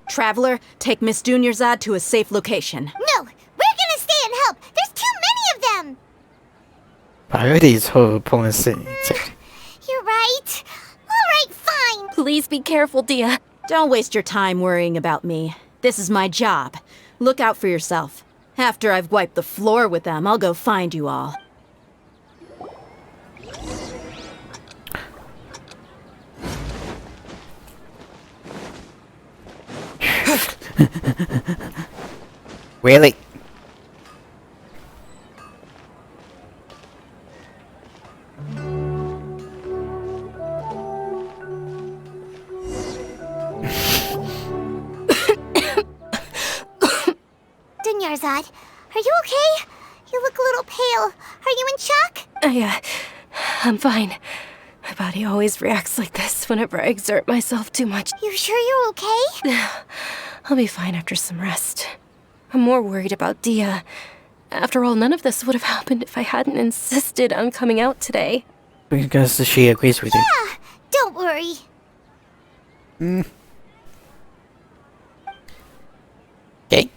I: Traveler, take Miss Dunyarzad to a safe location.
Q: No, we're gonna stay and help. There's too many of them.
A: Priorities for police.
Q: You're right. All right, fine.
T: Please be careful, Dia.
I: Don't waste your time worrying about me. This is my job. Look out for yourself. After I've wiped the floor with them, I'll go find you all.
A: Really?
Q: Dunyarzad, are you okay? You look a little pale. Are you in shock?
T: I'm fine. My body always reacts like this whenever I exert myself too much.
Q: You sure you're okay?
T: I'll be fine after some rest. I'm more worried about Dia. After all, none of this would have happened if I hadn't insisted on coming out today.
A: Because she agrees with you.
Q: Yeah, don't worry.
A: Okay.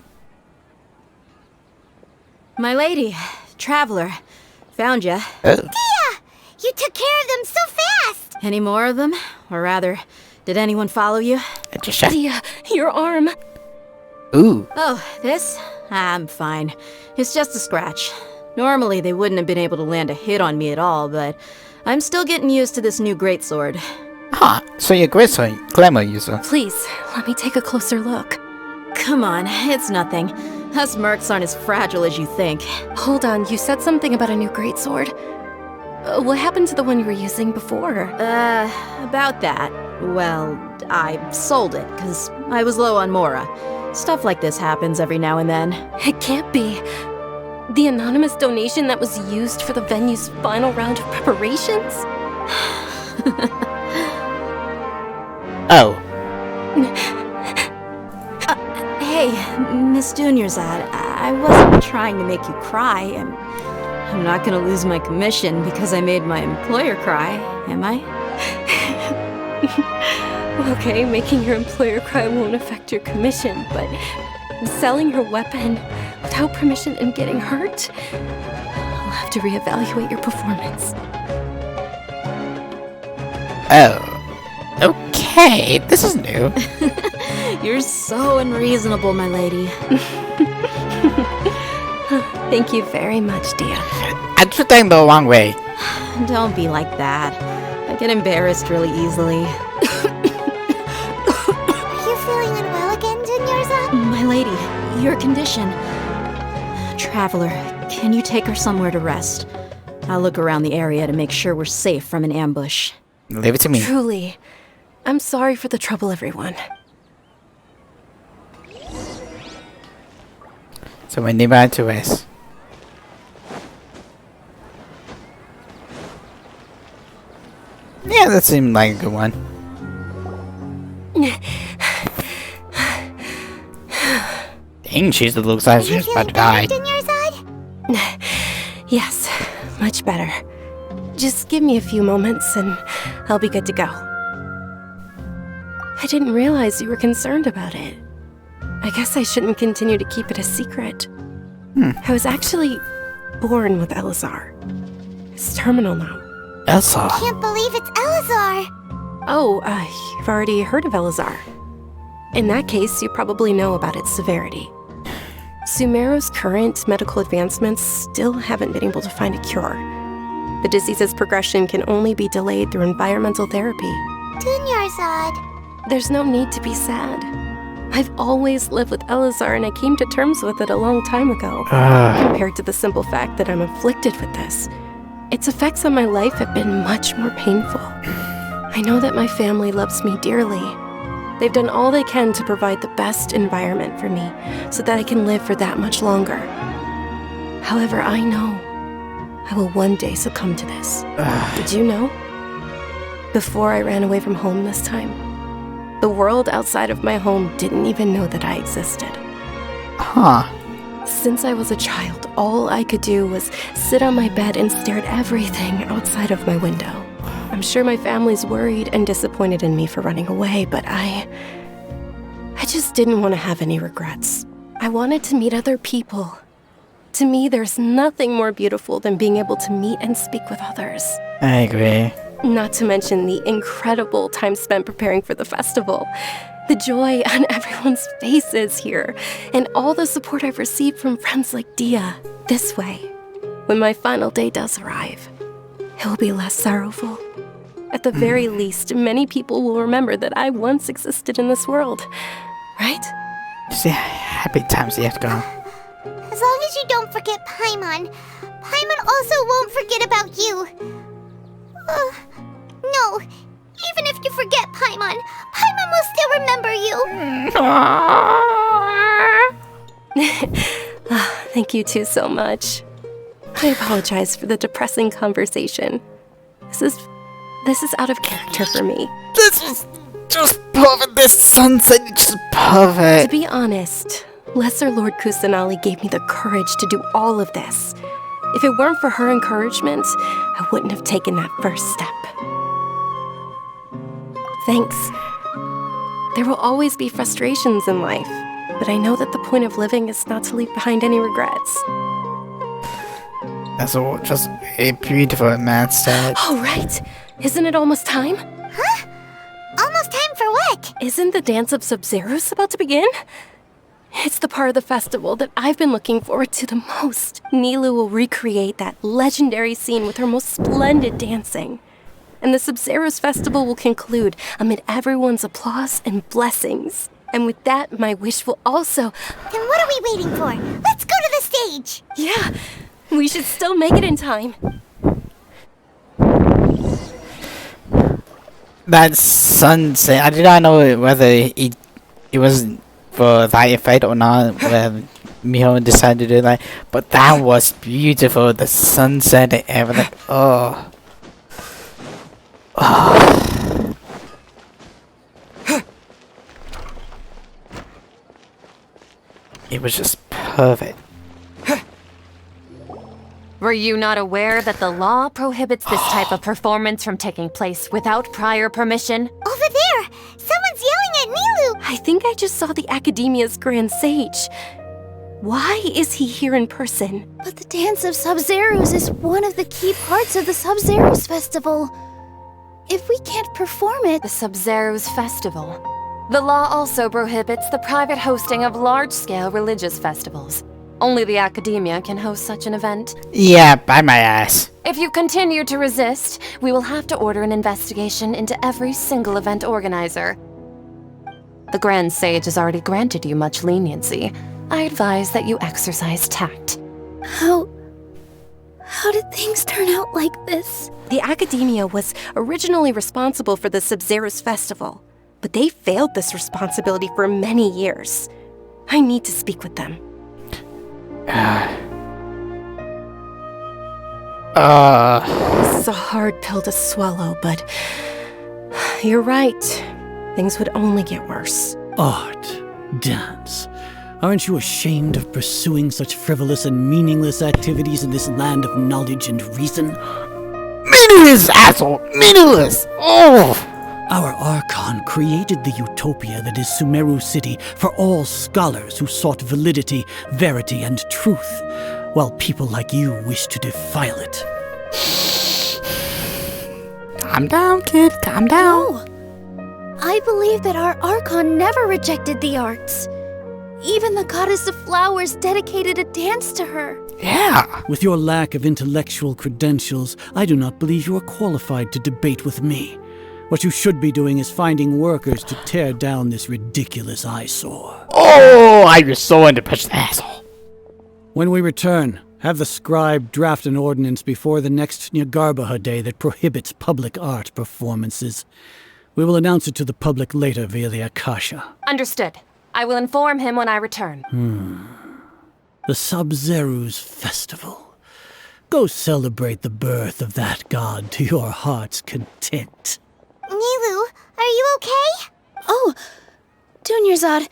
I: My lady, Traveler, found ya.
Q: Dia! You took care of them so fast!
I: Any more of them? Or rather, did anyone follow you?
T: Dia, your arm.
A: Ooh.
I: Oh, this? I'm fine. It's just a scratch. Normally, they wouldn't have been able to land a hit on me at all, but I'm still getting used to this new greatsword.
A: Huh, so you're a greatsword glamour user.
T: Please, let me take a closer look.
I: Come on, it's nothing. Us mercs aren't as fragile as you think.
T: Hold on, you said something about a new greatsword. What happened to the one you were using before?
I: About that. Well, I sold it, because I was low on Mora. Stuff like this happens every now and then.
T: It can't be. The anonymous donation that was used for the venue's final round of preparations?
A: Oh.
I: Hey, Miss Dunyarzad, I wasn't trying to make you cry, and I'm not gonna lose my commission because I made my employer cry, am I?
T: Okay, making your employer cry won't affect your commission, but selling her weapon without permission and getting hurt? I'll have to reevaluate your performance.
A: Oh. Okay, this is new.
I: You're so unreasonable, my lady.
T: Thank you very much, Dia.
A: I'm taking the wrong way.
I: Don't be like that. I get embarrassed really easily.
Q: Are you feeling unwell again, Dunyarzad?
I: My lady, your condition. Traveler, can you take her somewhere to rest? I'll look around the area to make sure we're safe from an ambush.
A: Leave it to me.
T: Truly. I'm sorry for the trouble, everyone.
A: So we need to rest. Yeah, that seemed like a good one. Dang, she looks like she's about to die.
T: Yes, much better. Just give me a few moments and I'll be good to go. I didn't realize you were concerned about it. I guess I shouldn't continue to keep it a secret. I was actually born with Elazar. It's terminal now.
A: Elazar?
Q: I can't believe it's Elazar!
T: Oh, you've already heard of Elazar. In that case, you probably know about its severity. Sumeru's current medical advancements still haven't been able to find a cure. The disease's progression can only be delayed through environmental therapy.
Q: Dunyarzad.
T: There's no need to be sad. I've always lived with Elazar and I came to terms with it a long time ago. Compared to the simple fact that I'm afflicted with this, its effects on my life have been much more painful. I know that my family loves me dearly. They've done all they can to provide the best environment for me so that I can live for that much longer. However, I know I will one day succumb to this. Did you know? Before I ran away from home this time, the world outside of my home didn't even know that I existed.
A: Huh.
T: Since I was a child, all I could do was sit on my bed and stare at everything outside of my window. I'm sure my family's worried and disappointed in me for running away, but I just didn't want to have any regrets. I wanted to meet other people. To me, there's nothing more beautiful than being able to meet and speak with others.
A: I agree.
T: Not to mention the incredible time spent preparing for the festival. The joy on everyone's faces here, and all the support I've received from friends like Dia. This way, when my final day does arrive, it will be less sorrowful. At the very least, many people will remember that I once existed in this world. Right?
A: See, happy times yet to go.
Q: As long as you don't forget Paimon. Paimon also won't forget about you. No. Even if you forget Paimon, Paimon will still remember you.
T: Thank you two so much. I apologize for the depressing conversation. This is out of character for me.
A: This was just perfect. This sunset is just perfect.
T: To be honest, Lesser Lord Kusanali gave me the courage to do all of this. If it weren't for her encouragement, I wouldn't have taken that first step. Thanks. There will always be frustrations in life, but I know that the point of living is not to leave behind any regrets.
A: That's all just a beautiful man said.
T: All right. Isn't it almost time?
Q: Huh? Almost time for what?
T: Isn't the Dance of Sub-Zeros about to begin? It's the part of the festival that I've been looking forward to the most. Nilu will recreate that legendary scene with her most splendid dancing. And the Sub-Zeros festival will conclude amid everyone's applause and blessings. And with that, my wish will also...
Q: Then what are we waiting for? Let's go to the stage!
T: Yeah, we should still make it in time.
A: that sunset, I did not know whether it was for that effect or not, when Miho decided to do that, but that was beautiful, the sunset and everything. Oh. Oh. It was just perfect.
N: Were you not aware that the law prohibits this type of performance from taking place without prior permission?
C: Over there! Someone's yelling at Nilu!
T: I think I just saw the Academia's Grand Sage. Why is he here in person?
F: But the Dance of Sub-Zeros is one of the key parts of the Sub-Zeros Festival. If we can't perform it...
N: The Sub-Zeros Festival. The law also prohibits the private hosting of large-scale religious festivals. Only the Academia can host such an event.
A: Yeah, by my ass.
N: If you continue to resist, we will have to order an investigation into every single event organizer. The Grand Sage has already granted you much leniency. I advise that you exercise tact.
F: How did things turn out like this?
T: The Academia was originally responsible for the Sub-Zeros Festival, but they failed this responsibility for many years. I need to speak with them. This is a hard pill to swallow, but you're right. Things would only get worse.
J: Art, dance. Aren't you ashamed of pursuing such frivolous and meaningless activities in this land of knowledge and reason?
A: Meaningless, asshole! Meaningless! Oh!
J: Our Archon created the utopia that is Sumeru City for all scholars who sought validity, verity, and truth, while people like you wish to defile it.
A: Calm down, kid. Calm down.
F: No. I believe that our Archon never rejected the arts. Even the goddess of flowers dedicated a dance to her.
A: Yeah.
J: With your lack of intellectual credentials, I do not believe you are qualified to debate with me. What you should be doing is finding workers to tear down this ridiculous eyesore.
A: Oh, I was so into push the asshole.
J: When we return, have the scribe draft an ordinance before the next Nyagarbaha Day that prohibits public art performances. We will announce it to the public later via the Akasha.
N: Understood. I will inform him when I return.
J: The Sub-Zeros Festival. Go celebrate the birth of that god to your heart's content.
C: Nilu, are you okay?
F: Oh, Dunyarzad.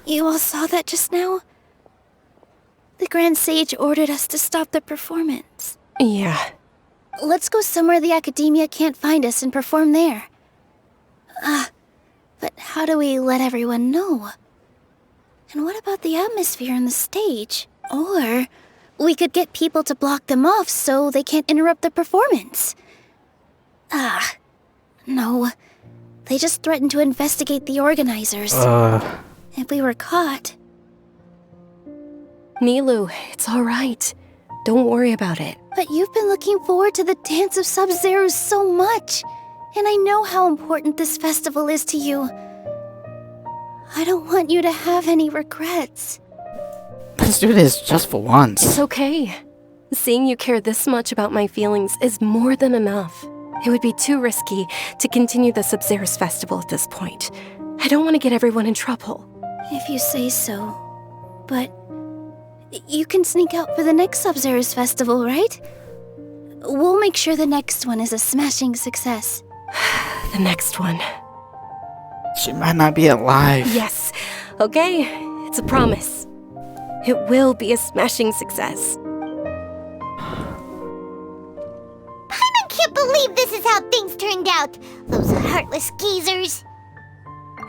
F: You all saw that just now? The Grand Sage ordered us to stop the performance.
T: Yeah.
F: Let's go somewhere the Academia can't find us and perform there. But how do we let everyone know? And what about the atmosphere on the stage? Or we could get people to block them off so they can't interrupt the performance. No. They just threatened to investigate the organizers. If we were caught...
T: Nilu, it's all right. Don't worry about it.
F: But you've been looking forward to the Dance of Sub-Zeros so much. And I know how important this festival is to you. I don't want you to have any regrets.
A: Let's do this just for once.
T: It's okay. Seeing you care this much about my feelings is more than enough. It would be too risky to continue the Sub-Zeros Festival at this point. I don't want to get everyone in trouble.
F: If you say so. But you can sneak out for the next Sub-Zeros Festival, right? We'll make sure the next one is a smashing success.
T: The next one.
A: She might not be alive.
T: Yes. Okay, it's a promise. It will be a smashing success.
C: I can't believe this is how things turned out. Those heartless geezers.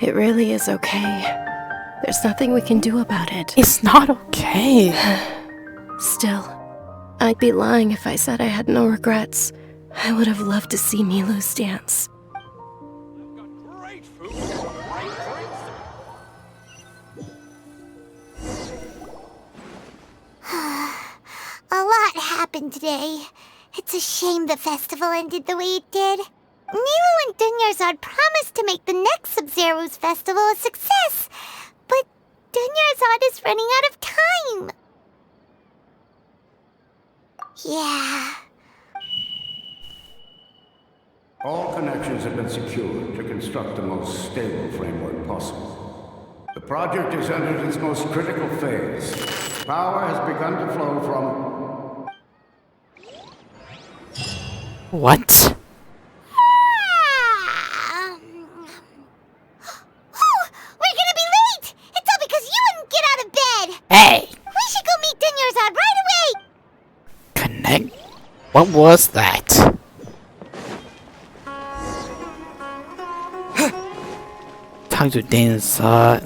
T: It really is okay. There's nothing we can do about it.
A: It's not okay.
T: Still, I'd be lying if I said I had no regrets. I would have loved to see Milu's dance.
C: A lot happened today. It's a shame the festival ended the way it did. Nilu and Dunyarzad promised to make the next Sub-Zeros festival a success, but Dunyarzad is running out of time. Yeah.
R: All connections have been secured to construct the most stable framework possible. The project has entered its most critical phase. Power has begun to flow from...
A: What?
Q: We're gonna be late! It's all because you wouldn't get out of bed!
A: Hey!
Q: We should go meet Dunyarzad right away!
A: Connect? What was that? Talk to Dunyarzad.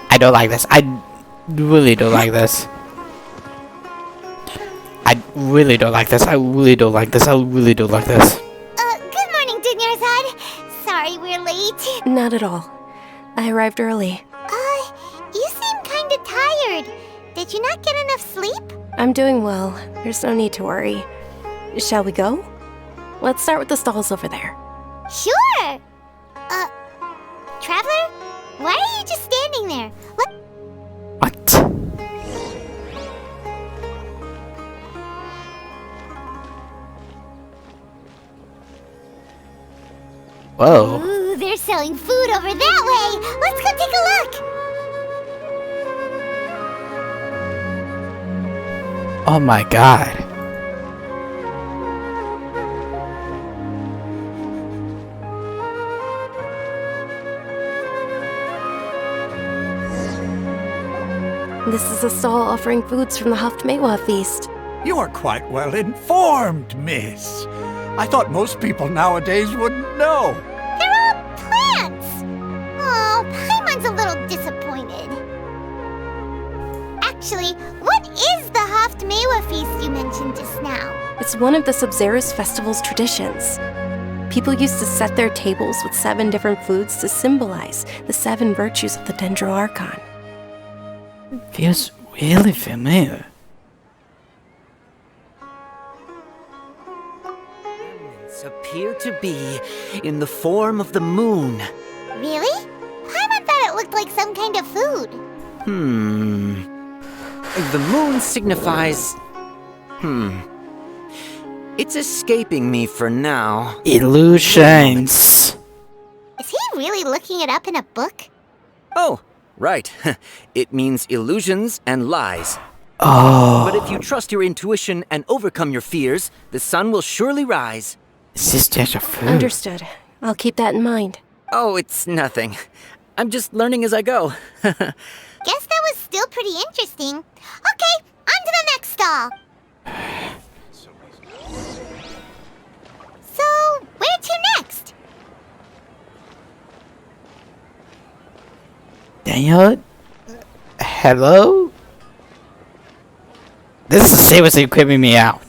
A: I don't like this. I really don't like this. I really don't like this. I really don't like this. I really don't like this.
Q: Good morning, Dunyarzad. Sorry we're late.
T: Not at all. I arrived early.
Q: You seem kinda tired. Did you not get enough sleep?
T: I'm doing well. There's no need to worry. Shall we go? Let's start with the stalls over there.
Q: Sure! Traveler? Why are you just standing there?
A: What? Whoa.
Q: Ooh, they're selling food over that way! Let's go take a look!
A: Oh my god.
T: This is a stall offering foods from the Haftmewa feast.
G: You are quite well informed, miss. I thought most people nowadays wouldn't know.
Q: They're all plants! Oh, Paimon's a little disappointed. Actually, what is the Haftmewa feast you mentioned just now?
T: It's one of the Sub-Zerus Festival's traditions. People used to set their tables with 7 different foods to symbolize the 7 virtues of the Dendro Archon.
A: Feels really familiar.
U: Appear to be in the form of the moon.
Q: Really? Paimon thought it looked like some kind of food.
U: The moon signifies... It's escaping me for now.
A: Illusions.
Q: Is he really looking it up in a book?
U: Oh, right. It means illusions and lies.
A: Oh.
U: But if you trust your intuition and overcome your fears, the sun will surely rise.
A: Is this just a food?
T: Understood. I'll keep that in mind.
U: Oh, it's nothing. I'm just learning as I go.
Q: Guess that was still pretty interesting. Okay, on to the next stall. So, where to next?
A: Daniel? Hello? This is seriously creeping me out.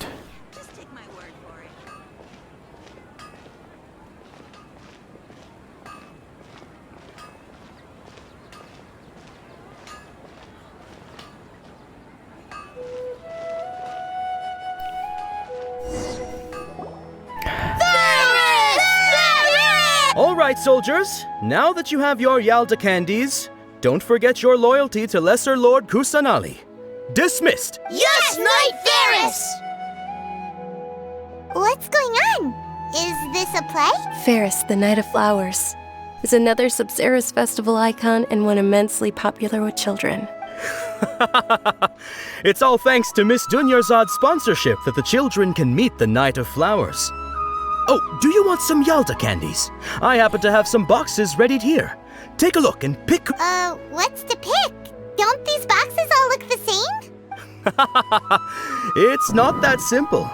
P: Alright, soldiers. Now that you have your Yalda candies, don't forget your loyalty to Lesser Lord Kusanali. Dismissed!
B: Yes, Knight Ferris!
Q: What's going on? Is this a play?
T: Ferris, the Knight of Flowers, is another Sub-Zerus festival icon and one immensely popular with children.
P: It's all thanks to Miss Dunyarzad's sponsorship that the children can meet the Knight of Flowers. Oh, do you want some Yalda candies? I happen to have some boxes readied here. Take a look and pick...
Q: What's to pick? Don't these boxes all look the same?
P: It's not that simple.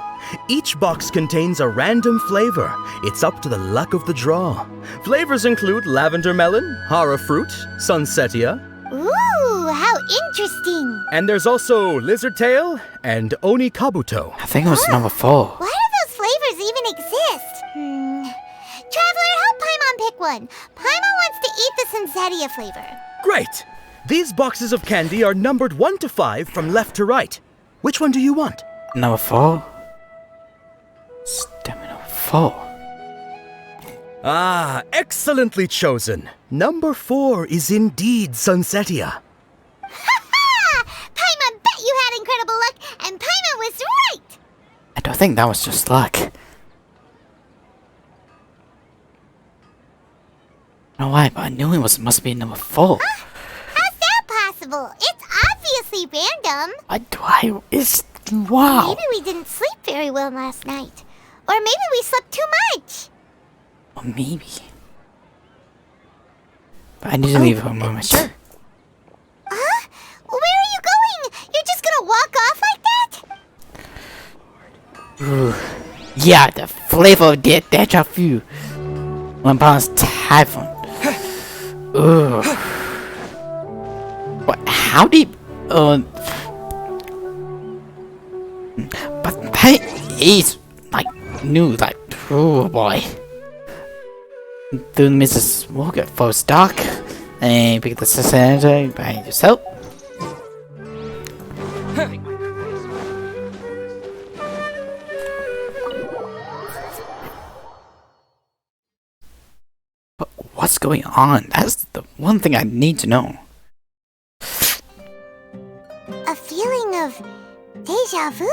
P: Each box contains a random flavor. It's up to the luck of the draw. Flavors include lavender melon, hara fruit, sunsetia.
Q: Ooh, how interesting.
P: And there's also lizard tail and oni kabuto.
A: I think it was number 4.
Q: Why do those flavors even exist? Traveler, help Paimon pick one. Paimon wants to eat the sunsetia flavor.
P: Great! These boxes of candy are numbered 1 to 5 from left to right. Which one do you want?
A: Number 4? Stamina 4.
P: Ah, excellently chosen. Number 4 is indeed sunsetia.
Q: Ha ha! Paimon bet you had incredible luck, and Paimon was right!
A: think that was just luck. I don't know why, but I knew it must be number 4.
Q: How's that possible? It's obviously random.
A: Wow.
Q: Maybe we didn't sleep very well last night. Or maybe we slept too much.
A: Or maybe. But I need to leave for a moment.
Q: Sure. Huh? Where are you going? You're just gonna walk off like that?
A: Ooh. Yeah, the flavor of deja vu. One pound's typhoon. Ooh. What? How deep? But that is like new, like, oh boy. Do Mrs. Walker for stock and pick the center by yourself. But what's going on? That's the one thing I need to know.
Q: A feeling of deja vu?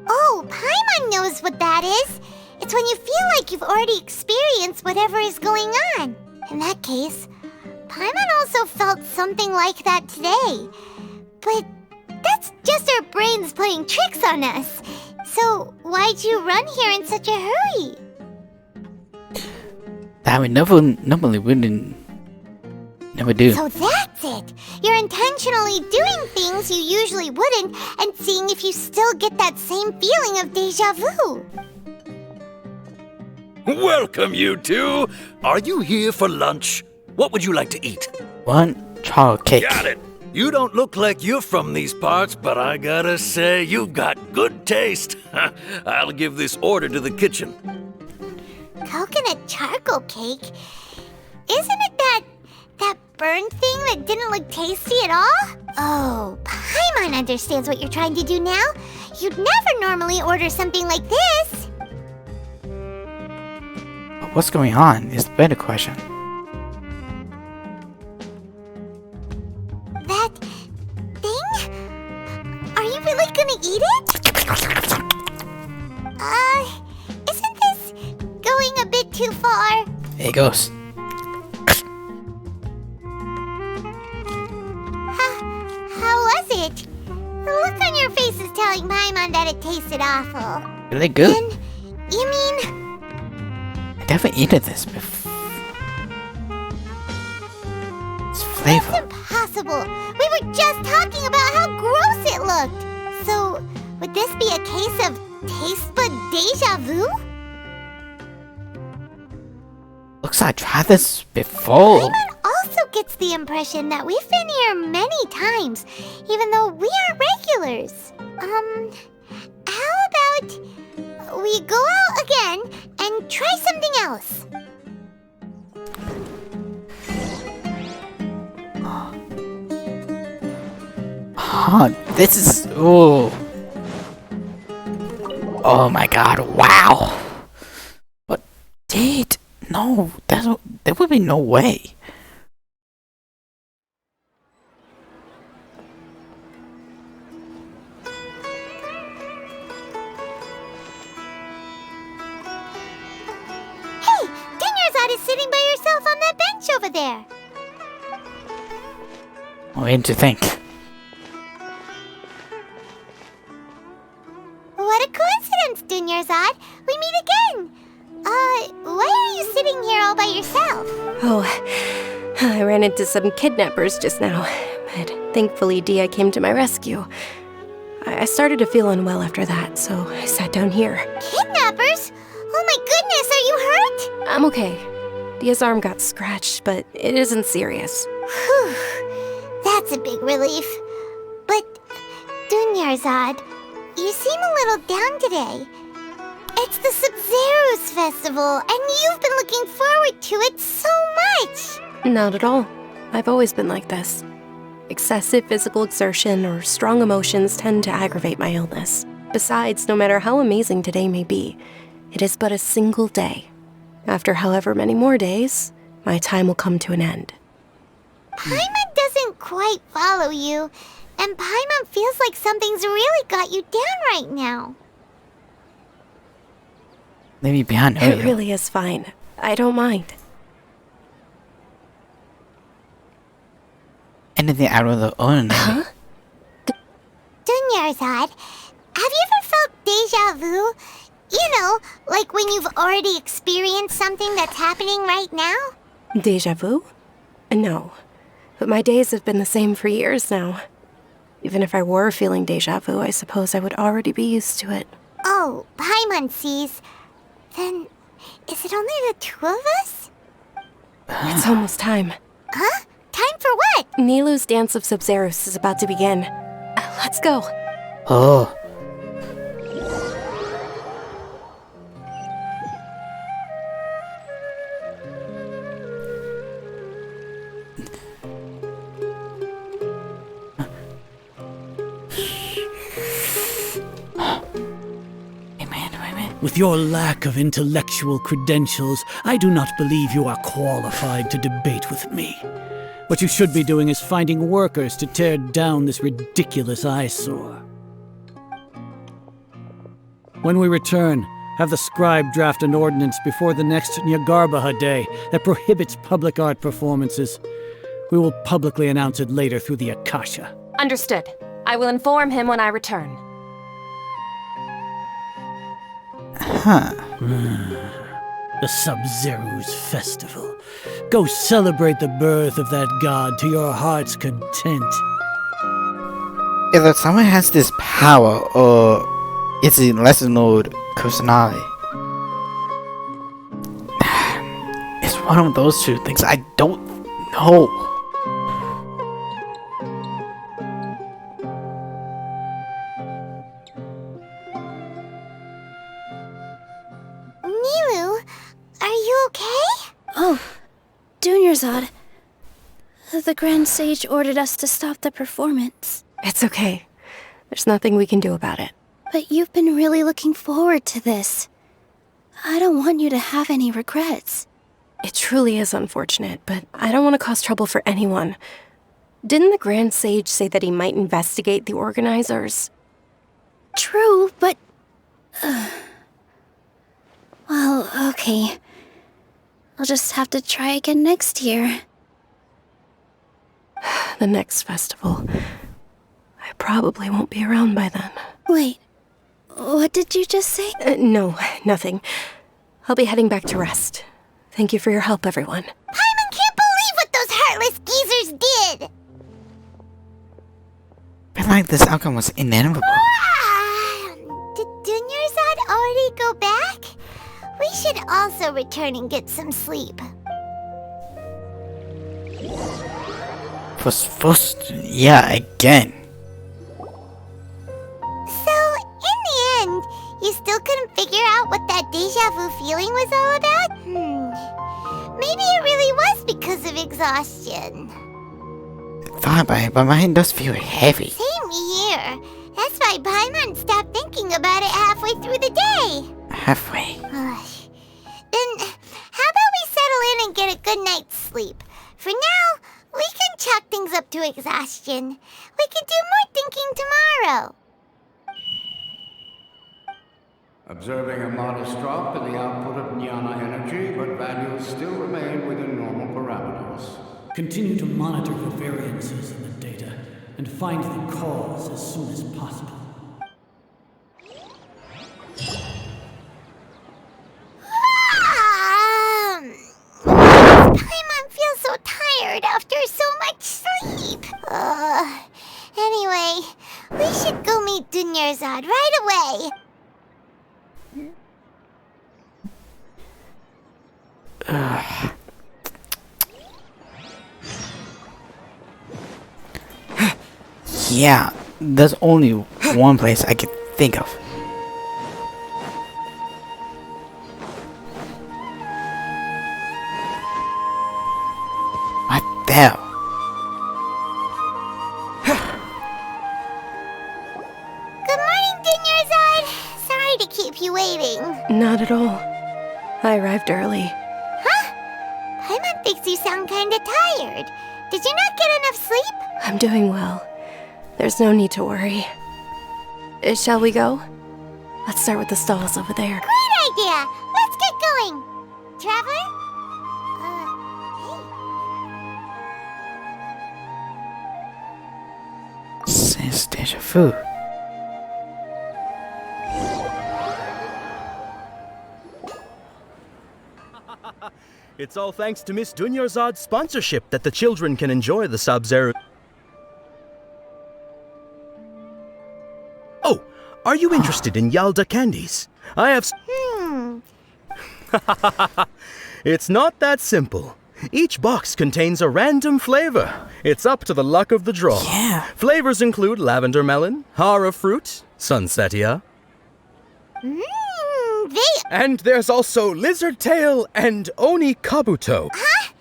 Q: Oh, Paimon knows what that is. It's when you feel like you've already experienced whatever is going on. In that case, Paimon also felt something like that today. But that's just our brains playing tricks on us. So why'd you run here in such a hurry?
A: That we normally wouldn't never do.
Q: So that's it! You're intentionally doing things you usually wouldn't and seeing if you still get that same feeling of deja vu.
S: Welcome, you two. Are you here for lunch? What would you like to eat?
A: One chocolate cake.
S: Got it. You don't look like you're from these parts, but I gotta say, you've got good taste. I'll give this order to the kitchen.
Q: Coconut charcoal cake? Isn't it that burned thing that didn't look tasty at all? Oh, Paimon understands what you're trying to do now. You'd never normally order something like this.
A: What's going on is the better question.
Q: That thing? Are you really gonna eat it? Isn't this going a bit too far?
A: Here it goes.
Q: How was it? The look on your face is telling Paimon that it tasted awful.
A: Really good.
Q: And you mean...
A: I definitely eaten this before. It's flavor.
Q: That's impossible. We were just talking about how gross it looked. So, would this be a case of taste bud deja vu?
A: Looks like I tried this before.
Q: Paimon also gets the impression that we've been here many times, even though we aren't regulars. How about we go out again and try something else?
A: This is... Oh. Oh my god, wow. But, dude, no, there would be no way.
Q: Hey, Dinnerzad is sitting by yourself on that bench over there.
A: What to think?
Q: What a coincidence, Dinnerzad. We meet again. Why are you sitting here all by yourself?
T: Oh, I ran into some kidnappers just now, but thankfully Dia came to my rescue. I started to feel unwell after that, so I sat down here.
Q: Kidnappers? Oh my goodness, are you hurt?
T: I'm okay. Dia's arm got scratched, but it isn't serious.
Q: Whew, that's a big relief. But, Dinnerzad, you seem a little down today. It's the Sub-Zero's festival, and you've been looking forward to it so much.
T: Not at all. I've always been like this. Excessive physical exertion or strong emotions tend to aggravate my illness. Besides, no matter how amazing today may be, it is but a single day. After however many more days, my time will come to an end.
Q: Paimon doesn't quite follow you, and Paimon feels like something's really got you down right now.
A: Maybe behind
T: It
A: Mihoyo.
T: really is fine. I don't mind.
A: Anything out of the ordinary.
Q: Dunyarzad, have you ever felt deja vu? You know, like when you've already experienced something that's happening right now?
T: Deja vu? No. But my days have been the same for years now. Even if I were feeling deja vu, I suppose I would already be used to it.
Q: Oh, Paimon sees. Then, is it only the two of us?
T: It's almost time.
Q: Huh? Time for what?
T: Nilu's Dance of Sub-Zerus is about to begin. Let's go.
A: Oh.
J: With your lack of intellectual credentials, I do not believe you are qualified to debate with me. What you should be doing is finding workers to tear down this ridiculous eyesore. When we return, have the scribe draft an ordinance before the next Nyagarbha Day that prohibits public art performances. We will publicly announce it later through the Akasha.
N: Understood. I will inform him when I return.
A: Huh.
J: The Sub-Zerus Festival. Go celebrate the birth of that god to your heart's content.
A: Either someone has this power, or it's a lesser known Kusanagi. It's one of those two things. I don't know.
Q: Nilu, are you okay?
F: Oh, Dunyarzad. The Grand Sage ordered us to stop the performance.
T: It's okay. There's nothing we can do about it.
F: But you've been really looking forward to this. I don't want you to have any regrets.
T: It truly is unfortunate, but I don't want to cause trouble for anyone. Didn't the Grand Sage say that he might investigate the organizers?
F: True, but... well, okay. I'll just have to try again next year.
T: The next festival. I probably won't be around by then.
F: Wait, what did you just say?
T: No, nothing. I'll be heading back to rest. Thank you for your help, everyone.
Q: Paimon can't believe what those heartless geezers did!
A: I feel like this outcome was inevitable.
Q: Did Dunyarzad already go back? We should also return and get some sleep.
A: Yeah, again.
Q: So, in the end, you still couldn't figure out what that deja vu feeling was all about? Maybe it really was because of exhaustion.
A: Fine, but my hand does feel heavy.
Q: Same here. That's why Paimon stopped thinking about it halfway through the day.
A: Halfway.
Q: Then, how about we settle in and get a good night's sleep? For now, we can chalk things up to exhaustion. We can do more thinking tomorrow.
R: Observing a modest drop in the output of jnana energy, but values still remain within normal parameters.
J: Continue to monitor the variances in the data and find the cause as soon as possible.
Q: Paimon feels so tired after so much sleep. Anyway, we should go meet Dunyarzad right away.
A: Yeah, there's only one place I could think of. What the hell?
Q: Good morning, Dunyarzad. Sorry to keep you waiting.
T: Not at all. I arrived early.
Q: Huh? Paimon thinks you sound kinda tired. Did you not get enough sleep?
T: I'm doing well. There's no need to worry. Shall we go? Let's start with the stalls over there.
Q: Great idea! going? Traveler?
A: Since deja vu.
P: It's all thanks to Miss Dunyarzad's sponsorship that the children can enjoy the Sub-Zero. Oh, are you interested in Yalda candies? I have... It's not that simple. Each box contains a random flavor. It's up to the luck of the draw.
A: Yeah.
P: Flavors include lavender melon, hara fruit, sunsetia. And there's also lizard tail and oni kabuto.
Q: Huh?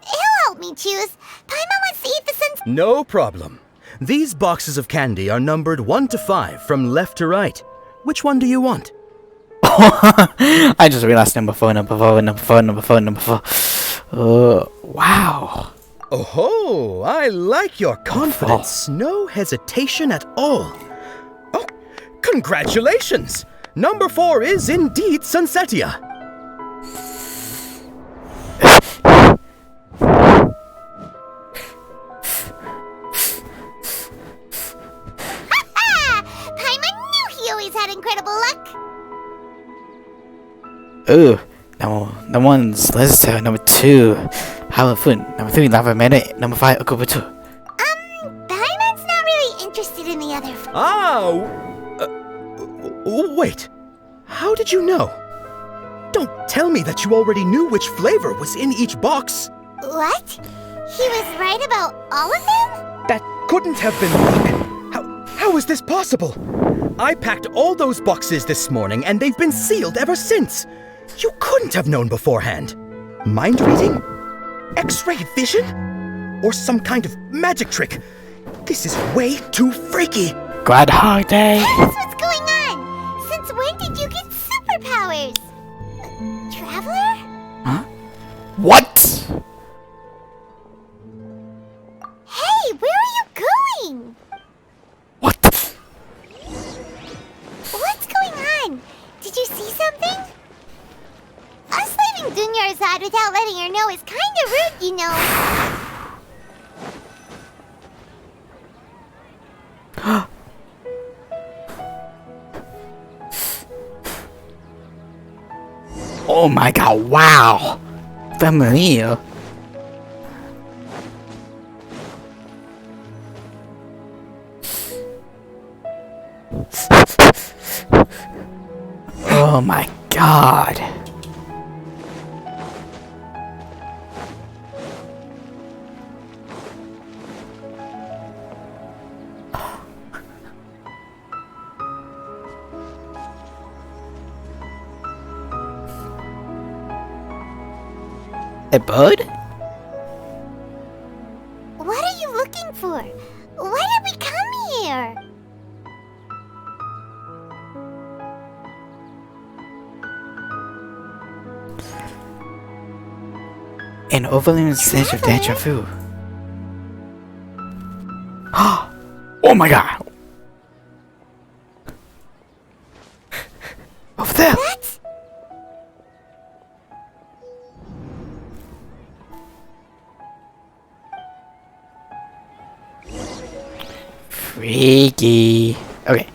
Q: He'll help me choose. Paimon wants to eat the sense.
P: No problem. These boxes of candy are numbered 1 to 5 from left to right. Which one do you want?
A: I just realized number 4. Wow.
P: Oh, I like your confidence. No hesitation at all. Oh, congratulations! Number 4 is indeed Sunsetia.
Q: Paimon knew he always had incredible luck.
A: Ooh, number 1's Lizard, number 2, Halifun, number 3, Lava Minute, number 5, Okubutu.
Q: Paimon's not really interested in the other.
P: Wait. How did you know? Don't tell me that you already knew which flavor was in each box.
Q: What? He was right about all of them?
P: That couldn't have been luck. How is this possible? I packed all those boxes this morning and they've been sealed ever since. You couldn't have known beforehand. Mind reading? X-ray vision? Or some kind of magic trick? This is way too freaky.
A: Groundhog Day.
Q: That's what's going on. Since when did you get superpowers? Traveler?
A: Huh? What?
Q: Hey, where are you going?
A: What?
Q: What's going on? Did you see something? Us leaving Dunyarzad without letting her know is kinda rude, you know.
A: Oh my god, wow! Familiar. Oh my god. A bird?
Q: What are you looking for? Why did we come here?
A: An overwhelming sense of deja vu. Oh my god! Over there!
Q: What?
A: Freaky. Okay.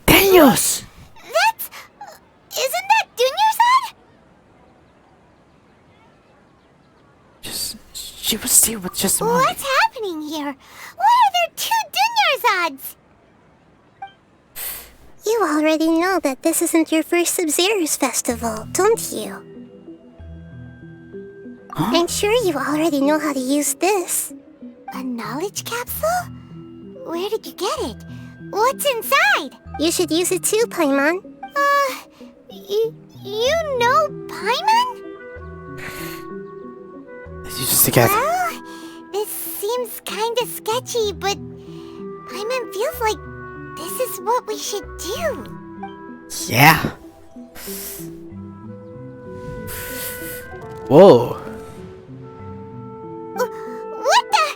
A: Daniels!
Q: That's... Isn't that Dunyarzad?
A: She was still with just one.
Q: What's happening here? Why are there 2 Dunyarzads?
C: You already know that this isn't your first Sub-Zero's festival, don't you?
A: Huh?
C: I'm sure you already know how to use this.
Q: A knowledge capsule? Where did you get it? What's inside?
C: You should use it too, Paimon.
Q: You know Paimon?
A: You just together.
Q: Well, this seems kinda sketchy, but Paimon feels like this is what we should do.
A: Yeah. Whoa.
Q: What the?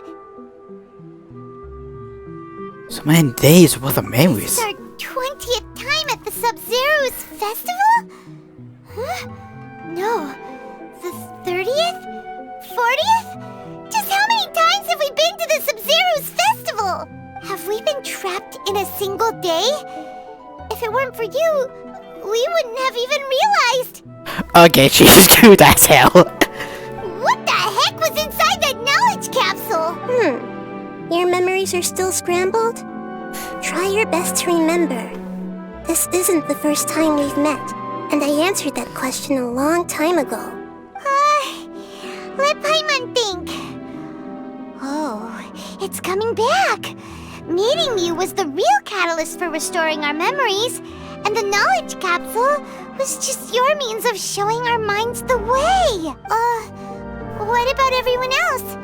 A: So many days worth of memories.
Q: This is our 20th time at the Sub-Zero's festival? Huh? No. The 30th? 40th? Just how many times have we been to the Sub-Zero's festival? Have we been trapped in a single day? If it weren't for you, we wouldn't have even realized.
A: Okay, she's cute as hell.
Q: What the heck was inside that knowledge capsule?
C: Your memories are still scrambled? Try your best to remember. This isn't the first time we've met, and I answered that question a long time ago.
Q: Let Paimon think. Oh, it's coming back. Meeting you was the real catalyst for restoring our memories, and the knowledge capsule was just your means of showing our minds the way. What about everyone else?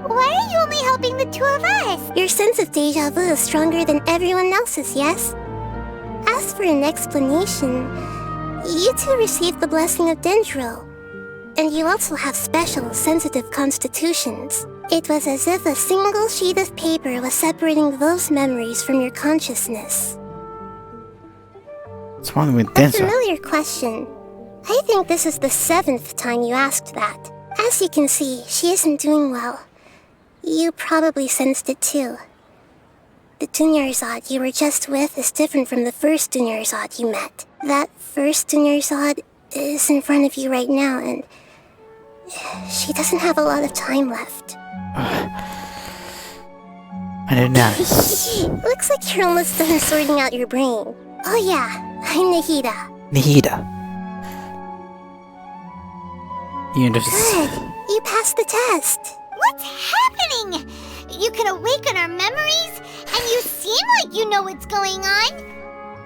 Q: Why are you only helping the two of us?
C: Your sense of deja vu is stronger than everyone else's, yes? As for an explanation, you two received the blessing of Dendro, and you also have special, sensitive constitutions. It was as if a single sheet of paper was separating those memories from your consciousness.
A: What's wrong with
C: A
A: Denso?
C: familiar question. I think this is the 7th time you asked that. As you can see, she isn't doing well. You probably sensed it too. The Dunyarzad you were just with is different from the first Dunyarzad you met. That first Dunyarzad is in front of you right now, and she doesn't have a lot of time left.
A: I don't know.
C: Looks like you're almost done sorting out your brain. Oh yeah, I'm Nahida.
A: Nahida. You just...
C: Good, you passed the test.
Q: What's happening? You can awaken our memories, and you seem like you know what's going on.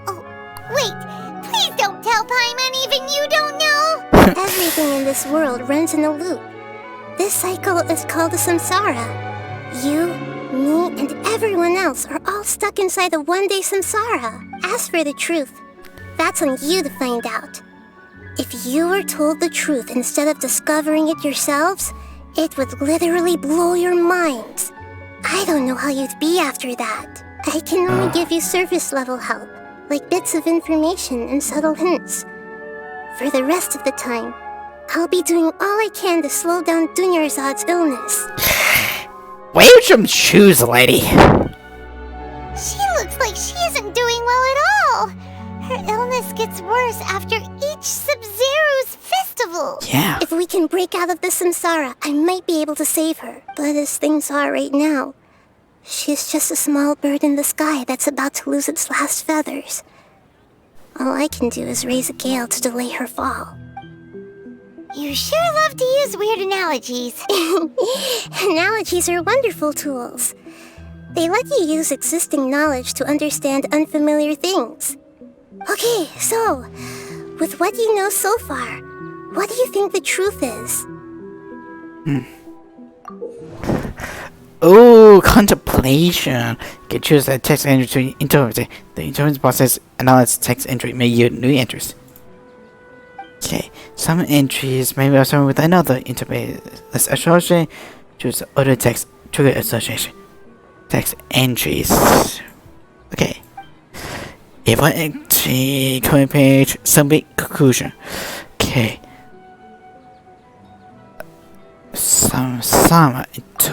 Q: Oh, wait, please don't tell Paimon even you don't know.
C: Everything in this world runs in a loop. This cycle is called a samsara. You, me, and everyone else are all stuck inside a one-day samsara. As for the truth, that's on you to find out. If you were told the truth instead of discovering it yourselves, it would literally blow your minds. I don't know how you'd be after that. I can only give you surface-level help, like bits of information and subtle hints. For the rest of the time, I'll be doing all I can to slow down Dunyarzad's illness.
A: Wear some shoes, lady.
Q: She looks like she isn't doing well at all. Her illness gets worse after each Sub-Zero's festival.
A: Yeah.
C: If we can break out of the samsara, I might be able to save her. But as things are right now, she's just a small bird in the sky that's about to lose its last feathers. All I can do is raise a gale to delay her fall.
Q: You sure love to use weird analogies.
C: Analogies are wonderful tools. They let you use existing knowledge to understand unfamiliar things. Okay, so, with what you know so far, what do you think the truth is?
A: Oh, contemplation. You can choose a text entry to interpret. The interpretation process analyzes text entry, may yield new entries. Okay, some entries may be associated with another interpretation. Let's associate. Choose other text trigger association. Text entries. Okay. If one entry current page, submit conclusion. Okay.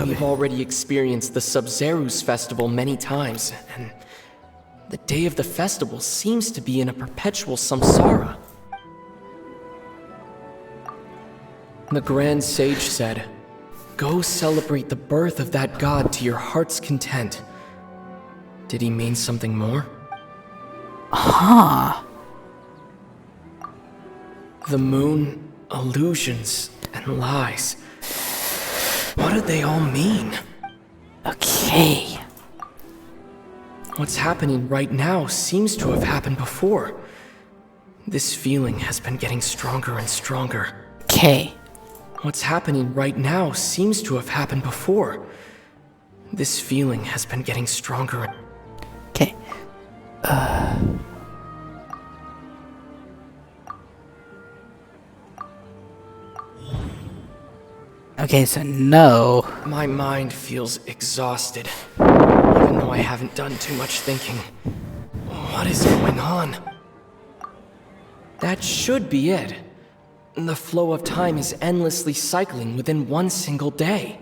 D: We've already experienced the Sub-Zero's festival many times, and the day of the festival seems to be in a perpetual samsara. The Grand Sage said, "Go celebrate the birth of that god to your heart's content." Did he mean something more?
A: Huh.
D: The moon, illusions, and lies. What do they all mean?
A: Okay.
D: What's happening right now seems to have happened before. This feeling has been getting stronger and stronger.
A: Okay.
D: What's happening right now seems to have happened before. This feeling has been getting stronger.
A: Okay. Okay, so no.
D: My mind feels exhausted, even though I haven't done too much thinking. What is going on? That should be it. The flow of time is endlessly cycling within one single day.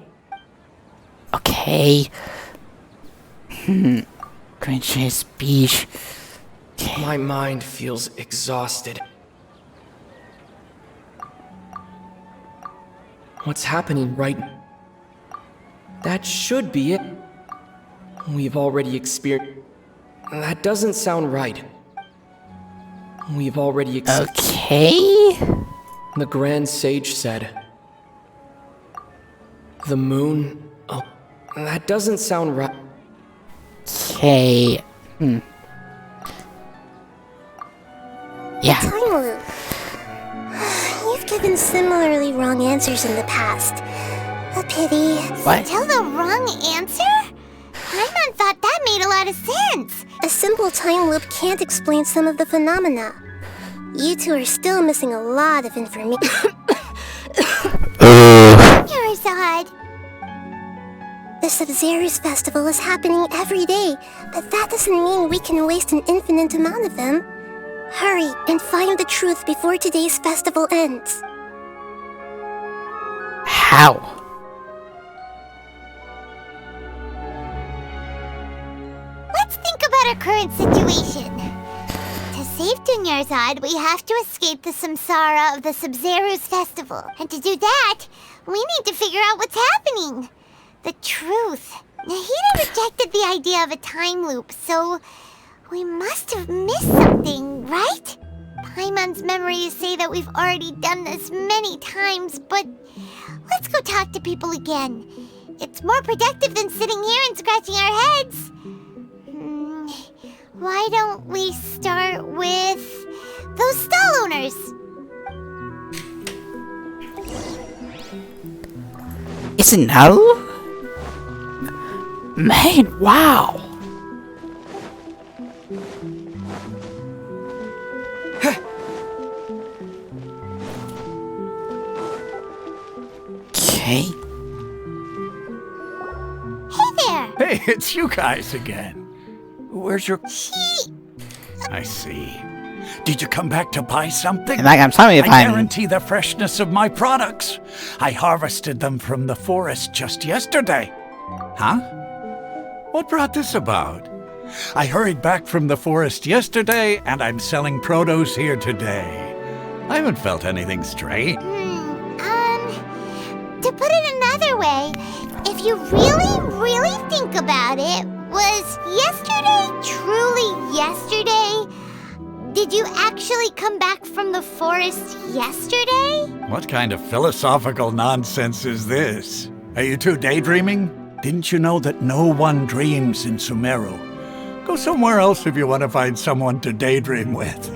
A: Okay. Cringe speech.
D: My mind feels exhausted. What's happening right... That should be it. We've already experienced... That doesn't sound right. We've already
A: Okay.
D: The Grand Sage said... The moon... Oh, that doesn't sound right.
A: Okay. Yeah.
C: Time loop. You've given similarly wrong answers in the past. A pity.
A: What?
Q: Still the wrong answer? Paimon thought that made a lot of sense.
C: A simple time loop can't explain some of the phenomena. You two are still missing a lot of information.
Q: Yarzad.
C: The Sabzeruz festival is happening every day, but that doesn't mean we can waste an infinite amount of them. Hurry and find the truth before today's festival ends.
A: How?
Q: Let's think about our current situation. To save Dunyarzad, we have to escape the samsara of the Sabzeruz festival. And to do that, we need to figure out what's happening. The truth. Nahida rejected the idea of a time loop, so we must have missed something, right? Paimon's memories say that we've already done this many times, but let's go talk to people again. It's more productive than sitting here and scratching our heads. Why don't we start with those stall owners?
A: Is it no? Man, wow. Okay.
Q: Hey there!
G: Hey, it's you guys again. Where's your... I see. Did you come back to buy something?
A: Like I'm telling you,
G: I guarantee the freshness of my products. I harvested them from the forest just yesterday. Huh? What brought this about? I hurried back from the forest yesterday, and I'm selling produce here today. I haven't felt anything strange.
Q: To put it another way, if you really think about it, was yesterday truly yesterday? Did you actually come back from the forest yesterday?
G: What kind of philosophical nonsense is this? Are you two daydreaming? Didn't you know that no one dreams in Sumeru? Go somewhere else if you want to find someone to daydream with.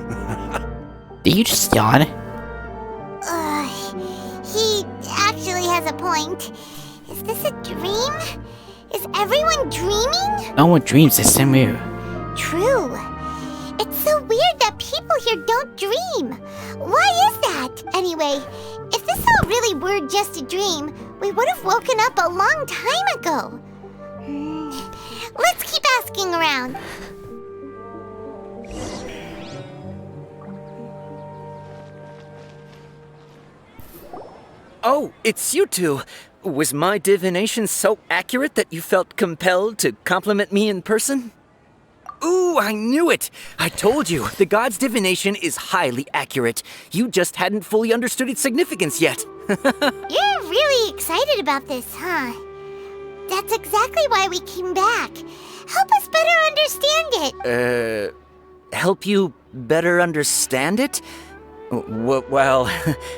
A: Did you just yawn?
Q: He actually has a point. Is this a dream? Is everyone dreaming?
A: No one dreams in Sumeru.
Q: True. It's so weird that people here don't dream. Why is that? Anyway, if this all really were just a dream, we would have woken up a long time ago. Let's keep asking around.
U: Oh, it's you two. Was my divination so accurate that you felt compelled to compliment me in person? Ooh, I knew it! I told you, the god's divination is highly accurate. You just hadn't fully understood its significance yet.
Q: You're really excited about this, huh? That's exactly why we came back. Help us better understand it.
U: Help you better understand it? Well,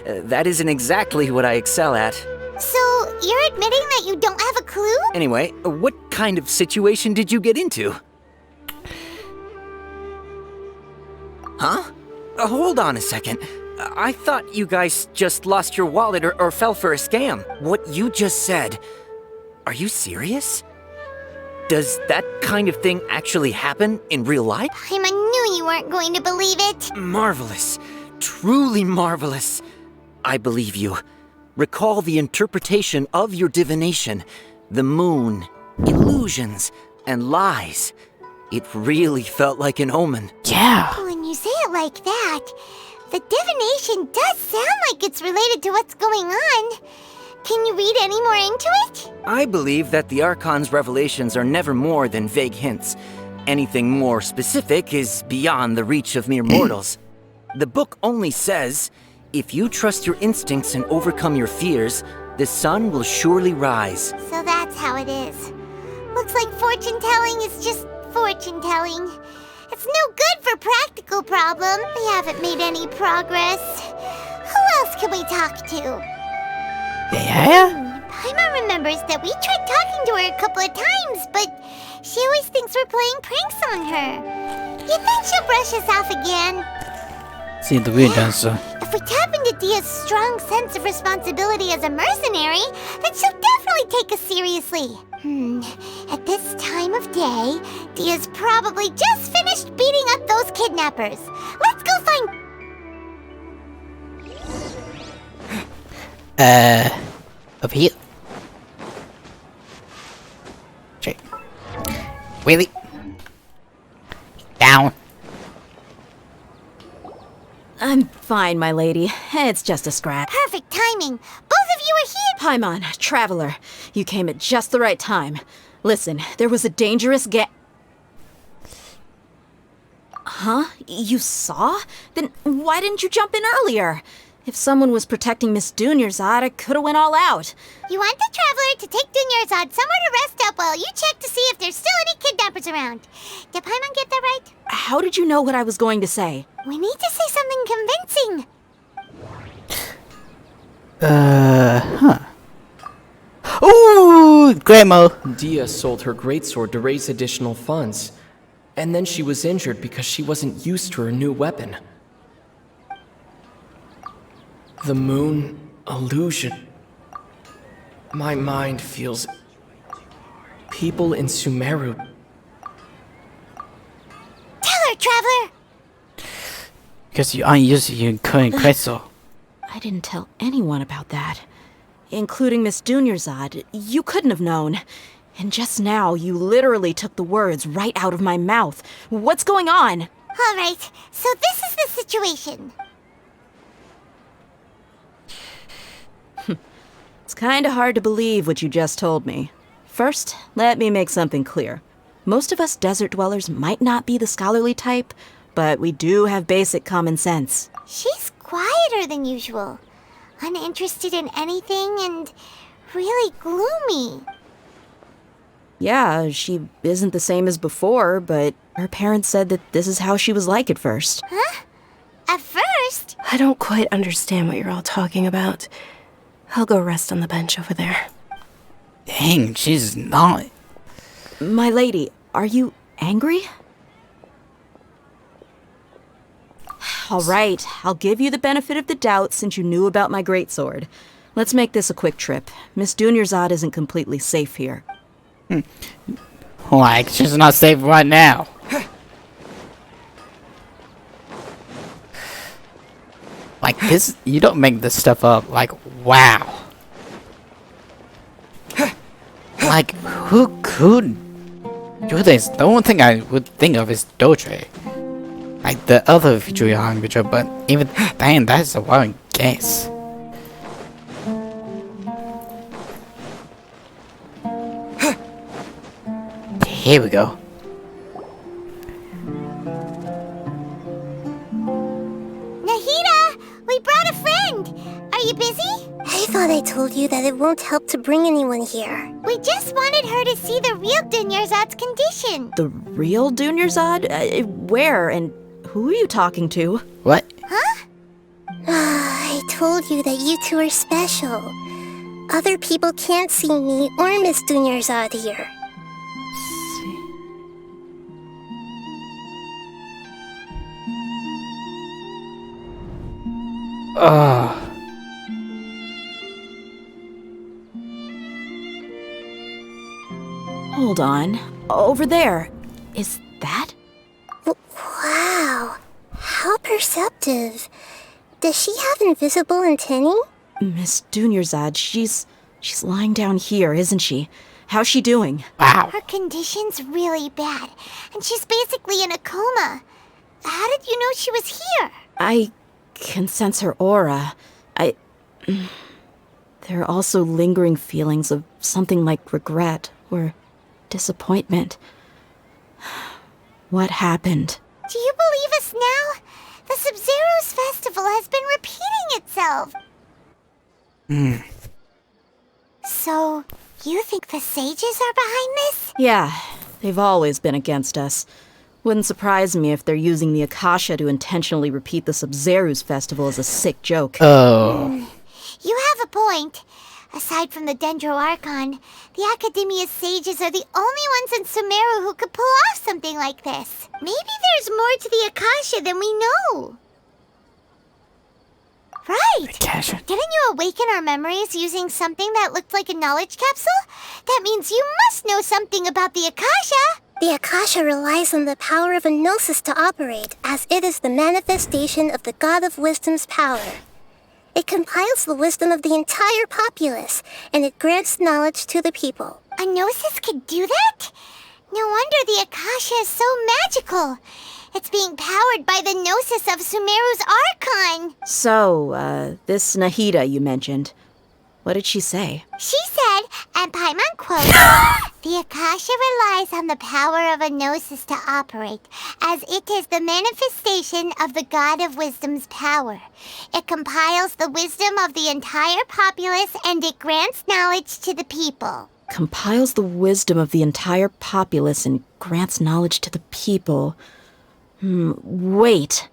U: that isn't exactly what I excel at.
Q: So, you're admitting that you don't have a clue?
U: Anyway, what kind of situation did you get into? Huh? Hold on a second. I thought you guys just lost your wallet or fell for a scam. What you just said, are you serious? Does that kind of thing actually happen in real life?
Q: I knew you weren't going to believe it.
U: Marvelous. Truly marvelous. I believe you. Recall the interpretation of your divination. The moon, illusions, and lies. It really felt like an omen.
A: Yeah.
Q: When you say it like that, the divination does sound like it's related to what's going on. Can you read any more into it?
U: I believe that the Archon's revelations are never more than vague hints. Anything more specific is beyond the reach of mere mortals. The book only says, if you trust your instincts and overcome your fears, the sun will surely rise.
Q: So that's how it is. Looks like fortune-telling is just fortune-telling. It's no good for practical problem. We haven't made any progress. Who else can we talk to?
A: Yeah?
Q: Paimon remembers that we tried talking to her a couple of times, but she always thinks we're playing pranks on her. You think she'll brush us off again?
A: See the weird dancer.
Q: If we tap into Dia's strong sense of responsibility as a mercenary, then she'll definitely take us seriously. At this time of day, Dia's probably just finished beating up those kidnappers. Let's go find...
A: Up here. Okay. Wheelie. Down.
I: I'm fine, my lady. It's just a scratch.
Q: Perfect timing. Both of you are here.
I: Paimon, Traveler, you came at just the right time. Listen, there was a dangerous Huh? You saw? Then why didn't you jump in earlier? If someone was protecting Miss Dunyarzad, I could have went all out.
Q: You want the Traveler to take Dunyarzad somewhere to rest up while you check to see if there's still any kidnappers around. Did Paimon get that right?
I: How did you know what I was going to say?
Q: We need to say something convincing.
A: Huh. Ooh, Grandma.
D: Dia sold her greatsword to raise additional funds. And then she was injured because she wasn't used to her new weapon. The moon illusion. My mind feels... People in Sumeru.
Q: Tell her, Traveler!
A: Because you aren't used to your current crystal.
I: I didn't tell anyone about that. Including Miss Dunyarzad. You couldn't have known. And just now, you literally took the words right out of my mouth. What's going on?
Q: All right, so this is the situation.
I: It's kinda hard to believe what you just told me. First, let me make something clear. Most of us desert dwellers might not be the scholarly type, but we do have basic common sense.
Q: She's quieter than usual. Uninterested in anything and really gloomy.
I: Yeah, she isn't the same as before, but her parents said that this is how she was like at first.
Q: Huh? At first?
T: I don't quite understand what you're all talking about. I'll go rest on the bench over there.
A: Dang, she's not.
I: My lady, are you angry? All right, I'll give you the benefit of the doubt since you knew about my greatsword. Let's make this a quick trip. Miss Dunyarzad isn't completely safe here.
A: Like, she's not safe right now. Like this, you don't make this stuff up. Like, wow. Like, who could do this? The only thing I would think of is Dotre. Like the other Fujian Visual, but even then, that's a wild guess. Here we go.
Q: Nahida, we brought a friend. Are you busy?
C: I thought I told you that it won't help to bring anyone here.
Q: We just wanted her to see the real Dunyarzad's condition.
I: The real Dunyarzad? Where and who are you talking to?
A: What?
Q: Huh?
C: I told you that you two are special. Other people can't see me or Miss Dunyarzad here.
I: Hold on. Over there. Is that?
C: Wow. How perceptive. Does she have invisible antennae?
I: Miss Dunyarzad, she's lying down here, isn't she? How's she doing?
A: Wow.
Q: Her condition's really bad, and she's basically in a coma. How did you know she was here?
I: I can sense her aura. There are also lingering feelings of something like regret or disappointment. What happened?
Q: Do you believe us now? The Sub-Zero's festival has been repeating itself. So, you think the sages are behind this?
I: Yeah, they've always been against us. Wouldn't surprise me if they're using the Akasha to intentionally repeat the Sub-Zero's festival as a sick joke.
A: Oh.
Q: You have a point. Aside from the Dendro Archon, the Academia's sages are the only ones in Sumeru who could pull off something like this. Maybe there's more to the Akasha than we know. Right!
A: Akasha.
Q: Didn't you awaken our memories using something that looked like a knowledge capsule? That means you must know something about the Akasha!
C: The Akasha relies on the power of a gnosis to operate, as it is the manifestation of the God of Wisdom's power. It compiles the wisdom of the entire populace, and it grants knowledge to the people.
Q: A gnosis could do that? No wonder the Akasha is so magical. It's being powered by the gnosis of Sumeru's Archon.
I: So, this Nahida you mentioned, what did she say?
Q: She said, and Paimon quotes, the Akasha relies on the power of a gnosis to operate, as it is the manifestation of the God of Wisdom's power. It compiles the wisdom of the entire populace, and it grants knowledge to the people.
I: Compiles the wisdom of the entire populace and grants knowledge to the people. Wait.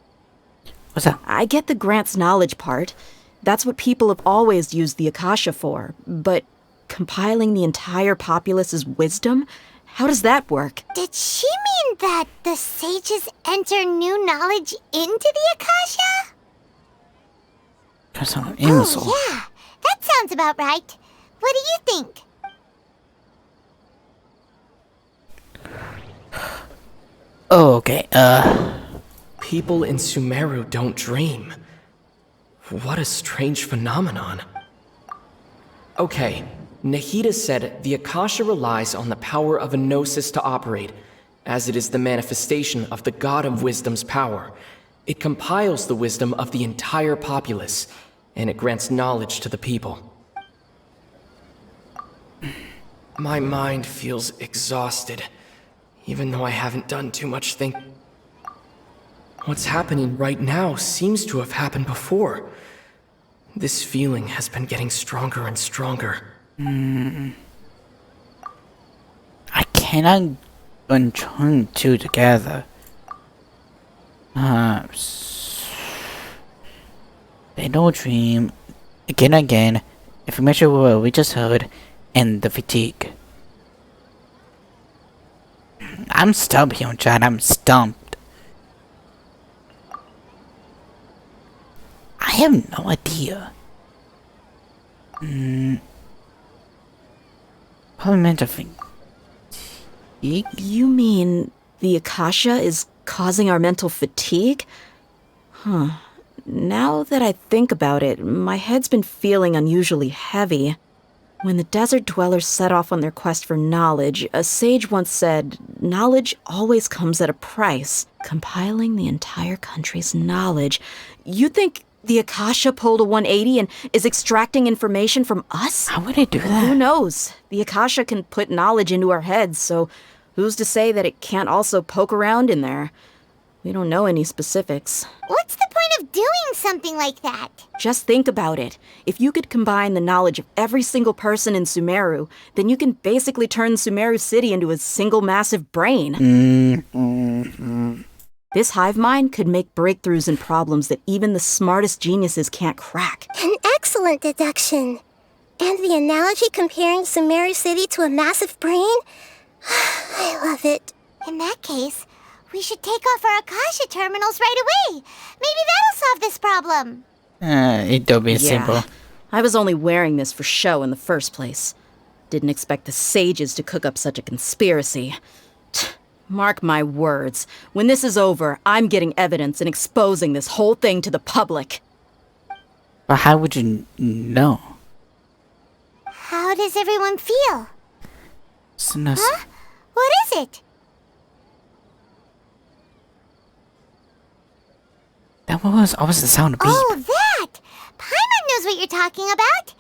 A: What's that?
I: I get the grants knowledge part. That's what people have always used the Akasha for. But compiling the entire populace's wisdom? How does that work?
Q: Did she mean that the sages enter new knowledge into the Akasha?
A: That's an imbecile.
Q: Oh, yeah. That sounds about right. What do you think?
A: Oh, okay,
D: People in Sumeru don't dream. What a strange phenomenon. Okay, Nahida said the Akasha relies on the power of a gnosis to operate, as it is the manifestation of the God of Wisdom's power. It compiles the wisdom of the entire populace, and it grants knowledge to the people. My mind feels exhausted, even though I haven't done too much thinking. What's happening right now seems to have happened before. This feeling has been getting stronger and stronger.
A: I cannot join two together. They don't dream. Again, if we measure what we just heard, and the fatigue. I'm stumped here, Chad. I'm stumped. I have no idea. Parliament of fatigue?
I: You mean the Akasha is causing our mental fatigue? Huh. Now that I think about it, my head's been feeling unusually heavy. When the desert dwellers set off on their quest for knowledge, a sage once said, knowledge always comes at a price. Compiling the entire country's knowledge. You think the Akasha pulled a 180 and is extracting information from us?
A: How would it do that?
I: Who knows? The Akasha can put knowledge into our heads, so who's to say that it can't also poke around in there? We don't know any specifics.
Q: What's the point of doing something like that?
I: Just think about it. If you could combine the knowledge of every single person in Sumeru, then you can basically turn Sumeru City into a single massive brain. This hive mind could make breakthroughs in problems that even the smartest geniuses can't crack.
C: An excellent deduction. And the analogy comparing Sumeru City to a massive brain? I love it.
Q: In that case, we should take off our Akasha terminals right away. Maybe that'll solve this problem.
A: It'll be simple.
I: I was only wearing this for show in the first place. Didn't expect the sages to cook up such a conspiracy. Mark my words. When this is over, I'm getting evidence and exposing this whole thing to the public.
A: But how would you know?
Q: How does everyone feel? Huh? What is it?
A: That was always the sound of beep.
Q: Oh, that! Paimon knows what you're talking about.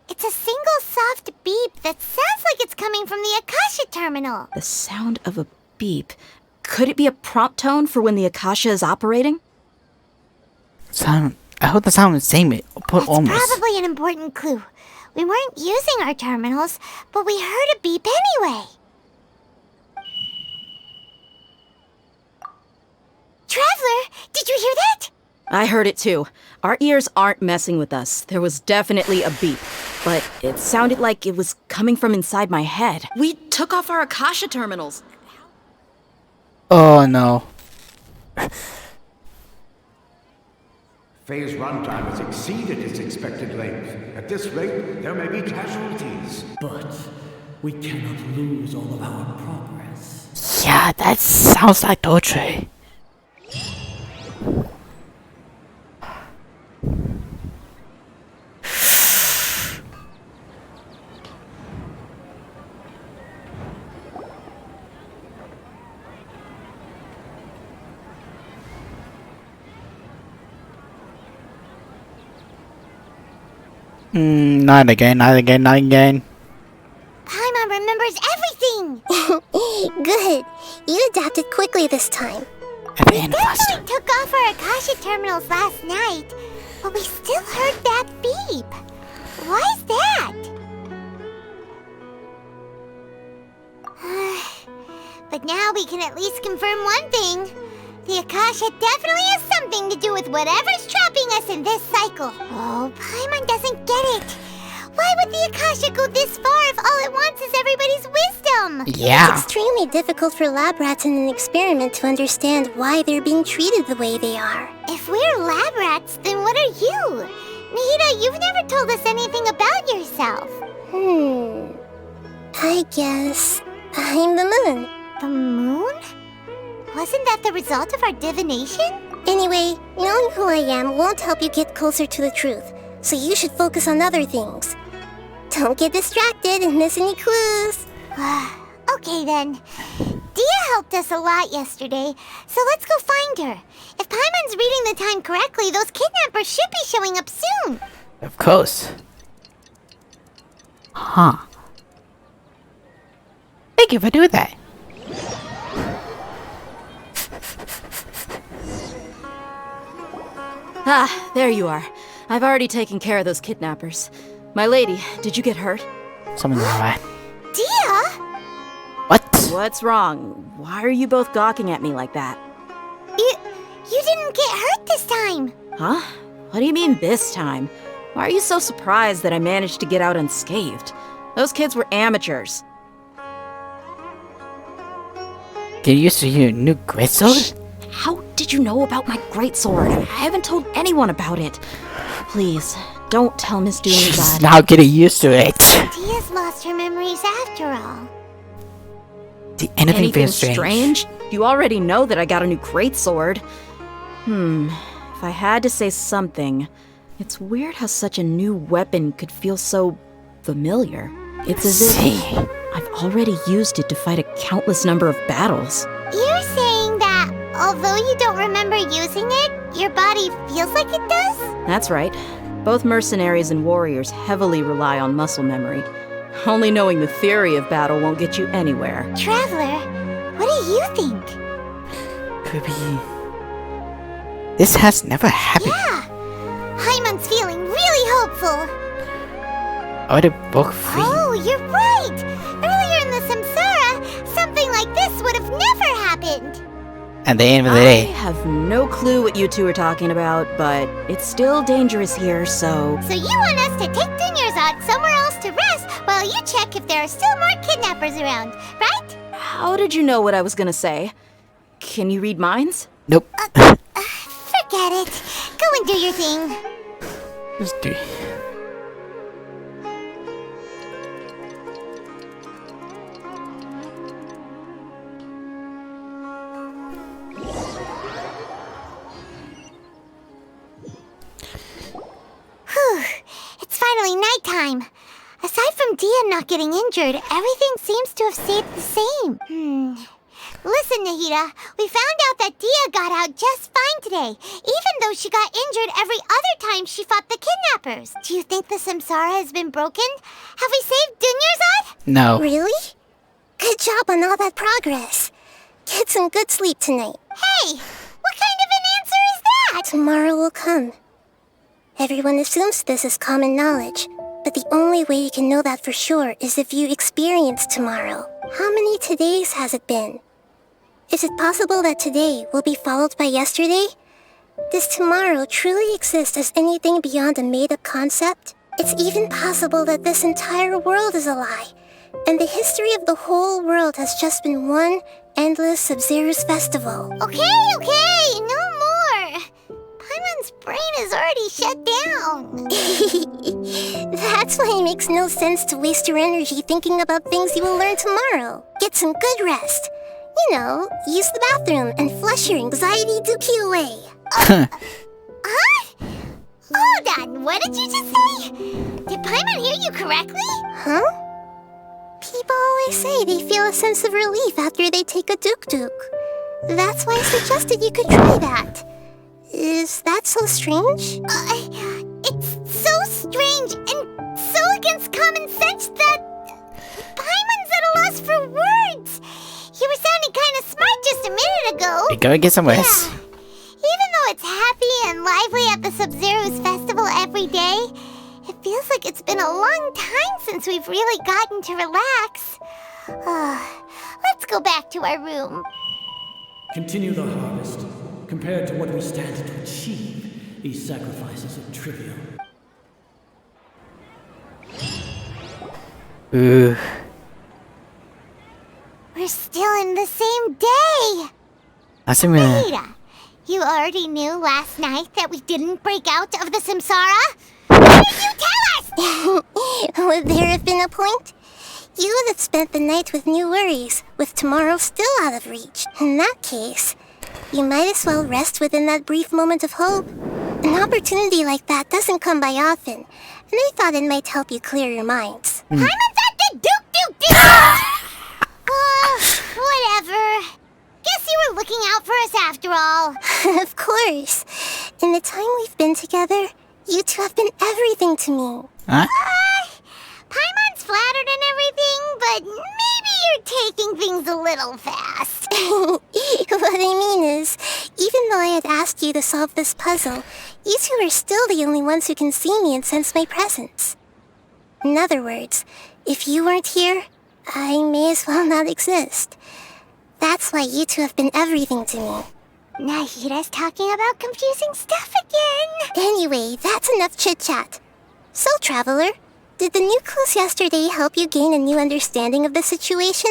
Q: It's a single soft beep that sounds like it's coming from the Akasha terminal.
I: The sound of a beep. Could it be a prompt tone for when the Akasha is operating?
A: I hope the sound is the same. Put
Q: It's
A: almost.
Q: probably an important clue. We weren't using our terminals, but we heard a beep anyway. Traveler, did you hear that?
I: I heard it too. Our ears aren't messing with us. There was definitely a beep, but it sounded like it was coming from inside my head. We took off our Akasha terminals.
A: Oh no.
R: Phase runtime has exceeded its expected length. At this rate, there may be casualties.
J: But we cannot lose all of our progress.
A: Yeah, that sounds like torture. Not again, not again, not again.
Q: Paimon remembers everything!
C: Good. You adapted quickly this time.
Q: We definitely took off our Akasha terminals last night, but we still heard that beep. Why is that? But now we can at least confirm one thing. The Akasha definitely has something to do with whatever's trapping us in this cycle. Oh, Paimon doesn't get it. Why would the Akasha go this far if all it wants is everybody's wisdom?
A: Yeah.
C: It's extremely difficult for lab rats in an experiment to understand why they're being treated the way they are.
Q: If we're lab rats, then what are you? Nahida, you've never told us anything about yourself.
C: I guess I'm the moon.
Q: The moon? Wasn't that the result of our divination?
C: Anyway, knowing who I am won't help you get closer to the truth, so you should focus on other things. Don't get distracted and miss any clues.
Q: Okay then. Dia helped us a lot yesterday, so let's go find her. If Paimon's reading the time correctly, those kidnappers should be showing up soon.
A: Of course. Huh. Thank you for doing that.
I: Ah, there you are. I've already taken care of those kidnappers. My lady, did you get hurt?
A: Something's alright.
Q: Dia?
A: What?
I: What's wrong? Why are you both gawking at me like that?
Q: You didn't get hurt this time.
I: Huh? What do you mean this time? Why are you so surprised that I managed to get out unscathed? Those kids were amateurs.
A: Get used to your new greatsword?
I: How did you know about my greatsword? I haven't told anyone about it. Please, don't tell Miss Dooney that.
A: Now getting used to it.
Q: Dia's lost her memories after all.
A: See, anything feels
I: strange? You already know that I got a new greatsword. If I had to say something, it's weird how such a new weapon could feel so familiar. It's as if I've already used it to fight a countless number of battles.
Q: You're saying that although you don't remember using it, your body feels like it does?
I: That's right. Both mercenaries and warriors heavily rely on muscle memory. Only knowing the theory of battle won't get you anywhere.
Q: Traveler, what do you think?
A: Could be... This has never happened.
Q: Yeah! Paimon's feeling really hopeful.
A: Are they both free?
Q: Oh, you're right! Earlier in the Samsara, something like this would have never happened.
A: At the end of the
I: I
A: day.
I: have no clue what you two are talking about, but it's still dangerous here, so...
Q: So you want us to take Dunyarzad somewhere else to rest while you check if there are still more kidnappers around, right?
I: How did you know what I was gonna say? Can you read minds?
A: Nope.
Q: Forget it. Go and do your thing.
A: Let's do.
Q: Whew, it's finally nighttime. Aside from Dia not getting injured, everything seems to have stayed the same. Listen, Nahida, we found out that Dia got out just fine today, even though she got injured every other time she fought the kidnappers. Do you think the Samsara has been broken? Have we saved Dunyarzad?
A: No.
C: Really? Good job on all that progress. Get some good sleep tonight.
Q: Hey, what kind of an answer is that?
C: Tomorrow will come. Everyone assumes this is common knowledge, but the only way you can know that for sure is if you experience tomorrow. How many todays has it been? Is it possible that today will be followed by yesterday? Does tomorrow truly exist as anything beyond a made-up concept? It's even possible that this entire world is a lie, and the history of the whole world has just been one endless Sub-Zero's festival.
Q: Okay, no more. Paimon's brain is already shut down.
C: That's why it makes no sense to waste your energy thinking about things you will learn tomorrow. Get some good rest. You know, use the bathroom and flush your anxiety dookie away.
Q: Huh? Hold on, what did you just say? Did Paimon hear you correctly?
C: Huh? People always say they feel a sense of relief after they take a duk-duk. That's why I suggested you could try that. Is that so strange?
Q: It's so strange and so against common sense that Paimon's at a loss for words. You were sounding kind of smart just a minute ago.
A: We go get some rest.
Q: Even though it's happy and lively at the Sub-Zero's festival every day, it feels like it's been a long time since we've really gotten to relax. Let's go back to our room.
J: Continue the harvest. Compared to what we stand to achieve, these sacrifices are trivial.
A: Ooh.
Q: We're still in the same day.
A: Nahida,
Q: You already knew last night that we didn't break out of the Samsara? Why did you tell us?
C: Would there have been a point? You would have spent the night with new worries, with tomorrow still out of reach. In that case, you might as well rest within that brief moment of hope. An opportunity like that doesn't come by often, and I thought it might help you clear your minds.
Q: Paimon's at the Duke! Whatever. Guess you were looking out for us after all.
C: Of course. In the time we've been together, you two have been everything to me.
A: Huh?
Q: Paimon's flattered and everything, but maybe you're taking things a little fast.
C: What I mean is, even though I had asked you to solve this puzzle, you two are still the only ones who can see me and sense my presence. In other words, if you weren't here, I may as well not exist. That's why you two have been everything to me.
Q: Nahida's talking about confusing stuff again.
C: Anyway, that's enough chit-chat. So, Traveler, did the new clues yesterday help you gain a new understanding of the situation?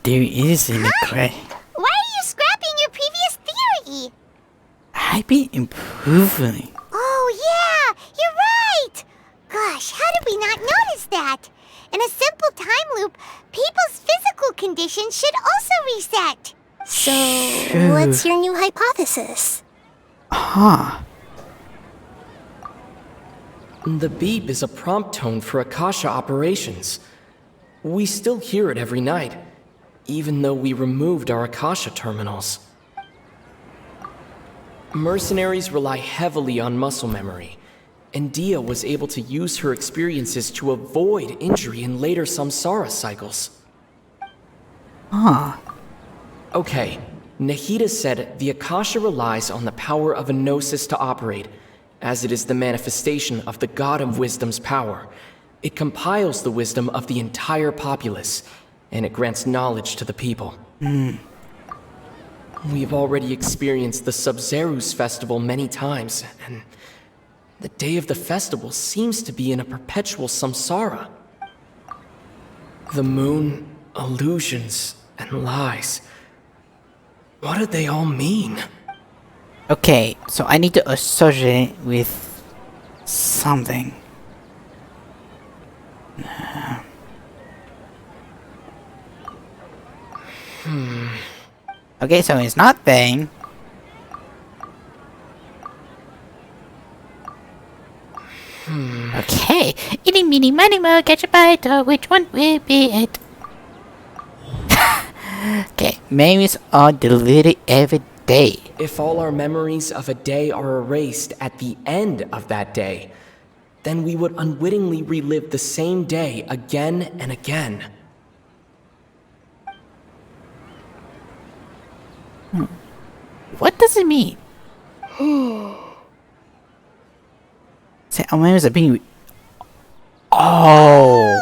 A: There is any cry.
Q: Why are you scrapping your previous theory?
A: I've been improving.
Q: Oh, yeah, you're right. Gosh, how did we not notice that? In a simple time loop, people's physical conditions should also reset.
C: So, what's your new hypothesis?
A: Huh.
D: The beep is a prompt tone for Akasha operations. We still hear it every night, even though we removed our Akasha terminals. Mercenaries rely heavily on muscle memory, and Dia was able to use her experiences to avoid injury in later samsara cycles.
A: Huh.
D: Okay, Nahida said the Akasha relies on the power of a gnosis to operate, as it is the manifestation of the God of Wisdom's power. It compiles the wisdom of the entire populace, and it grants knowledge to the people. We've already experienced the Sub-Zero's festival many times, and the day of the festival seems to be in a perpetual samsara. The moon, illusions, and lies. What do they all mean?
A: Okay, so I need to associate with something. Okay, so it's not thing. Okay, itty meeny miny mo, catch a bite, which one will be it? Okay, memories are deleted every day.
D: If all our memories of a day are erased at the end of that day, then we would unwittingly relive the same day again and again.
A: What does it mean? Say, our memories are being. Oh!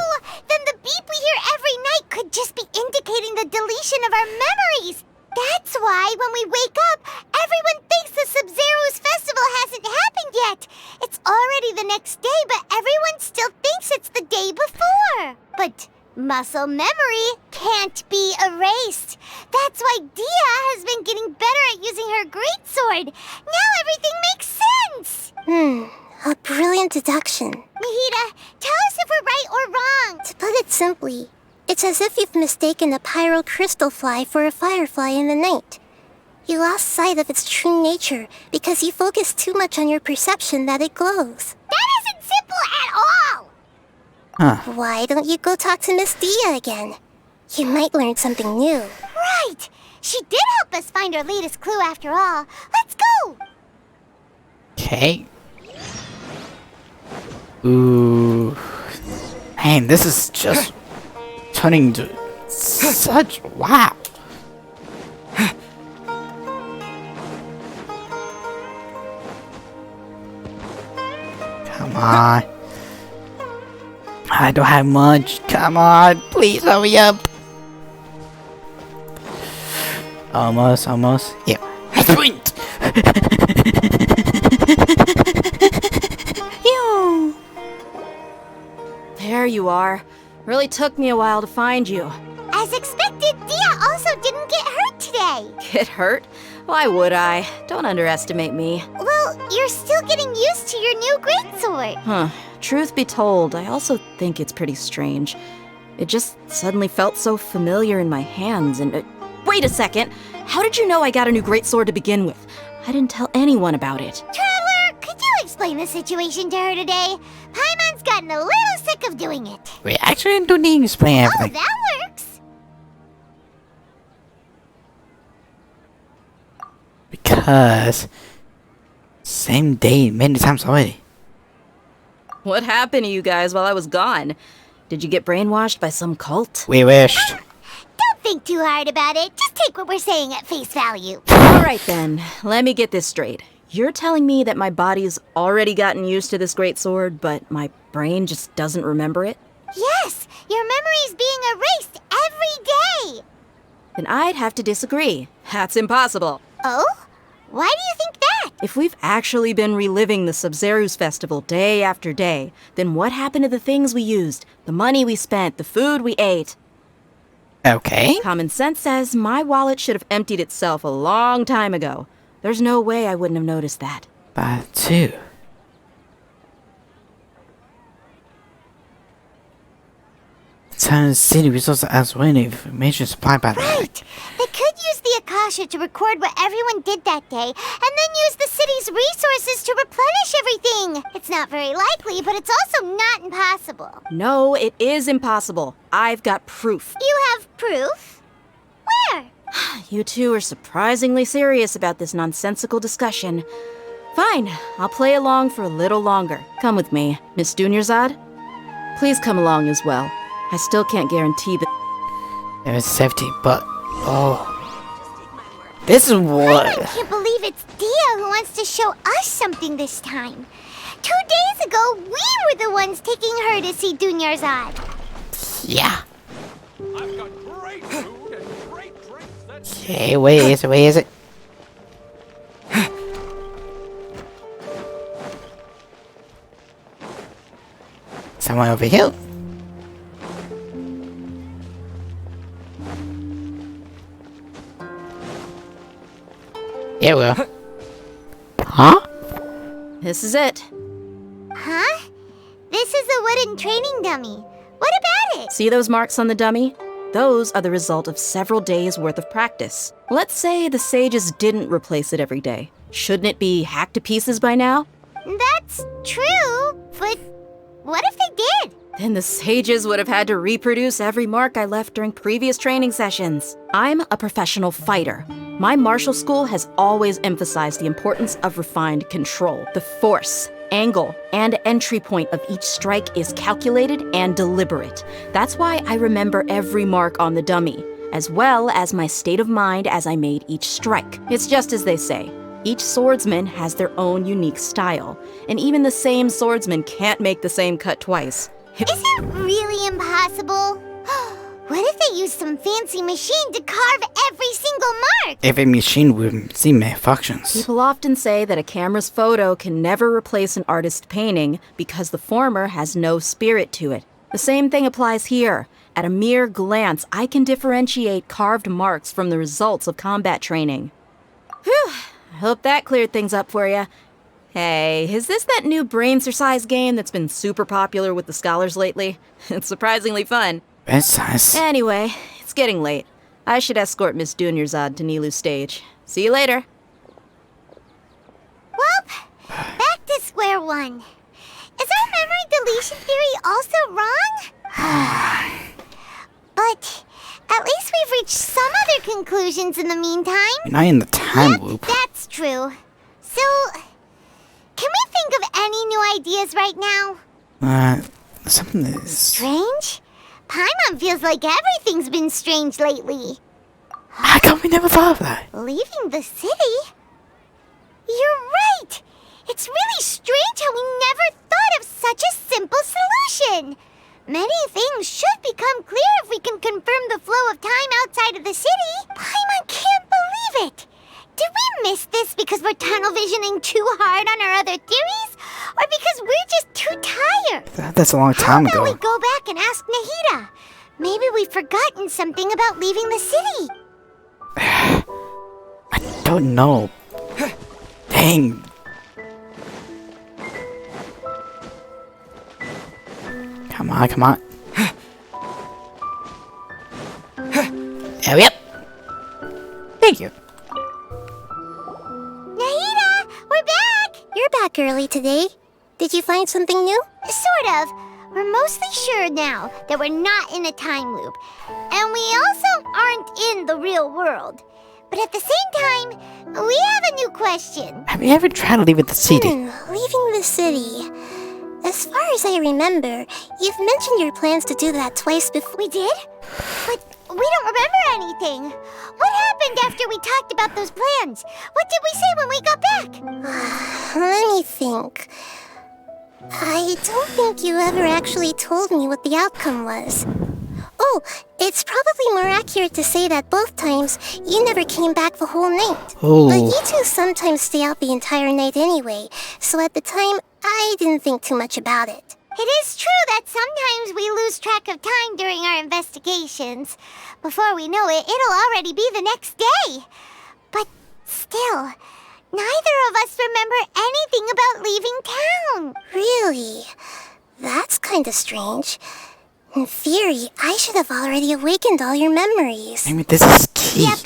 Q: Then the beep we hear every night could just be indicating the deletion of our memories. That's why when we wake up, everyone thinks the Sub-Zero's festival hasn't happened yet. It's already the next day, but everyone still thinks it's the day before. But muscle memory can't be erased. That's why Dia has been getting better at using her greatsword. Now everything makes sense.
C: A brilliant deduction.
Q: Nahida, tell us if we're right or wrong.
C: To put it simply, it's as if you've mistaken a pyro crystal fly for a firefly in the night. You lost sight of its true nature because you focused too much on your perception that it glows.
Q: That isn't simple at all!
A: Huh.
C: Why don't you go talk to Miss Dia again? You might learn something new.
Q: Right! She did help us find our latest clue after all. Let's go!
A: Okay. Ooh. Man, this is just turning to such. Wow. Come on. I don't have much. Come on. Please hurry up. Almost. Yeah. Sprint!
I: There you are. Really took me a while to find you.
Q: As expected, Dia also didn't get hurt today.
I: Get hurt? Why would I? Don't underestimate me.
Q: Well, you're still getting used to your new greatsword.
I: Huh. Truth be told, I also think it's pretty strange. It just suddenly felt so familiar in my hands and... wait a second! How did you know I got a new greatsword to begin with? I didn't tell anyone about it.
Q: Traveler, could you explain the situation to her today? Paimon's gotten a little sick of doing it.
A: We actually don't need to explain everything.
Q: Oh, that works.
A: Because same day many times already.
I: What happened to you guys while I was gone? Did you get brainwashed by some cult?
A: We wished.
Q: Don't think too hard about it. Just take what we're saying at face value.
I: Alright then, let me get this straight. You're telling me that my body's already gotten used to this great sword, but my brain just doesn't remember it?
Q: Yes, your memory's being erased every day.
I: Then I'd have to disagree. That's impossible.
Q: Oh? Why do you think that?
I: If we've actually been reliving the Sub-Zero's festival day after day, then what happened to the things we used, the money we spent, the food we ate?
A: Okay.
I: Common sense says my wallet should have emptied itself a long time ago. There's no way I wouldn't have noticed that.
A: But two. Turn city resources as well information supplied by the
Q: Right! They could use the Akasha to record what everyone did that day, and then use the city's resources to replenish everything! It's not very likely, but it's also not impossible.
I: No, it is impossible. I've got proof.
Q: You have proof? Where?
I: You two are surprisingly serious about this nonsensical discussion. Fine, I'll play along for a little longer. Come with me, Miss Dunyarzad. Please come along as well. I still can't guarantee that
A: there is safety, but oh, this is what.
Q: I can't believe it's Dia who wants to show us something this time. 2 days ago, we were the ones taking her to see Dunyarzad.
A: Yeah. I've got great food and great drinks. Okay, where is it? Someone over here. Here we go. Huh?
I: this is it.
Q: this is a wooden training dummy. What about it?
I: See those marks on the dummy? Those are the result of several days' worth of practice. Let's say the sages didn't replace it every day. Shouldn't it be hacked to pieces by now?
Q: That's true, but what if they did?
I: Then the sages would have had to reproduce every mark I left during previous training sessions. I'm a professional fighter. My martial school has always emphasized the importance of refined control. The force, angle, and entry point of each strike is calculated and deliberate. That's why I remember every mark on the dummy, as well as my state of mind as I made each strike. It's just as they say. Each swordsman has their own unique style, and even the same swordsman can't make the same cut twice.
Q: Is it really impossible? What if they used some fancy machine to carve every single mark?
A: Every machine with see malfunctions.
I: People often say that a camera's photo can never replace an artist's painting because the former has no spirit to it. The same thing applies here. At a mere glance, I can differentiate carved marks from the results of combat training. Whew, I hope that cleared things up for you. Hey, is this that new brain exercise game that's been super popular with the scholars lately? It's surprisingly fun.
A: Exercise?
I: Anyway, it's getting late. I should escort Miss Dunyarzad to Nilu's stage. See you later.
Q: Well, back to square one. Is our memory deletion theory also wrong? But at least we've reached some other conclusions in the meantime.
A: You're not in the time loop.
Q: That's true. So, can we think of any new ideas right now?
A: Something is...
Q: Strange? Paimon feels like everything's been strange lately.
A: How come we never thought of that?
Q: Leaving the city? You're right! It's really strange how we never thought of such a simple solution! Many things should become clear if we can confirm the flow of time outside of the city. Paimon can't believe it! Did we miss this because we're tunnel visioning too hard on our other theories? Or because we're just too tired?
A: That's a long time
Q: How
A: ago.
Q: about we go back and ask Nahida? Maybe we've forgotten something about leaving the city.
A: I don't know. Dang. Come on, come on. Hurry up. Thank you.
Q: Nahida, we're back!
C: You're back early today. Did you find something new?
Q: Sort of. We're mostly sure now that we're not in a time loop. And we also aren't in the real world. But at the same time, we have a new question.
A: Have you ever tried to leave the city?
C: Leaving the city. As far as I remember, you've mentioned your plans to do that twice before.
Q: We did? But we don't remember anything. What happened after we talked about those plans? What did we say when we got back?
C: Let me think. I don't think you ever actually told me what the outcome was. Oh, it's probably more accurate to say that both times you never came back the whole night.
A: Oh.
C: But you two sometimes stay out the entire night anyway, so at the time, I didn't think too much about it.
Q: It is true that sometimes we lose track of time during our investigations. Before we know it, it'll already be the next day. But still, neither of us remember anything about leaving town.
C: Really? That's kinda strange. In theory, I should have already awakened all your memories.
A: I mean, this is key.
Q: Yep.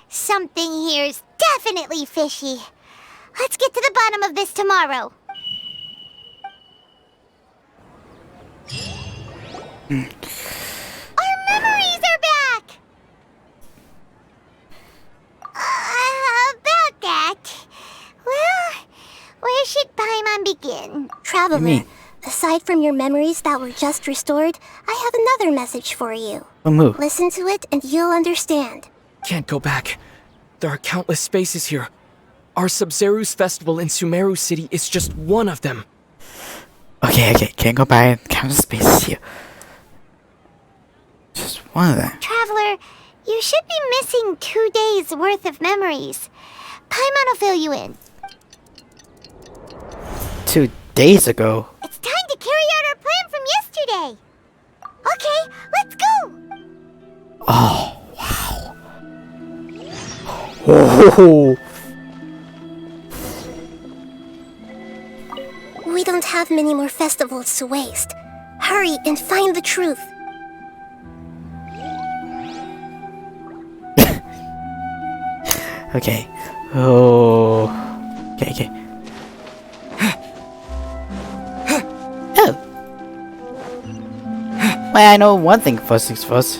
Q: Something here's definitely fishy. Let's get to the bottom of this tomorrow. Our memories are back! About that. Well, where should Paimon begin?
C: Traveler, aside from your memories that were just restored, I have another message for you.
A: Move.
C: Listen to it and you'll understand.
D: Can't go back. There are countless spaces here. Our Sub-Zeru's festival in Sumeru City is just one of them.
A: Okay, can't go by and count the spaces here. Just one of them.
Q: Traveler, you should be missing 2 days worth of memories. Paimon will fill you in.
A: 2 days ago.
Q: It's time to carry out our plan from yesterday. Okay, let's go.
A: Oh, wow. Oh.
C: We don't don't have many more festivals to waste. Hurry and find the truth.
A: Okay. Oh. Okay. Oh. Well, I know one thing first things first.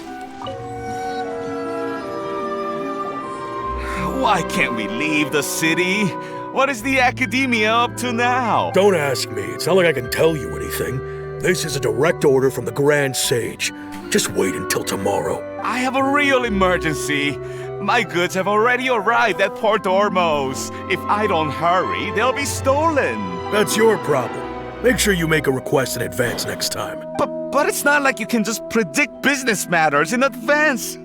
H: Why can't we leave the city? What is the academia up to now?
L: Don't ask me. It's not like I can tell you anything. This is a direct order from the Grand Sage. Just wait until tomorrow.
H: I have a real emergency. My goods have already arrived at Port Ormos. If I don't hurry, they'll be stolen.
L: That's your problem. Make sure you make a request in advance next time.
H: But it's not like you can just predict business matters in advance.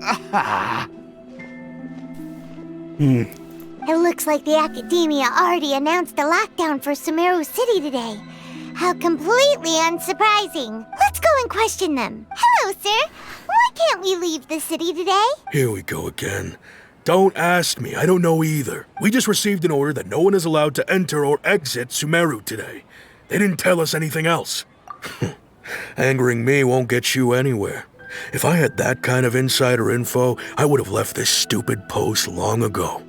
Q: It looks like the Academia already announced a lockdown for Sumeru City today. How completely unsurprising. Let's go and question them. Hello, sir. Why can't we leave the city today?
L: Here we go again. Don't ask me. I don't know either. We just received an order that no one is allowed to enter or exit Sumeru today. They didn't tell us anything else. Angering me won't get you anywhere. If I had that kind of insider info, I would have left this stupid post long ago.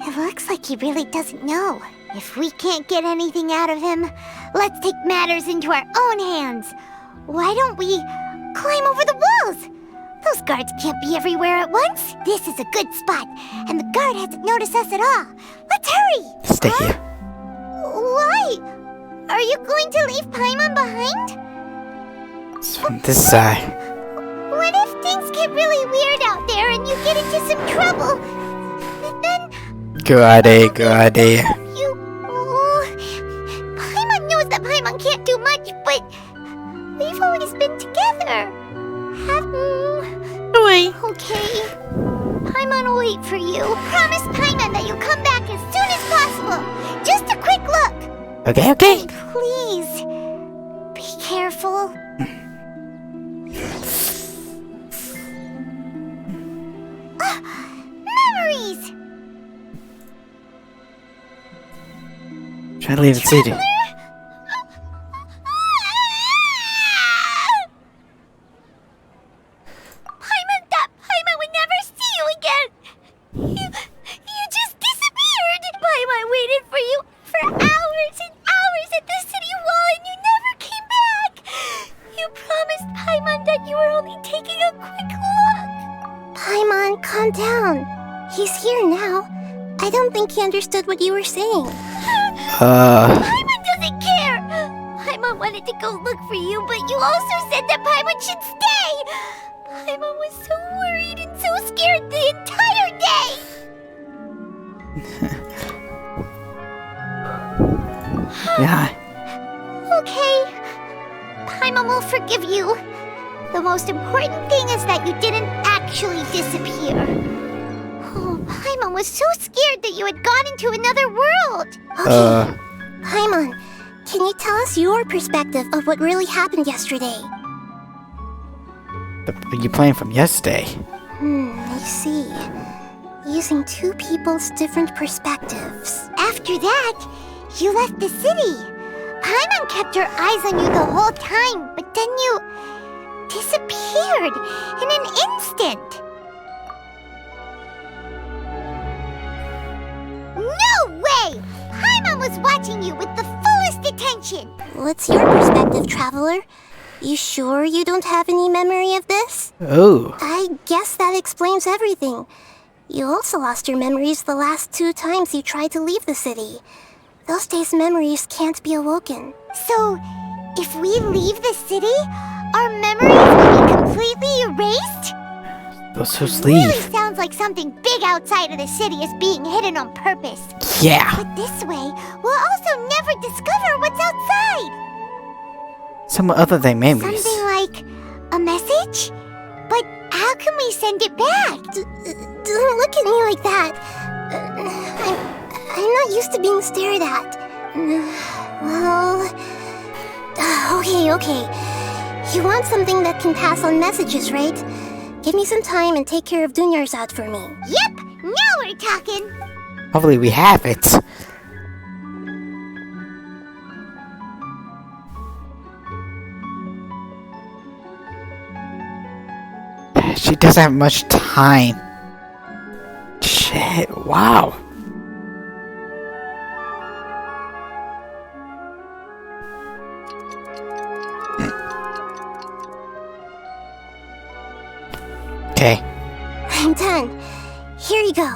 Q: It looks like he really doesn't know. If we can't get anything out of him, let's take matters into our own hands. Why don't we climb over the walls? Those guards can't be everywhere at once. This is a good spot, and the guard hasn't noticed us at all. Let's hurry!
A: Stay here.
Q: Why? Are you going to leave Paimon behind?
A: It's from this side.
Q: What if things get really weird out there and you get into some trouble? Then...
A: Good idea.
Q: Paimon knows that Paimon can't do much, but we've always been together. Okay. Paimon will wait for you. Promise Paimon that you'll come back as soon as possible. Just a quick look.
A: Okay.
Q: And please, be careful. Memories!
A: Try to leave the city.
Q: Paimon would never see you again. You just disappeared. Paimon waited for you for hours and hours at the city wall and you never came back. You promised Paimon that you were only taking a quick look.
C: Paimon, calm down. He's here now. I don't think he understood what you were saying.
Q: Paimon doesn't care. Paimon wanted to go look for you, but you also said that Paimon should stay. Paimon was so worried and so scared the entire day.
A: Yeah.
Q: Okay. Paimon will forgive you. The most important thing is that you didn't actually disappear. Oh, Paimon was so scared that you had gone into another world.
C: Okay. Paimon, can you tell us your perspective of what really happened yesterday?
A: You're playing from yesterday.
C: I see. Using two people's different perspectives.
Q: After that, you left the city. Paimon kept her eyes on you the whole time, but then you disappeared in an instant. No way! Paimon was watching you with the fullest attention.
C: What's your perspective, Traveler? You sure you don't have any memory of this?
A: Oh.
C: I guess that explains everything. You also lost your memories the last 2 times you tried to leave the city. Those days' memories can't be awoken.
Q: So, if we leave the city, our memories will be completely erased?
A: Those who leave.
Q: Really sounds like something big outside of the city is being hidden on purpose.
A: Yeah.
Q: But this way, we'll also never discover what's outside.
A: Some other than memories.
Q: Something like a message? But how can we send it back?
C: Don't look at me like that. I'm not used to being stared at. Well... Okay. You want something that can pass on messages, right? Give me some time and take care of Dunyarzad for me.
Q: Yep! Now we're talking!
A: Hopefully we have it. She doesn't have much time. Shit, wow. Okay.
Q: I'm done. Here you go.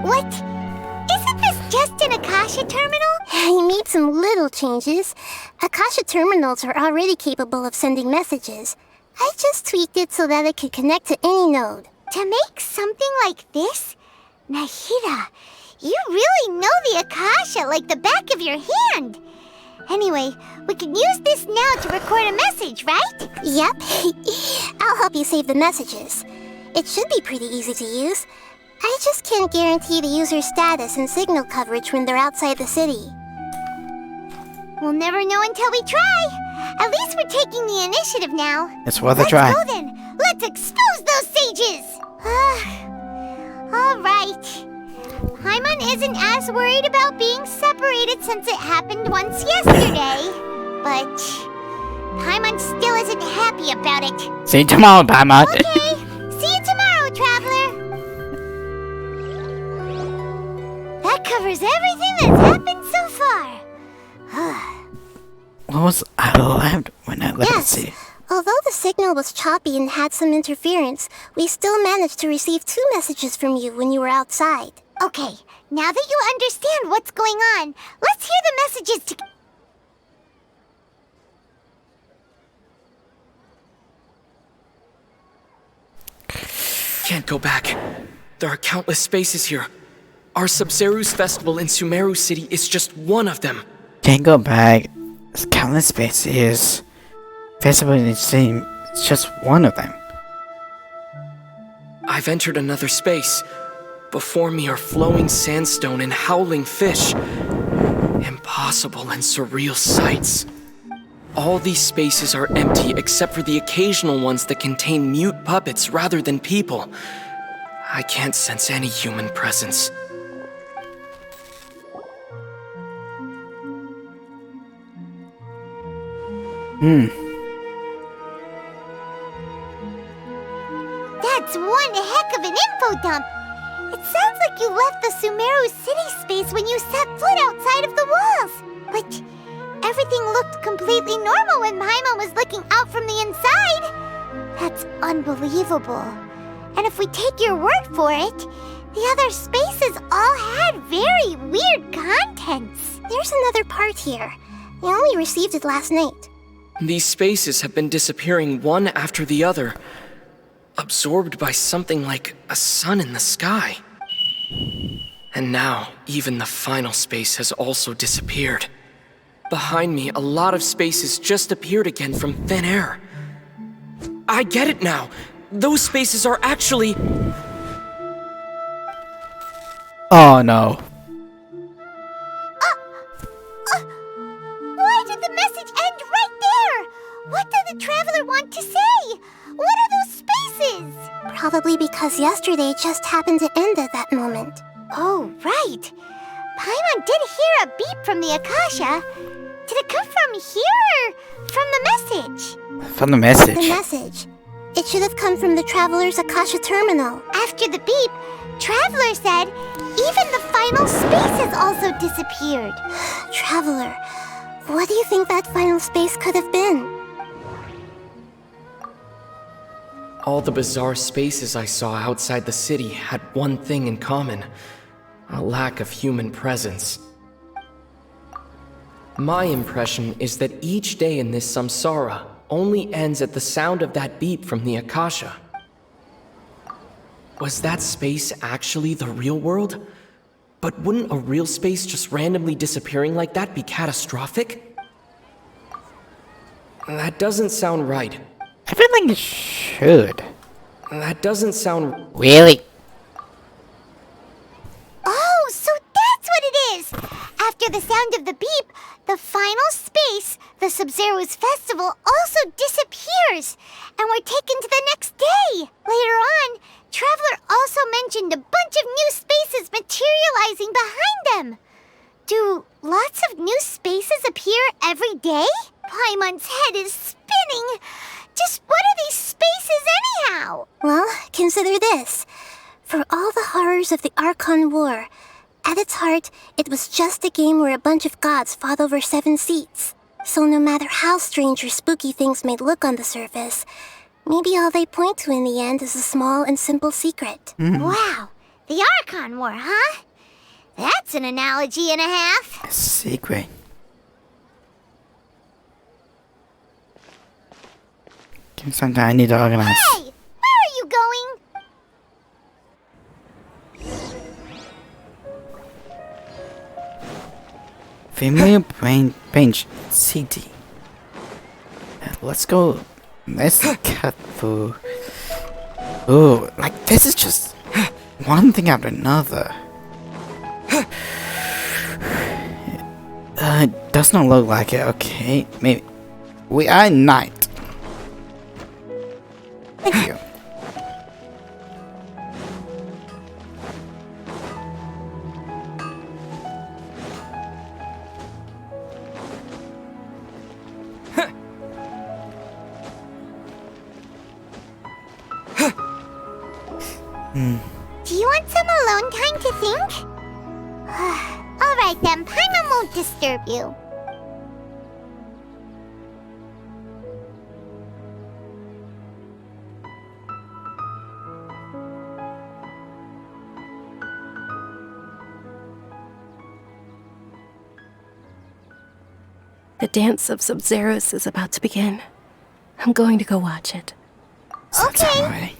Q: What? Isn't this just an Akasha terminal? I made some little changes. Akasha terminals are already capable of sending messages. I just tweaked it so that it could connect to any node. To make something like this? Nahida, you really know the Akasha like the back of your hand. Anyway, we can use this now to record a message, right? Yep. I'll help you save the messages. It should be pretty easy to use. I just can't guarantee the user's status and signal coverage when they're outside the city. We'll never know until we try. At least we're taking the initiative now.
A: It's worth a try.
Q: Let's go then. Let's expose those sages. All right. Paimon isn't as worried about being separated since it happened once yesterday. But Paimon still isn't happy about it.
A: See you tomorrow, Paimon.
Q: Okay. See you tomorrow, Traveler. That covers everything that's happened so far.
A: What was I left when I left the city?
Q: Although the signal was choppy and had some interference, we still managed to receive 2 messages from you when you were outside. Okay, now that you understand what's going on, let's hear the messages together.
D: Can't go back. There are countless spaces here. Our Sub-Zero's festival in Sumeru City is just one of them.
A: Can't go back. There's countless spaces. Festival in the same. It's just one of them.
D: I've entered another space. Before me are flowing sandstone and howling fish. Impossible and surreal sights. All these spaces are empty except for the occasional ones that contain mute puppets rather than people. I can't sense any human presence.
Q: That's one heck of an info dump. It sounds like you left the Sumeru city space when you set foot outside of the walls. But everything looked completely normal when Paimon was looking out from the inside. That's unbelievable. And if we take your word for it, the other spaces all had very weird contents. There's another part here. We only received it last night.
D: These spaces have been disappearing one after the other, absorbed by something like a sun in the sky. And now, even the final space has also disappeared. Behind me, a lot of spaces just appeared again from thin air. I get it now! Those spaces are actually...
A: Oh no.
Q: Why did the message end right there? What did the Traveler want to say? What are those spaces? Probably because yesterday just happened to end at that moment. Oh, right. Paimon did hear a beep from the Akasha. Did it come from here or from the message?
A: From the message.
Q: The message. It should have come from the Traveler's Akasha terminal. After the beep, Traveler said even the final spaces also disappeared. Traveler, what do you think that final space could have been?
D: All the bizarre spaces I saw outside the city had one thing in common: a lack of human presence. My impression is that each day in this samsara only ends at the sound of that beep from the Akasha. Was that space actually the real world? But wouldn't a real space just randomly disappearing like that be catastrophic? That doesn't sound right.
A: I feel like it should.
D: That doesn't sound...
A: Really?
Q: Oh, so that's what it is! After the sound of the beep, the final space, the Sub-Zero's festival, also disappears, and we're taken to the next day. Later on, Traveler also mentioned a bunch of new spaces materializing behind them. Do lots of new spaces appear every day? Paimon's head is spinning. Just what are these spaces anyhow?
C: Well, consider this. For all the horrors of the Archon War, at its heart, it was just a game where a bunch of gods fought over 7 seats. So no matter how strange or spooky things may look on the surface, maybe all they point to in the end is a small and simple secret.
Q: Wow, the Archon War, huh? That's an analogy and a half.
A: A secret. Give me some time, I need to organize.
Q: Hey! Where are you going?
A: Familiar bench city. Let's go. Let's cut through. Oh, like this is just one thing after another. Does not look like it. Okay, maybe we are at night. Thank you.
Q: Do you want some alone time to think? Alright then, Paimon won't disturb you.
T: The dance of Sub-Zeros is about to begin. I'm going to go watch it.
Q: Okay.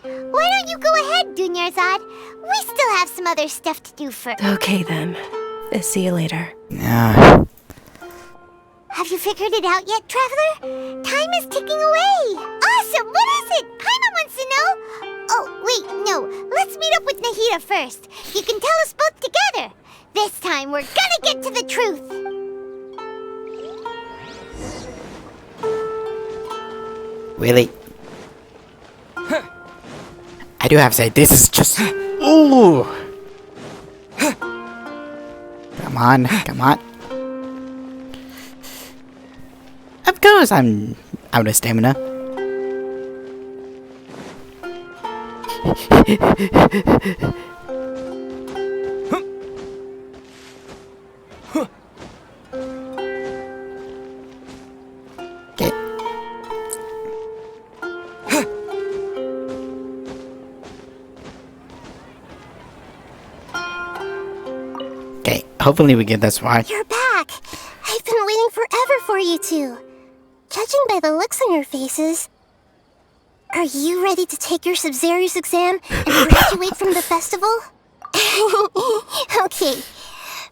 Q: Why don't you go ahead, Dunyarzad? We still have some other stuff to do first.
T: Okay then. See you later.
A: Yeah.
Q: Have you figured it out yet, Traveler? Time is ticking away. Awesome! What is it? Paimon wants to know. Oh, wait, no. Let's meet up with Nahida first. You can tell us both together. This time, we're gonna get to the truth.
A: Really? I do have to say, this is just. Ooh! Come on, come on. Of course, I'm out of stamina. Okay. Okay, hopefully we get this right.
C: You're back! I've been waiting forever for you two. Judging by the looks on your faces, are you ready to take your Sub-Zero's exam and graduate from the festival? Okay,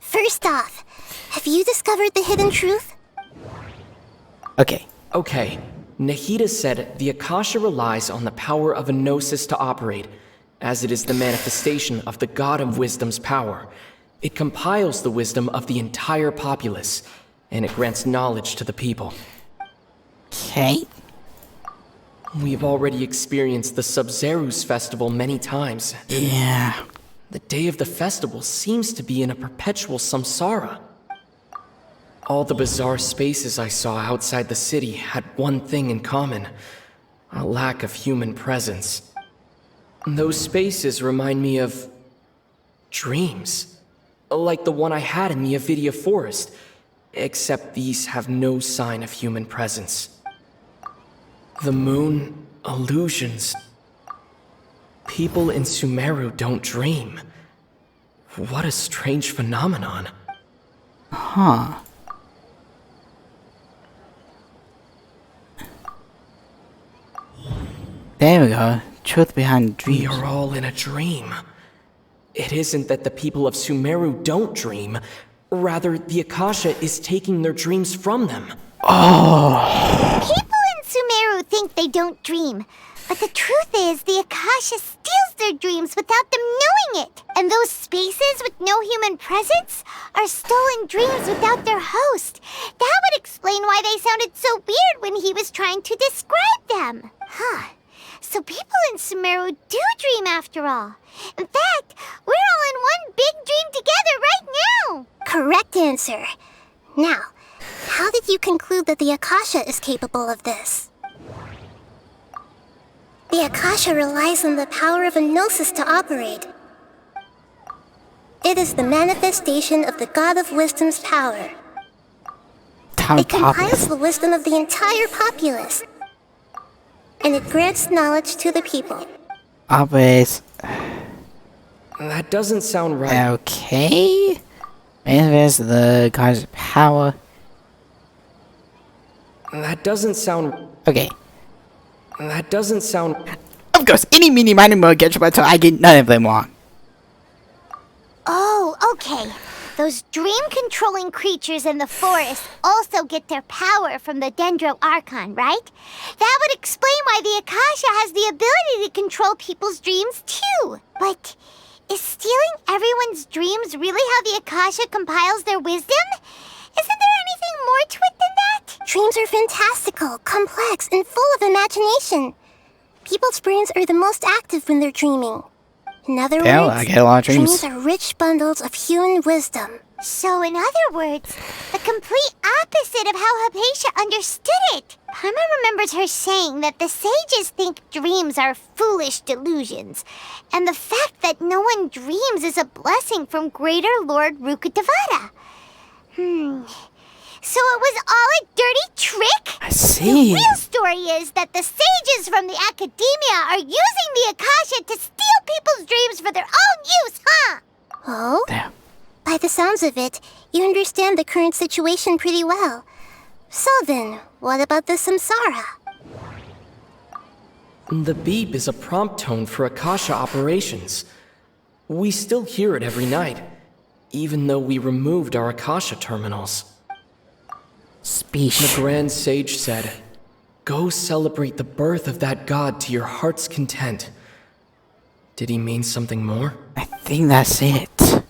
C: first off, have you discovered the hidden truth?
A: Okay.
D: Okay. Nahida said the Akasha relies on the power of a gnosis to operate, as it is the manifestation of the God of Wisdom's power. It compiles the wisdom of the entire populace, and it grants knowledge to the people.
A: Okay.
D: We've already experienced the Sub-Zero's festival many times.
A: Yeah.
D: The day of the festival seems to be in a perpetual samsara. All the bizarre spaces I saw outside the city had one thing in common: a lack of human presence. Those spaces remind me of dreams, like the one I had in the Avidia Forest, except these have no sign of human presence. The moon, illusions. People in Sumeru don't dream. What a strange phenomenon.
A: Huh. There we go. Truth behind dreams.
D: We are all in a dream. It isn't that the people of Sumeru don't dream. Rather, the Akasha is taking their dreams from them.
A: Oh.
Q: People in Sumeru think they don't dream. But the truth is, the Akasha steals their dreams without them knowing it. And those spaces with no human presence are stolen dreams without their host. That would explain why they sounded so weird when he was trying to describe them. Huh. So people in Sumeru do dream after all. In fact, we're all in one big dream together right now.
C: Correct answer. Now, how did you conclude that the Akasha is capable of this? The Akasha relies on the power of a gnosis to operate. It is the manifestation of the God of Wisdom's power. It compiles the wisdom of the entire populace, and it grants knowledge to the people.
A: Always.
D: That doesn't sound right.
A: Okay. Manifest the God's power.
D: That doesn't sound...
A: Okay.
D: That doesn't sound...
A: Of course, any mini minor more get so I get none of them wrong.
Q: Oh, okay. Those dream-controlling creatures in the forest also get their power from the Dendro Archon, right? That would explain why the Akasha has the ability to control people's dreams, too. But is stealing everyone's dreams really how the Akasha compiles their wisdom? Isn't there anything more to it than that?
C: Dreams are fantastical, complex, and full of imagination. People's brains are the most active when they're dreaming. In other words,
A: I get a lot of dreams.
C: dreams are rich bundles of human wisdom.
Q: So, in other words, the complete opposite of how Hypatia understood it. Paimon remembers her saying that the sages think dreams are foolish delusions, and the fact that no one dreams is a blessing from Greater Lord Rukkhadevata. So it was all a dirty trick?
A: I see.
Q: The real story is that the sages from the academia are using the Akasha to steal people's dreams for their own use, huh?
C: Oh?
A: Damn.
C: By the sounds of it, you understand the current situation pretty well. So then, what about the samsara?
D: The beep is a prompt tone for Akasha operations. We still hear it every night, even though we removed our Akasha terminals.
A: Speech.
D: The Grand Sage said, "Go celebrate the birth of that god to your heart's content." Did he mean something more?
A: I think that's it.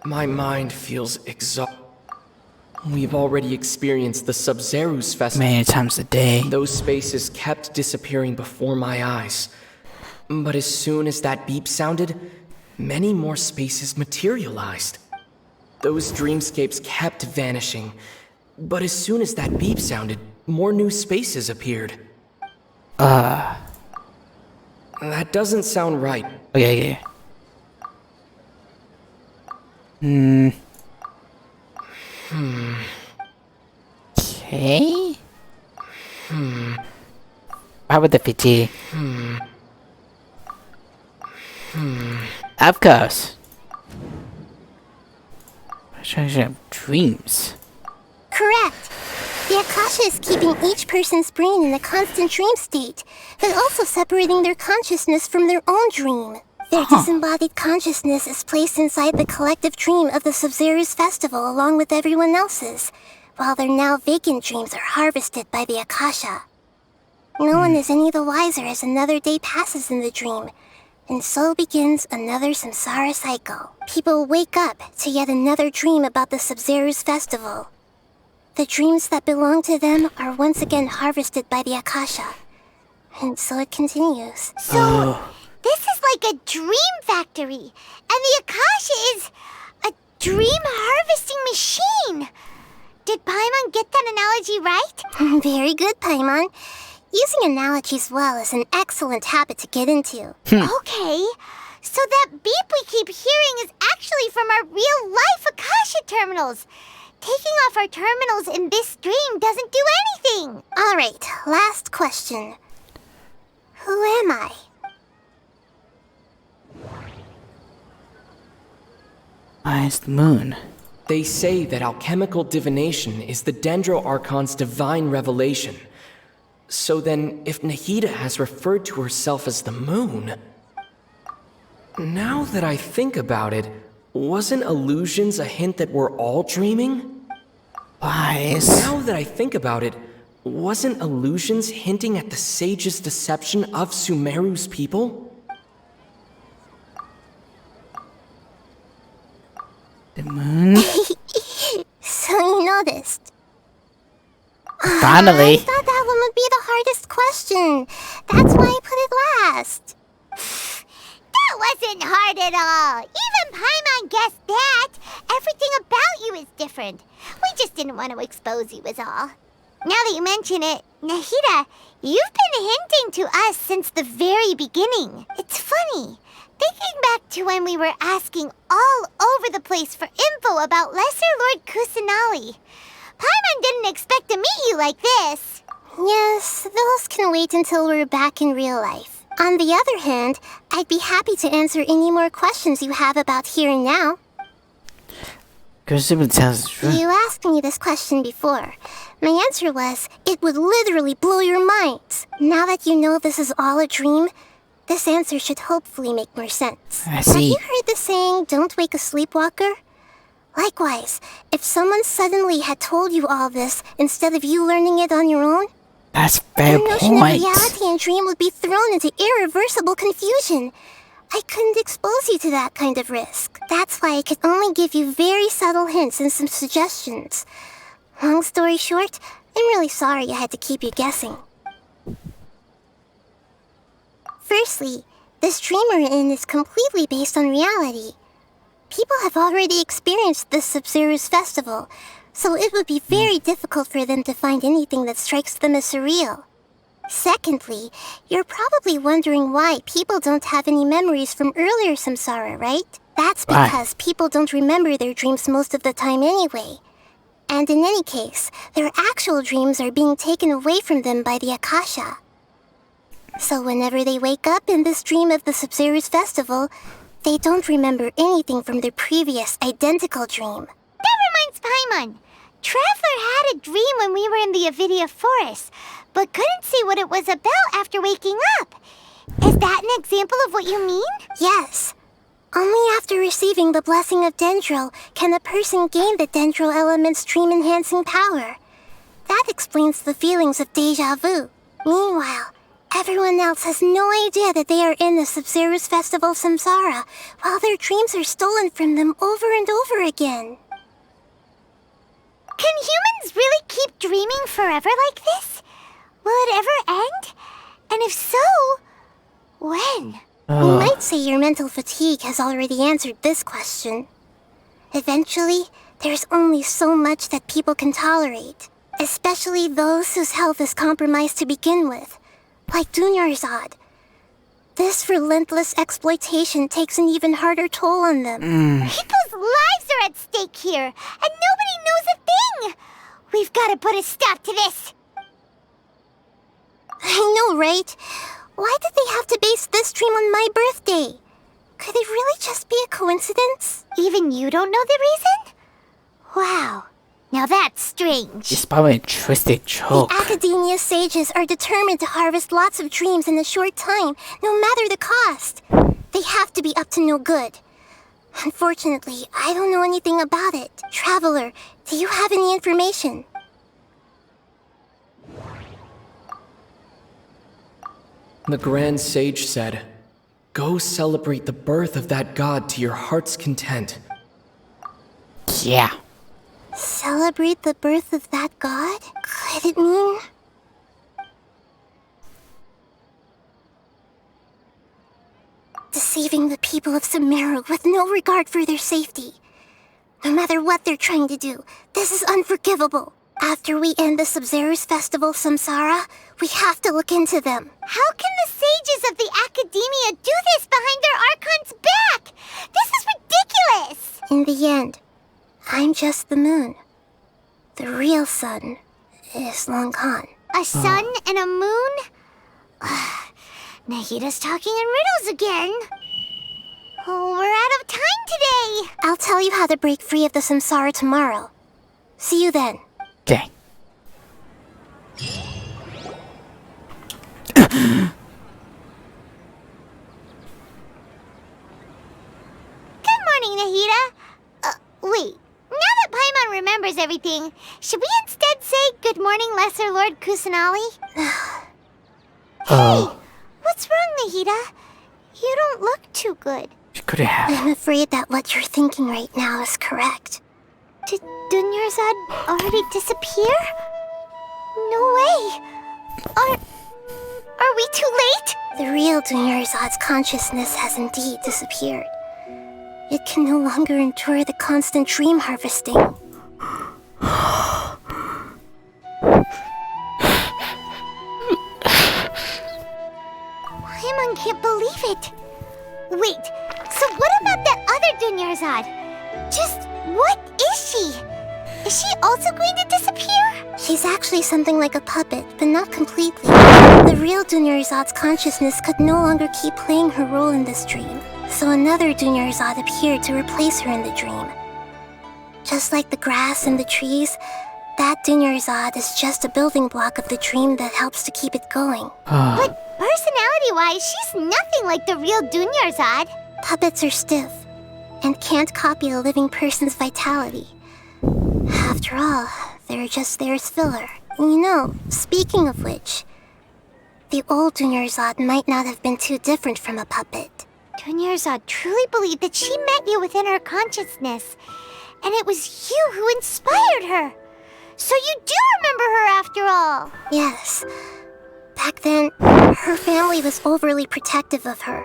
D: My mind feels exhausted. We've already experienced the Sub-Zerus festival.
A: Many times a day.
D: Those spaces kept disappearing before my eyes. But as soon as that beep sounded, many more spaces materialized. Those dreamscapes kept vanishing. But as soon as that beep sounded, more new spaces appeared. That doesn't sound right.
A: Okay. Okay. How about the Fiji? Of course. Treasure of dreams.
C: Correct. The Akasha is keeping each person's brain in a constant dream state, but also separating their consciousness from their own dream. Their disembodied consciousness is placed inside the collective dream of the Sub-Zerus festival along with everyone else's, while their now vacant dreams are harvested by the Akasha. No one is any the wiser as another day passes in the dream, and so begins another samsara cycle. People wake up to yet another dream about the Sub-Zerus festival. The dreams that belong to them are once again harvested by the Akasha, and so it continues.
Q: So, this is like a dream factory, and the Akasha is a dream harvesting machine. Did Paimon get that analogy right?
C: Very good, Paimon. Using analogies well is an excellent habit to get into.
Q: Okay, so that beep we keep hearing is actually from our real-life Akasha terminals. Taking off our terminals in this dream doesn't do anything.
C: All right, last question. Who am I?
A: It's the moon.
D: They say that alchemical divination is the Dendro Archon's divine revelation. So then, if Nahida has referred to herself as the moon... Now that I think about it, wasn't illusions a hint that we're all dreaming?
A: Wise.
D: Now that I think about it, wasn't illusions hinting at the sage's deception of Sumeru's people?
A: The moon?
C: So you noticed.
A: Finally.
C: I thought that one would be the hardest question. That's why I put it last.
Q: That wasn't hard at all. Even Paimon guessed that. Everything about you is different. We just didn't want to expose you is all. Now that you mention it, Nahida, you've been hinting to us since the very beginning. It's funny. Thinking back to when we were asking all over the place for info about Lesser Lord Kusanali. Paimon didn't expect to meet you like this.
C: Yes, those can wait until we're back in real life. On the other hand, I'd be happy to answer any more questions you have about here and now.
A: Kusumu tells the truth.
C: You asked me this question before. My answer was, it would literally blow your minds. Now that you know this is all a dream, this answer should hopefully make more sense.
A: I see.
C: Have you heard the saying, don't wake a sleepwalker? Likewise, if someone suddenly had told you all this instead of you learning it on your own,
A: That's fair
C: your notion of
A: point.
C: reality and dream would be thrown into irreversible confusion. I couldn't expose you to that kind of risk. That's why I could only give you very subtle hints and some suggestions. Long story short, I'm really sorry I had to keep you guessing. Firstly, this dream we're in is completely based on reality. People have already experienced this Sub-Zero's festival, so it would be very difficult for them to find anything that strikes them as surreal. Secondly, you're probably wondering why people don't have any memories from earlier samsara, right? That's because people don't remember their dreams most of the time anyway. And in any case, their actual dreams are being taken away from them by the Akasha. So whenever they wake up in this dream of the Sub-Zero's festival, they don't remember anything from their previous identical dream.
Q: That reminds Paimon. Traveler had a dream when we were in the Avidia forest, but couldn't see what it was about after waking up. Is that an example of what you mean?
C: Yes. Only after receiving the blessing of Dendril can a person gain the Dendril element's dream-enhancing power. That explains the feelings of deja vu. Meanwhile, everyone else has no idea that they are in the Sub-Zero's festival samsara, while their dreams are stolen from them over and over again.
Q: Can humans really keep dreaming forever like this? Will it ever end? And if so, when?
C: You might say your mental fatigue has already answered this question. Eventually, there's only so much that people can tolerate, especially those whose health is compromised to begin with, like Dunyarzad. This relentless exploitation takes an even harder toll on them.
Q: People's lives are at stake here, and nobody knows a thing! We've got to put a stop to this!
C: I know, right? Why did they have to base this dream on my birthday? Could it really just be a coincidence?
Q: Even you don't know the reason? Wow. Now that's strange.
A: It's probably a twisted joke.
C: The Academia sages are determined to harvest lots of dreams in a short time, no matter the cost. They have to be up to no good. Unfortunately, I don't know anything about it. Traveler, do you have any information?
D: The Grand Sage said, "Go celebrate the birth of that god to your heart's content."
A: Yeah.
C: Celebrate the birth of that god? Could it mean... deceiving the people of Sumeru with no regard for their safety? No matter what they're trying to do, this is unforgivable. After we end the Sub-Zero's festival samsara, we have to look into them.
Q: How can the sages of the Academia do this behind their Archon's back? This is ridiculous!
C: In the end, I'm just the moon. The real sun is long gone.
Q: A sun and a moon? Nahida's talking in riddles again. Oh, we're out of time today.
C: I'll tell you how to break free of the samsara tomorrow. See you then.
A: Okay.
Q: Good morning, Nahida. Wait. Now that Paimon remembers everything, should we instead say good morning, Lesser Lord Kusanali? Hey, what's wrong, Nahida? You don't look too good.
A: You could have.
C: I'm afraid that what you're thinking right now is correct.
Q: Did Dunyarzad already disappear? No way. Are we too late?
C: The real Dunyarzad's consciousness has indeed disappeared. It can no longer endure the constant dream harvesting.
Q: can't believe it. Wait, so what about that other Dunyarzad? Just what is she? Is she also going to disappear?
C: She's actually something like a puppet, but not completely. The real Dunyarzad's consciousness could no longer keep playing her role in this dream, so another Dunyarzad appeared to replace her in the dream. Just like the grass and the trees, that Dunyarzad is just a building block of the dream that helps to keep it going.
Q: But personality-wise, she's nothing like the real Dunyarzad.
C: Puppets are stiff and can't copy a living person's vitality. After all, they're just there as filler. You know, speaking of which, the old Dunyarzad might not have been too different from a puppet.
Q: Dunyarzad truly believed that she met you within her consciousness, and it was you who inspired her. So you do remember her after all.
C: Yes. Back then, her family was overly protective of her.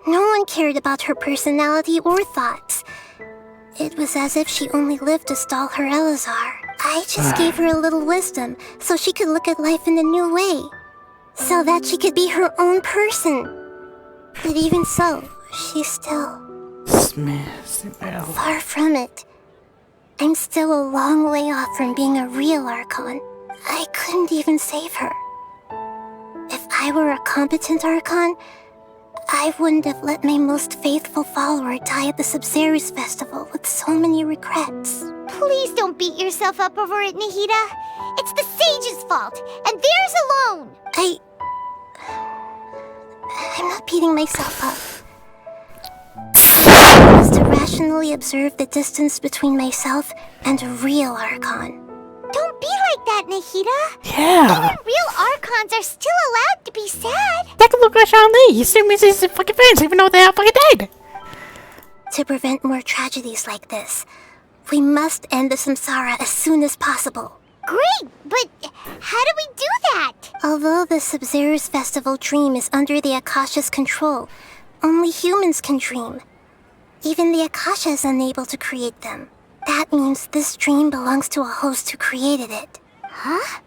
C: No one cared about her personality or thoughts. It was as if she only lived to stall her Elazar. I just gave her a little wisdom so she could look at life in a new way. So that she could be her own person. But even so, she's still... far from it. I'm still a long way off from being a real Archon. I couldn't even save her. If I were a competent Archon, I wouldn't have let my most faithful follower die at the Sub-Zerus Festival with so many regrets.
Q: Please don't beat yourself up over it, Nahida. It's the sage's fault, and theirs alone.
C: I'm not beating myself up. I was to rationally observe the distance between myself and a real Archon.
Q: Don't be like that, Nahida.
A: Yeah.
Q: Even real Archons are still allowed to be sad.
A: Take a look at Shan-Li. He still misses his fucking friends even though they are fucking dead.
C: To prevent more tragedies like this, we must end the samsara as soon as possible.
Q: Great, but how do we do that?
C: Although the Sub-Zerus Festival dream is under the Akasha's control, only humans can dream. Even the Akasha is unable to create them. That means this dream belongs to a host who created it.
Q: Huh?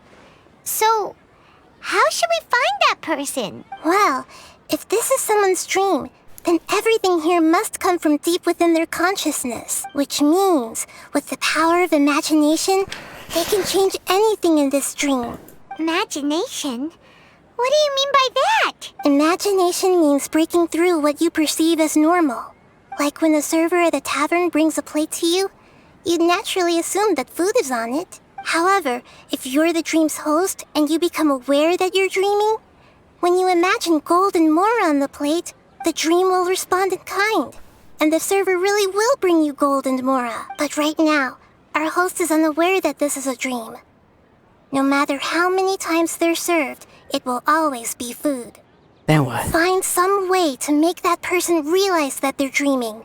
Q: So, how should we find that person?
C: Well, if this is someone's dream, then everything here must come from deep within their consciousness. Which means, with the power of imagination, they can change anything in this dream.
Q: Imagination? What do you mean by that?
C: Imagination means breaking through what you perceive as normal. Like when a server at a tavern brings a plate to you, you'd naturally assume that food is on it. However, if you're the dream's host and you become aware that you're dreaming, when you imagine gold and more on the plate, the dream will respond in kind, and the server really will bring you gold and mora. But right now, our host is unaware that this is a dream. No matter how many times they're served, it will always be food.
A: Then what?
C: Find some way to make that person realize that they're dreaming.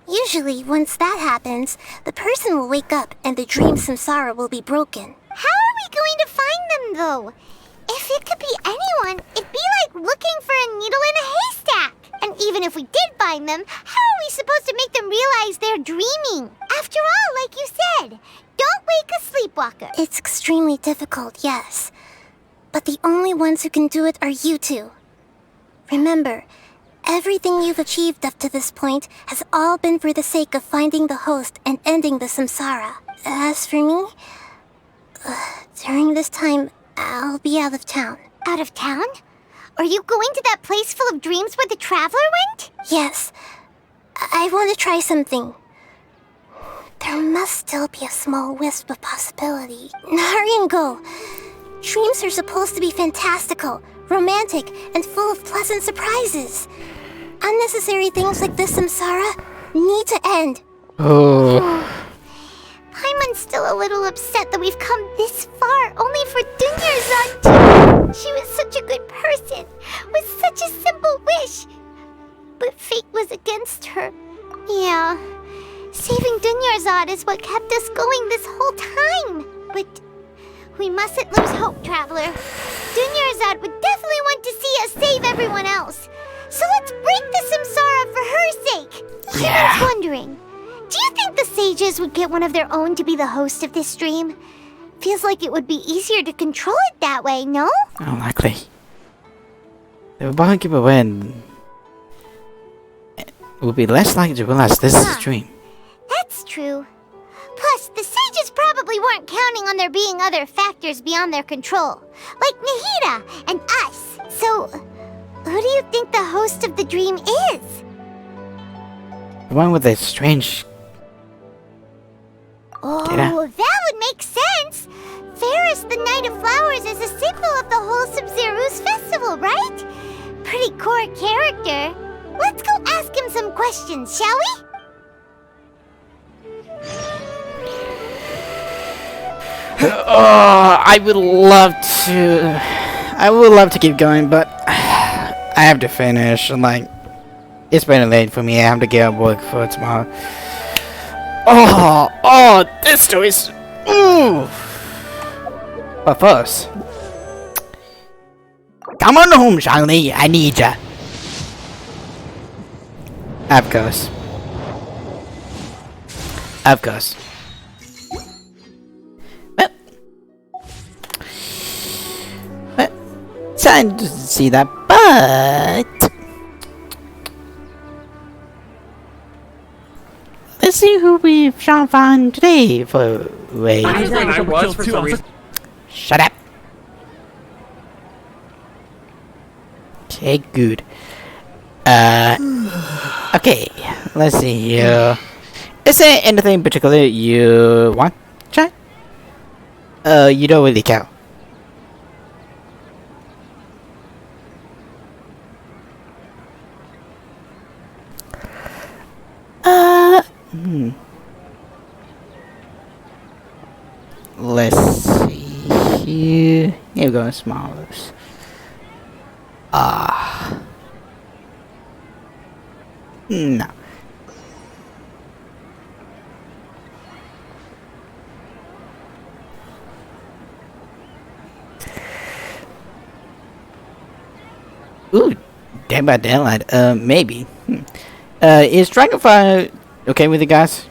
C: Usually, once that happens, the person will wake up and the dream samsara will be broken.
Q: How are we going to find them, though? If it could be anyone, it'd be like looking for a needle in a haystack. And even if we did find them, how are we supposed to make them realize they're dreaming? After all, like you said, don't wake a sleepwalker.
C: It's extremely difficult, yes. But the only ones who can do it are you two. Remember, everything you've achieved up to this point has all been for the sake of finding the host and ending the samsara. As for me, during this time, I'll be out of town.
Q: Out of town? Are you going to that place full of dreams where the traveler went?
C: Yes. I want to try something. There must still be a small wisp of possibility. Hurry and go. Dreams are supposed to be fantastical, romantic, and full of pleasant surprises. Unnecessary things like this samsara need to end.
Q: Paimon's still a little upset that we've come this far only for Dunyarzad too. She was such a good person, with such a simple wish. But fate was against her. Yeah, saving Dunyarzad is what kept us going this whole time. But we mustn't lose hope, Traveler. Dunyarzad would definitely want to see us save everyone else. So let's break the samsara for her sake.
A: Yeah.
Q: I was wondering, do you think the sages would get one of their own to be the host of this stream? Feels like it would be easier to control it that way, no?
A: Unlikely. The barkeeper when will be less likely to realize this is a dream.
Q: That's true. Plus, the sages probably weren't counting on there being other factors beyond their control, like Nahida and us. So, who do you think the host of the dream is?
A: The one with the strange...
Q: Oh, that would make sense. Ferris, the Knight of Flowers, is a symbol of the whole Sub-Zero's festival, right? Pretty core character. Let's go ask him some questions, shall we?
A: Oh, I would love to keep going, but I have to finish. Like, it's pretty late for me. I have to get up work for tomorrow. Oh, this story's... Ooh. But first... Come on home, Shangli. I need ya. Of course. Of course. Well, sad to see that, but... Let's see who we shall find today for Ray. Shut up. Okay, good. Okay, let's see here. Is there anything particular you want, chat? You don't really care. Let's see here. Here we go, smallest. No. Ooh, Dead by Daylight. Maybe. Is Dragonfire okay with you guys?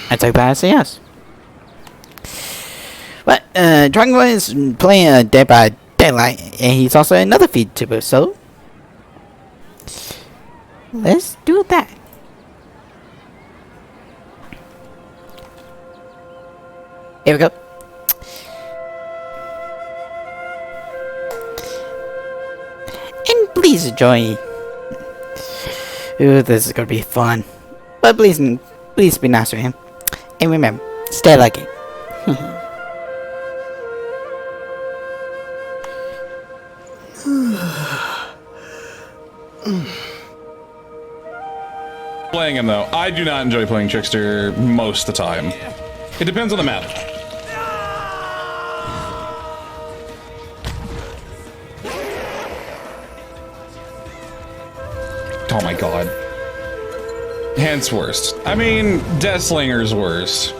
A: I take that as a yes. But Dragonfire is playing Dead by Daylight, and he's also another feed tuber, so let's do that. Here we go. And please enjoy. Ooh, this is gonna be fun. But please be nice to him. And remember, stay lucky.
M: Playing him though, I do not enjoy playing Trickster most of the time. It depends on the map. Oh my god. Hence worst. I mean, Deathslinger's worst.